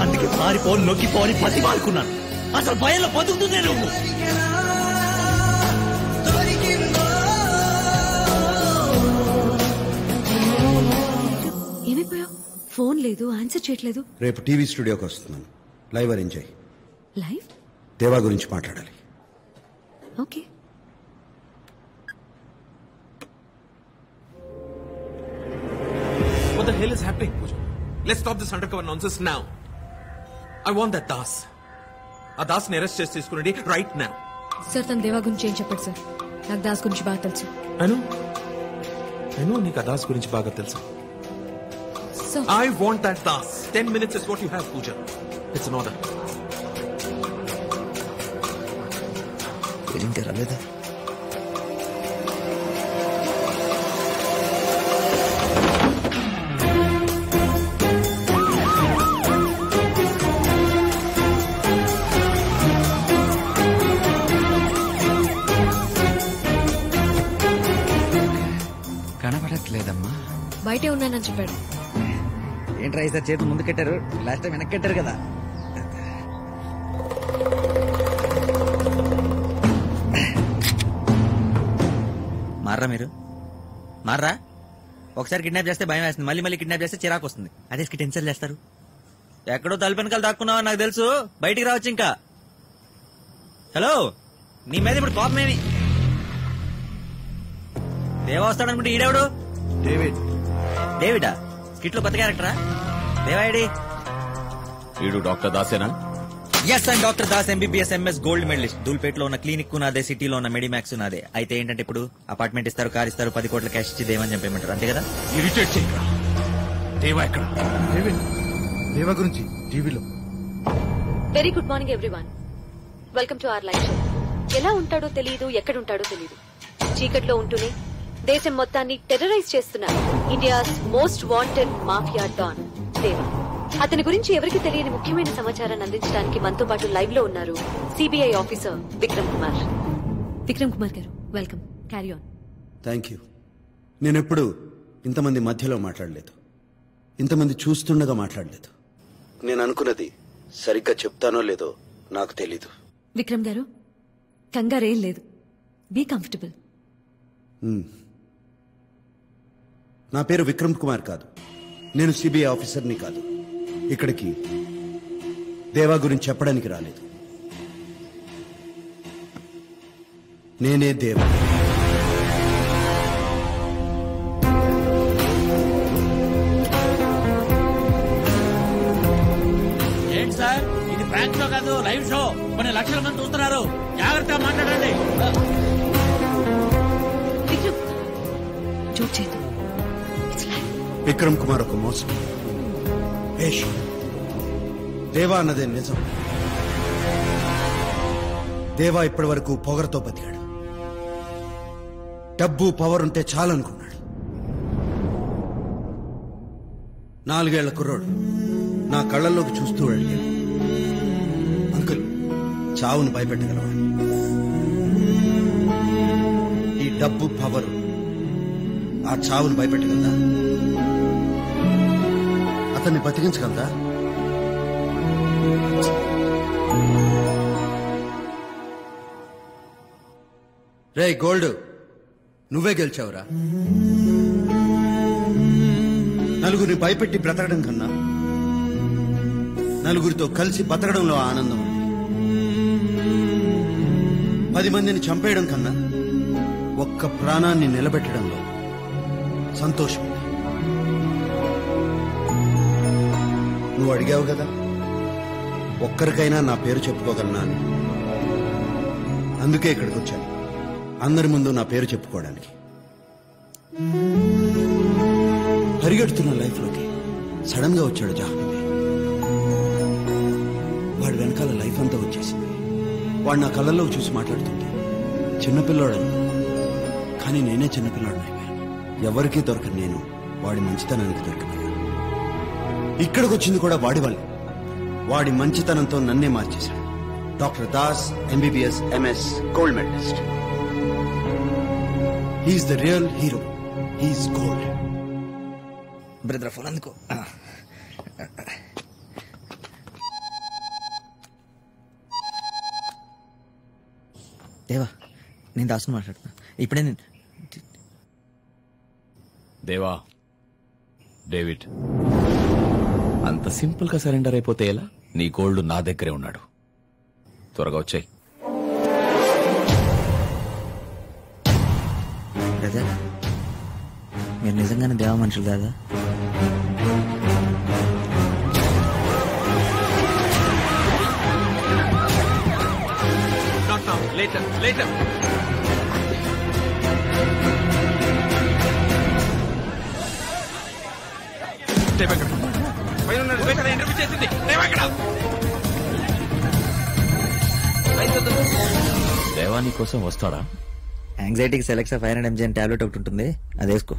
అందుకే మారిపోని నొక్కిపోని పతి మారుకున్నాను. అసలు భయంలో బతుకుతుందే నువ్వు. ఏమైపోయావు? ఫోన్ లేదు, ఆన్సర్ చేయట్లేదు. రేపు టీవీ స్టూడియోకి వస్తున్నాను. లైవ్ అరేంజ్ అయ్యి. లైవ్? దేవా గురించి మాట్లాడాలి. Okay. What the hell is happening, Pooja? Let's stop this undercover nonsense now. I want that Das. ఆ దాస్ ని అరెస్ట్ చేసి తీసుకురండి రైట్ నౌ. సార్ తన దేవా గురించి ఏం చెప్పండి సార్. నాకు దాస్ గురించి బాగా తెలుసు. I know నీకు ఆ దాస్ గురించి బాగా తెలుసు. I want that Das. 10 minutes is what you have, Pooja. It's an order. ఏంటి రాలేదా? కనపడట్లేదమ్మా. బయటే ఉన్నానని చెప్పాడు. ఏంట్రా ఈసారి చేతులు ముందు కట్టారు, లాస్ట్ టైం వెనక్కి కట్టారు కదా. మార్రా మీరు, మార్రా. ఒకసారి కిడ్నాప్ చేస్తే భయం వేస్తుంది, మళ్ళీ మళ్ళీ కిడ్నాప్ చేస్తే చిరాకు వస్తుంది. అదే టెన్షన్ చేస్తారు. ఎక్కడో తలుపు వెనకాల దాక్కున్నావా నాకు తెలుసు, బయటికి రావచ్చు. ఇంకా హలో, నీ మీద ఇప్పుడు కోపమేమి? దేవా వస్తాడనుకుంటే ఈడెవడు? డేవిడా? స్కిట్ లో కొత్త క్యారెక్టరా? దేవాడి వీడు డాక్టర్ దాసేనా? Yes and doctor Das MBBS MS gold medalist. దూల్పేటలో ఉన్న క్లినిక్ నాదే, సిటీలో ఉన్న మెడిమాక్స్ నాదే. అయితే ఏంటంటే ఇప్పుడు అపార్ట్మెంట్ ఇస్తారు, కార్ ఇస్తారు, 10 కోట్ల క్యాష్ ఇచ్చి దేవని చంపేయమంటారు, అంతే కదా? ఇరిటేట్ చేయరా. దేవా ఎక్కడ? దేవా గురించి టీవీలో. Very good morning everyone. Welcome to our live show. ఎలా ఉంటాడో తెలియదు, ఎక్కడుంటాడో తెలియదు. చీకట్లో ఉంటూనే దేశం మొత్తాన్ని టెర్రరైజ్ చేస్తున్నారు India's most wanted mafia don Deva. అతని గురించి ఎవరికి తెలియని ముఖ్యమైన సమాచారాన్ని అందించడానికి మనతో పాటు లైవ్ లో ఉన్నారు సిబిఐ ఆఫీసర్ విక్రమ్ కుమార్. విక్రమ్ కుమార్ గారు, welcome. Carry on. Thank you. నేనెప్పుడు ఇంతమంది మధ్యలో మాట్లాడలేదు, ఇంతమంది చూస్తుండగా మాట్లాడలేదు. నేను అనుకున్నది సరిగ్గా చెప్తానో లేదో నాకు తెలీదు. విక్రమ్ గారు, కంగారేం లేదు, బీ కంఫర్టబుల్. నా పేరు విక్రమ్ కుమార్ కాదు, నేను సిబిఐ ఆఫీసర్ని కాదు. ఇక్కడికి దేవా గురించి చెప్పడానికి రాలేదు. నేనే దేవా. ఏంటి సార్, ఇది ప్రాంక్ షో కాదు, లైవ్ షో. కొన్ని లక్షల మంది చూస్తున్నారు, జాగ్రత్తగా మాట్లాడండి. విక్రమ్ కుమార్ ఒక మోసం. దేవా అన్నదే నిజం. దేవా ఇప్పటి వరకు పొగరతో బతికాడు. డబ్బు పవర్ ఉంటే చాలనుకున్నాడు. 4 ఏళ్ల కుర్రోడు నా కళ్ళల్లోకి చూస్తూ అడిగాడు, అంకుల్ చావును భయపెట్టగలవా? ఈ డబ్బు పవర్ ఆ చావును భయపెట్టగలదా? అతన్ని బతికించగలదా? రే గోల్డ్, నువ్వే గెలిచావురా. నలుగురిని భయపెట్టి బ్రతకడం కన్నా నలుగురితో కలిసి బతకడంలో ఆనందం ఉంది. 10 మందిని చంపేయడం కన్నా ఒక్క ప్రాణాన్ని నిలబెట్టడంలో సంతోషం ఉంది. నువ్వు అడిగావు కదా ఒక్కరికైనా నా పేరు చెప్పుకోగలనా అని. అందుకే ఇక్కడికి వచ్చాను, అందరి ముందు నా పేరు చెప్పుకోవడానికి. పరిగెడుతున్న లైఫ్లోకి సడన్ గా వచ్చాడు జాహ్నవి. వాడి వెనకాల లైఫ్ అంతా వచ్చేసింది. వాడు నా కళ్ళల్లో చూసి మాట్లాడుతుంటే చిన్నపిల్లాడని, కానీ నేనే చిన్నపిల్లాడని అయిపోయాను. ఎవరికీ దొరకని నేను వాడి మంచితనానికి దొరికిపోయాను. ఇక్కడికి వచ్చింది కూడా వాడి వల్లే. వాడి మంచితనంతో నన్నే మార్చేశాడు. Doctor Das, MBBS, MS, gold medalist. He is the real hero. He is gold. Brother phone అందుకో. దేవా, నేను దాసుని మాట్లాడుతున్నా. ఇప్పుడే నేను దేవా, డేవిడ్ అంత సింపుల్ గా సరెండర్ అయిపోతే ఎలా? నీ గోల్డ్ నా దగ్గరే ఉన్నాడు. త్వరగా వచ్చాయి. బ్రదర్, మీరు నిజంగానే దేవా మనుషులు కాదా? Later, later. ఇంటర్వ్యూ చేసింది. దేవాని కోసం వస్తాడా? యాంగ్జైటీకి సెలెక్సా 500 mg టాబ్లెట్ ఒకటి ఉంటుంది, అది వేసుకో.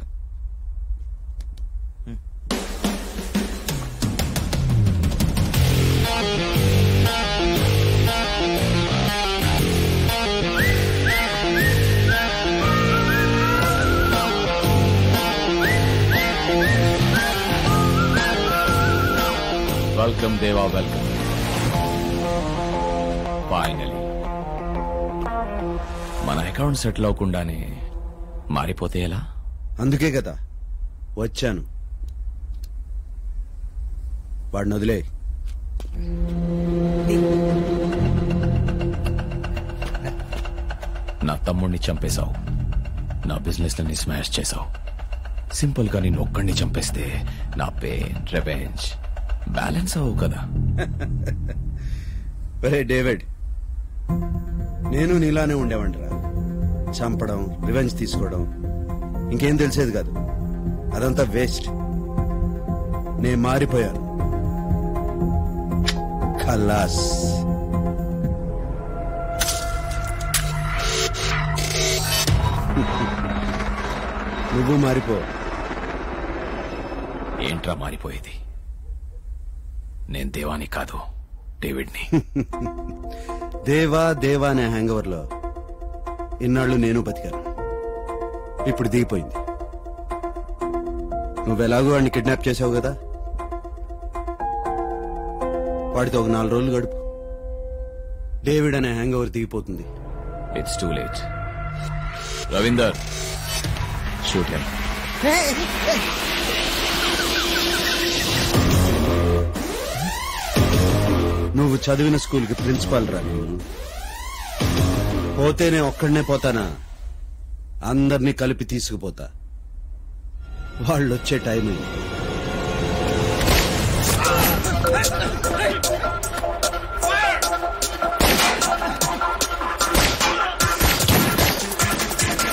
వెల్కమ్ దేవా, వెల్కమ్. ఫైనలీ మన అకౌంట్ సెటిల్ అవ్వకుండానే మారిపోతే ఎలా? అందుకే కదా వచ్చాను. వాడిని వదిలే. నా తమ్ముడిని చంపేశావు, నా బిజినెస్ ని స్మాష్ చేశావు. సింపుల్ గా నేను ఒక్కడిని చంపేస్తే నా పెయిన్, రివెంజ్ బ్యాలెన్స్ అవ్వు కదా. డేవిడ్, నేను నీలానే ఉండేవంటరా. చంపడం, రివెంజ్ తీసుకోవడం, ఇంకేం తెలిసేది కాదు. అదంతా వేస్ట్. నేను మారిపోయాను. ఖలాస్. నువ్వు మారిపో. ఏంట్రా మారిపోయేది? నేను దేవాని కాదు, డేవిడ్ని. దేవా దేవా అనే హ్యాంగ్ ఓవర్ లో ఇన్నాళ్ళు నేను బతికాను. ఇప్పుడు దిగిపోయింది. నువ్వెలాగో వాడిని కిడ్నాప్ చేసావు కదా, వాడితో ఒక 4 రోజులు గడుపు. డేవిడ్ అనే హ్యాంగ్ ఓవర్ దిగిపోతుంది. It's too late. Ravinder, shoot him. నువ్వు చదివిన స్కూల్కి ప్రిన్సిపాల్ రా. పోతేనే ఒక్కడనే పోతానా? అందరినీ కలిపి తీసుకుపోతా. వాళ్ళు వచ్చే టైం అయింది.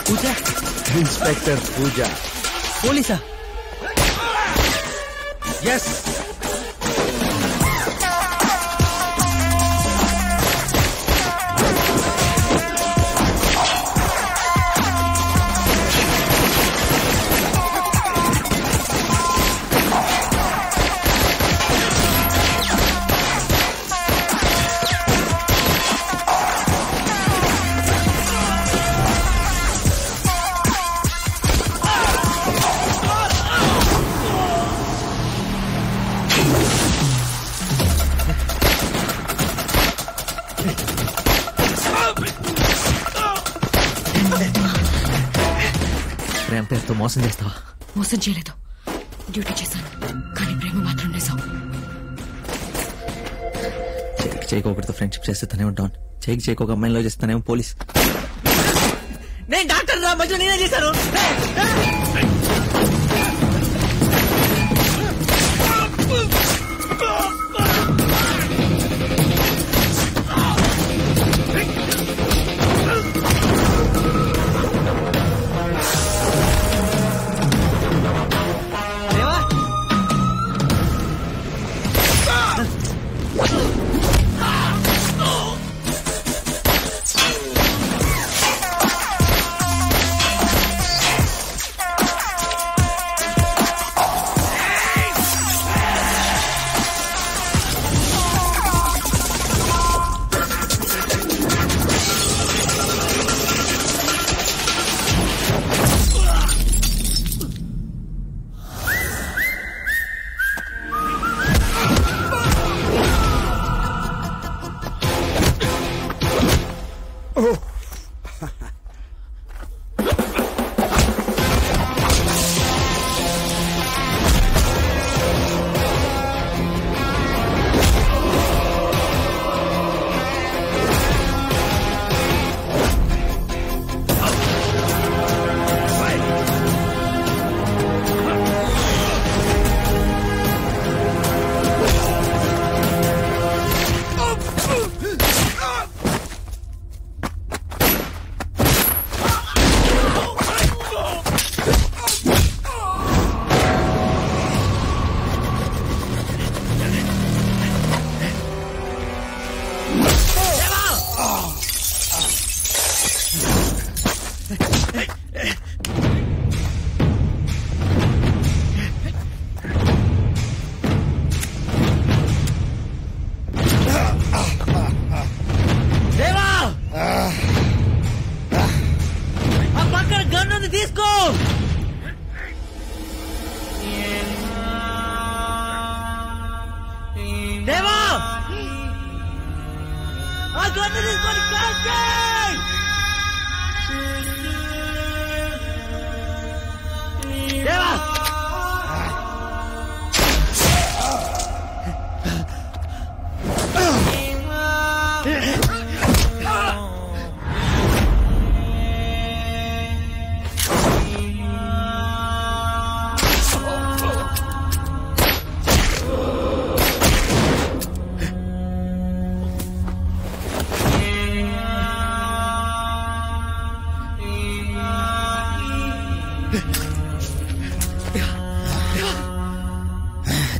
పూజ, ఇన్స్పెక్టర్ పూజ. పోలీసా? ఎస్. ప్రేమ పేరుతో మోసం చేస్తావా? మోసం చేయలేదు, డ్యూటీ చేశాను. కానీ ప్రేమ మాత్రం నిజం. చేయికి ఒకటితో ఫ్రెండ్షిప్ చేస్తే తనే ఉంటాను, చేయికి ఒక అమ్మాయిలో చేస్తానేమో పోలీస్. నేను డాక్టర్ రా, మధ్యలో నేనే చేశాను.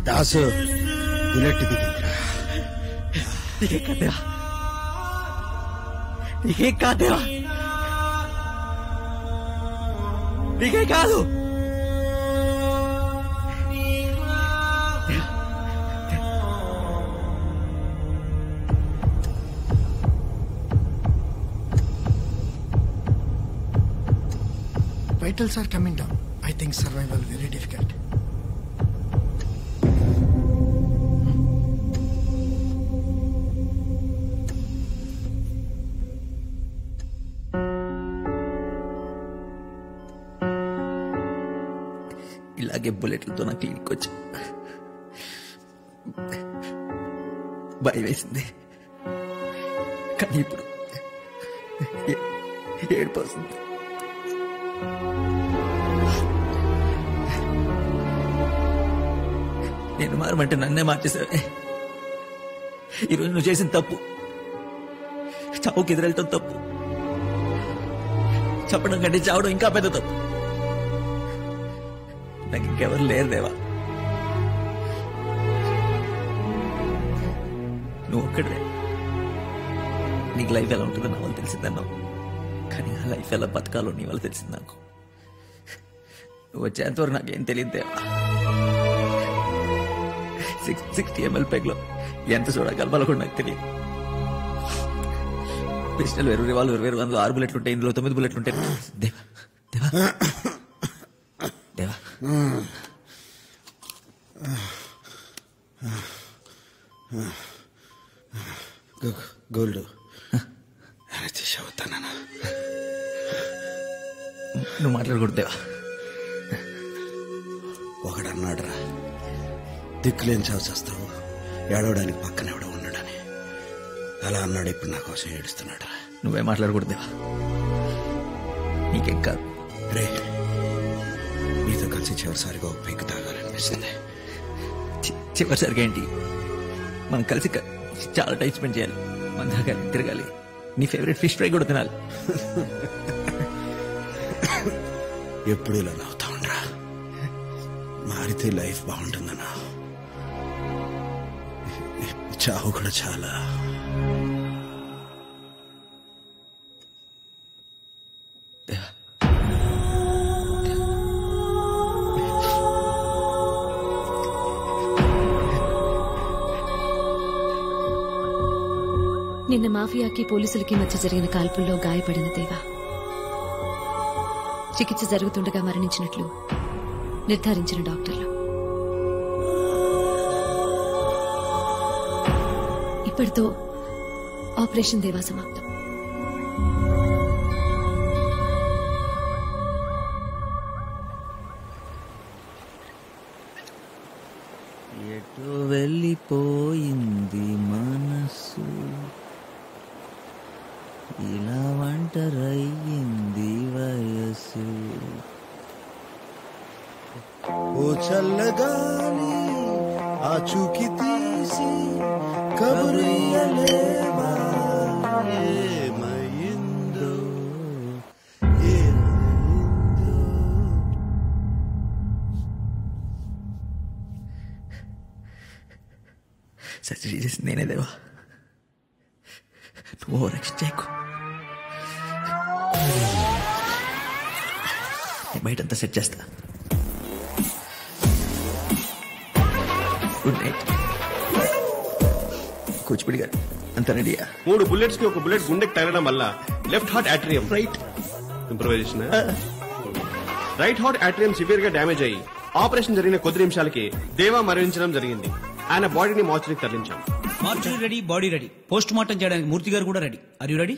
దాసు బుల్లెట్ దిగిందిరా. నీకే కాదేవా, నీకే కాదేవా, నీకే కాదు. Vitals are coming down. I think survival very difficult. ఇలాగే బుల్లెట్లతో నా క్లినిక్ వచ్చి భయం వేసింది. కానీ ఇప్పుడు ఏడుపు వస్తుంది. నేను మారమంటే నన్నే మార్చేసావే. ఈరోజు నువ్వు చేసిన తప్పు, చావుకి ఎదురెళ్ళటం తప్పు, చెప్పడం కంటే చావడం ఇంకా పెద్ద తప్పు. నాకు ఇంకెవరు లేరు దేవా, నువ్వు ఒక్కడే. నీకు లైఫ్ ఎలా ఉంటుందో నా వల్ల తెలిసిందన్నావు, కానీ ఆ లైఫ్ ఎలా బతకాలో నీ వల్ల తెలిసింది నాకు. నువ్వు వచ్చేంతవరకు నాకేం తెలియదు దేవా. 60 ml పెగ్లో ఎంత చూడ కలపాలో కూడా నాకు తెలియదు. పిస్టల్ వేరు, రివాల్వర్ వేరు, అందులో 6 బుల్లెట్లు ఉంటాయి, ఇందులో 9 బుల్లెట్లు ఉంటాయి. దేవా దేవా దేవా గోల్డ్ చేసావుతానా? నువ్వు మాట్లాడకూడదు దేవా, దిక్కులేని చావు చేస్తావు, ఏడవడానికి పక్కన ఎవడో ఉన్నాడని. అలా అన్నాడు, ఇప్పుడు నా కోసం ఏడుస్తున్నాడు. నువ్వే మాట్లాడకూడదేవా, నీకేం కాదు. రే, నీతో కలిసి చివరిసారిగా ఒక పెగ్గు తాగాలనిపిస్తుంది. చివరిసరిగా ఏంటి, మనం కలిసి చాలా టైం స్పెండ్ చేయాలి, మన తాగాలి, తిరగాలి, నీ ఫేవరెట్ ఫిష్ ఫ్రై కూడా తినాలి. ఎప్పుడు ఇలా నవ్వుతా ఉండరా, మారితే లైఫ్ బాగుంటుందన్నా. చావు కూడా చాలా. నిన్న మాఫియాకి పోలీసులకి మధ్య జరిగిన కాల్పుల్లో గాయపడిన దేవా చికిత్స జరుగుతుండగా మరణించినట్లు నిర్ధారించిన డాక్టర్లు. ఇప్పటితో ఆపరేషన్ దేవా సమాప్తం. ఎటు వెళ్ళిపోయింది మనసు, ఇలా ఒంటరయ్యింది వయసు. ఓ చల్లగాలి ఆచూకి తీసి కబురియలేమా, ఏమైందో సర్జరీ చేసింది నేనే దేవా, నువ్వు ఓవరాక్షన్ చేయకు. బయటంతా సెట్ చేస్తా. Good night. కూచిపూడి గారు అంత రెడీయా? 3 bullets కి ఒక బుల్లెట్ గుండెకి తగలడం వల్ల left heart atrium right improvisation, right heart atrium severe గా డ్యామేజ్ అయ్యి ఆపరేషన్ జరిగిన కొద్ది నిమిషాలకి దేవా మరణించడం జరిగింది. ఆయన బాడీని మార్చురికి తరలించాం. Mortuary ready, body ready, post mortem చేయడానికి మూర్తి గారు కూడా రెడీ. Are you ready?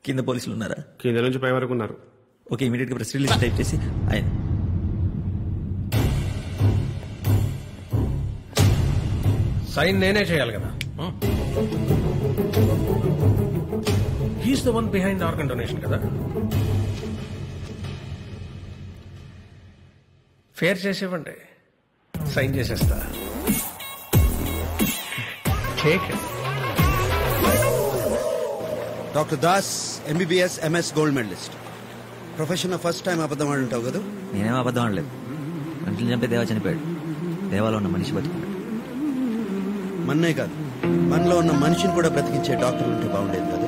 కింద పోలీసులు ఉన్నారా? కింద నుంచి పై వరకు ఉన్నారు. ఓకే, ఇమీడియట్ గా ప్రెస్ రిలీజ్ టైప్ చేసి ఆయన సైన్ నేనే చేయాలి కదా. He's the one behind organ donation కదా. ఫేర్ చేసేవ్వండి, సైన్ చేసేస్తా. Doctor Das MBBS MS gold medallist. Profession లో ఫస్ట్ టైం అబద్ధం ఆడి ఉంటావు కదా? నేనేం అబద్ధం ఆడలేదు. మనుషులు చంపే దేవా చనిపోయాడు, దేవాలో ఉన్న మనిషి బతుకున్నాడు. మన్నే కాదు, మనలో ఉన్న మనిషిని కూడా బ్రతికించే డాక్టర్ ఉంటే బాగుండేది కదా.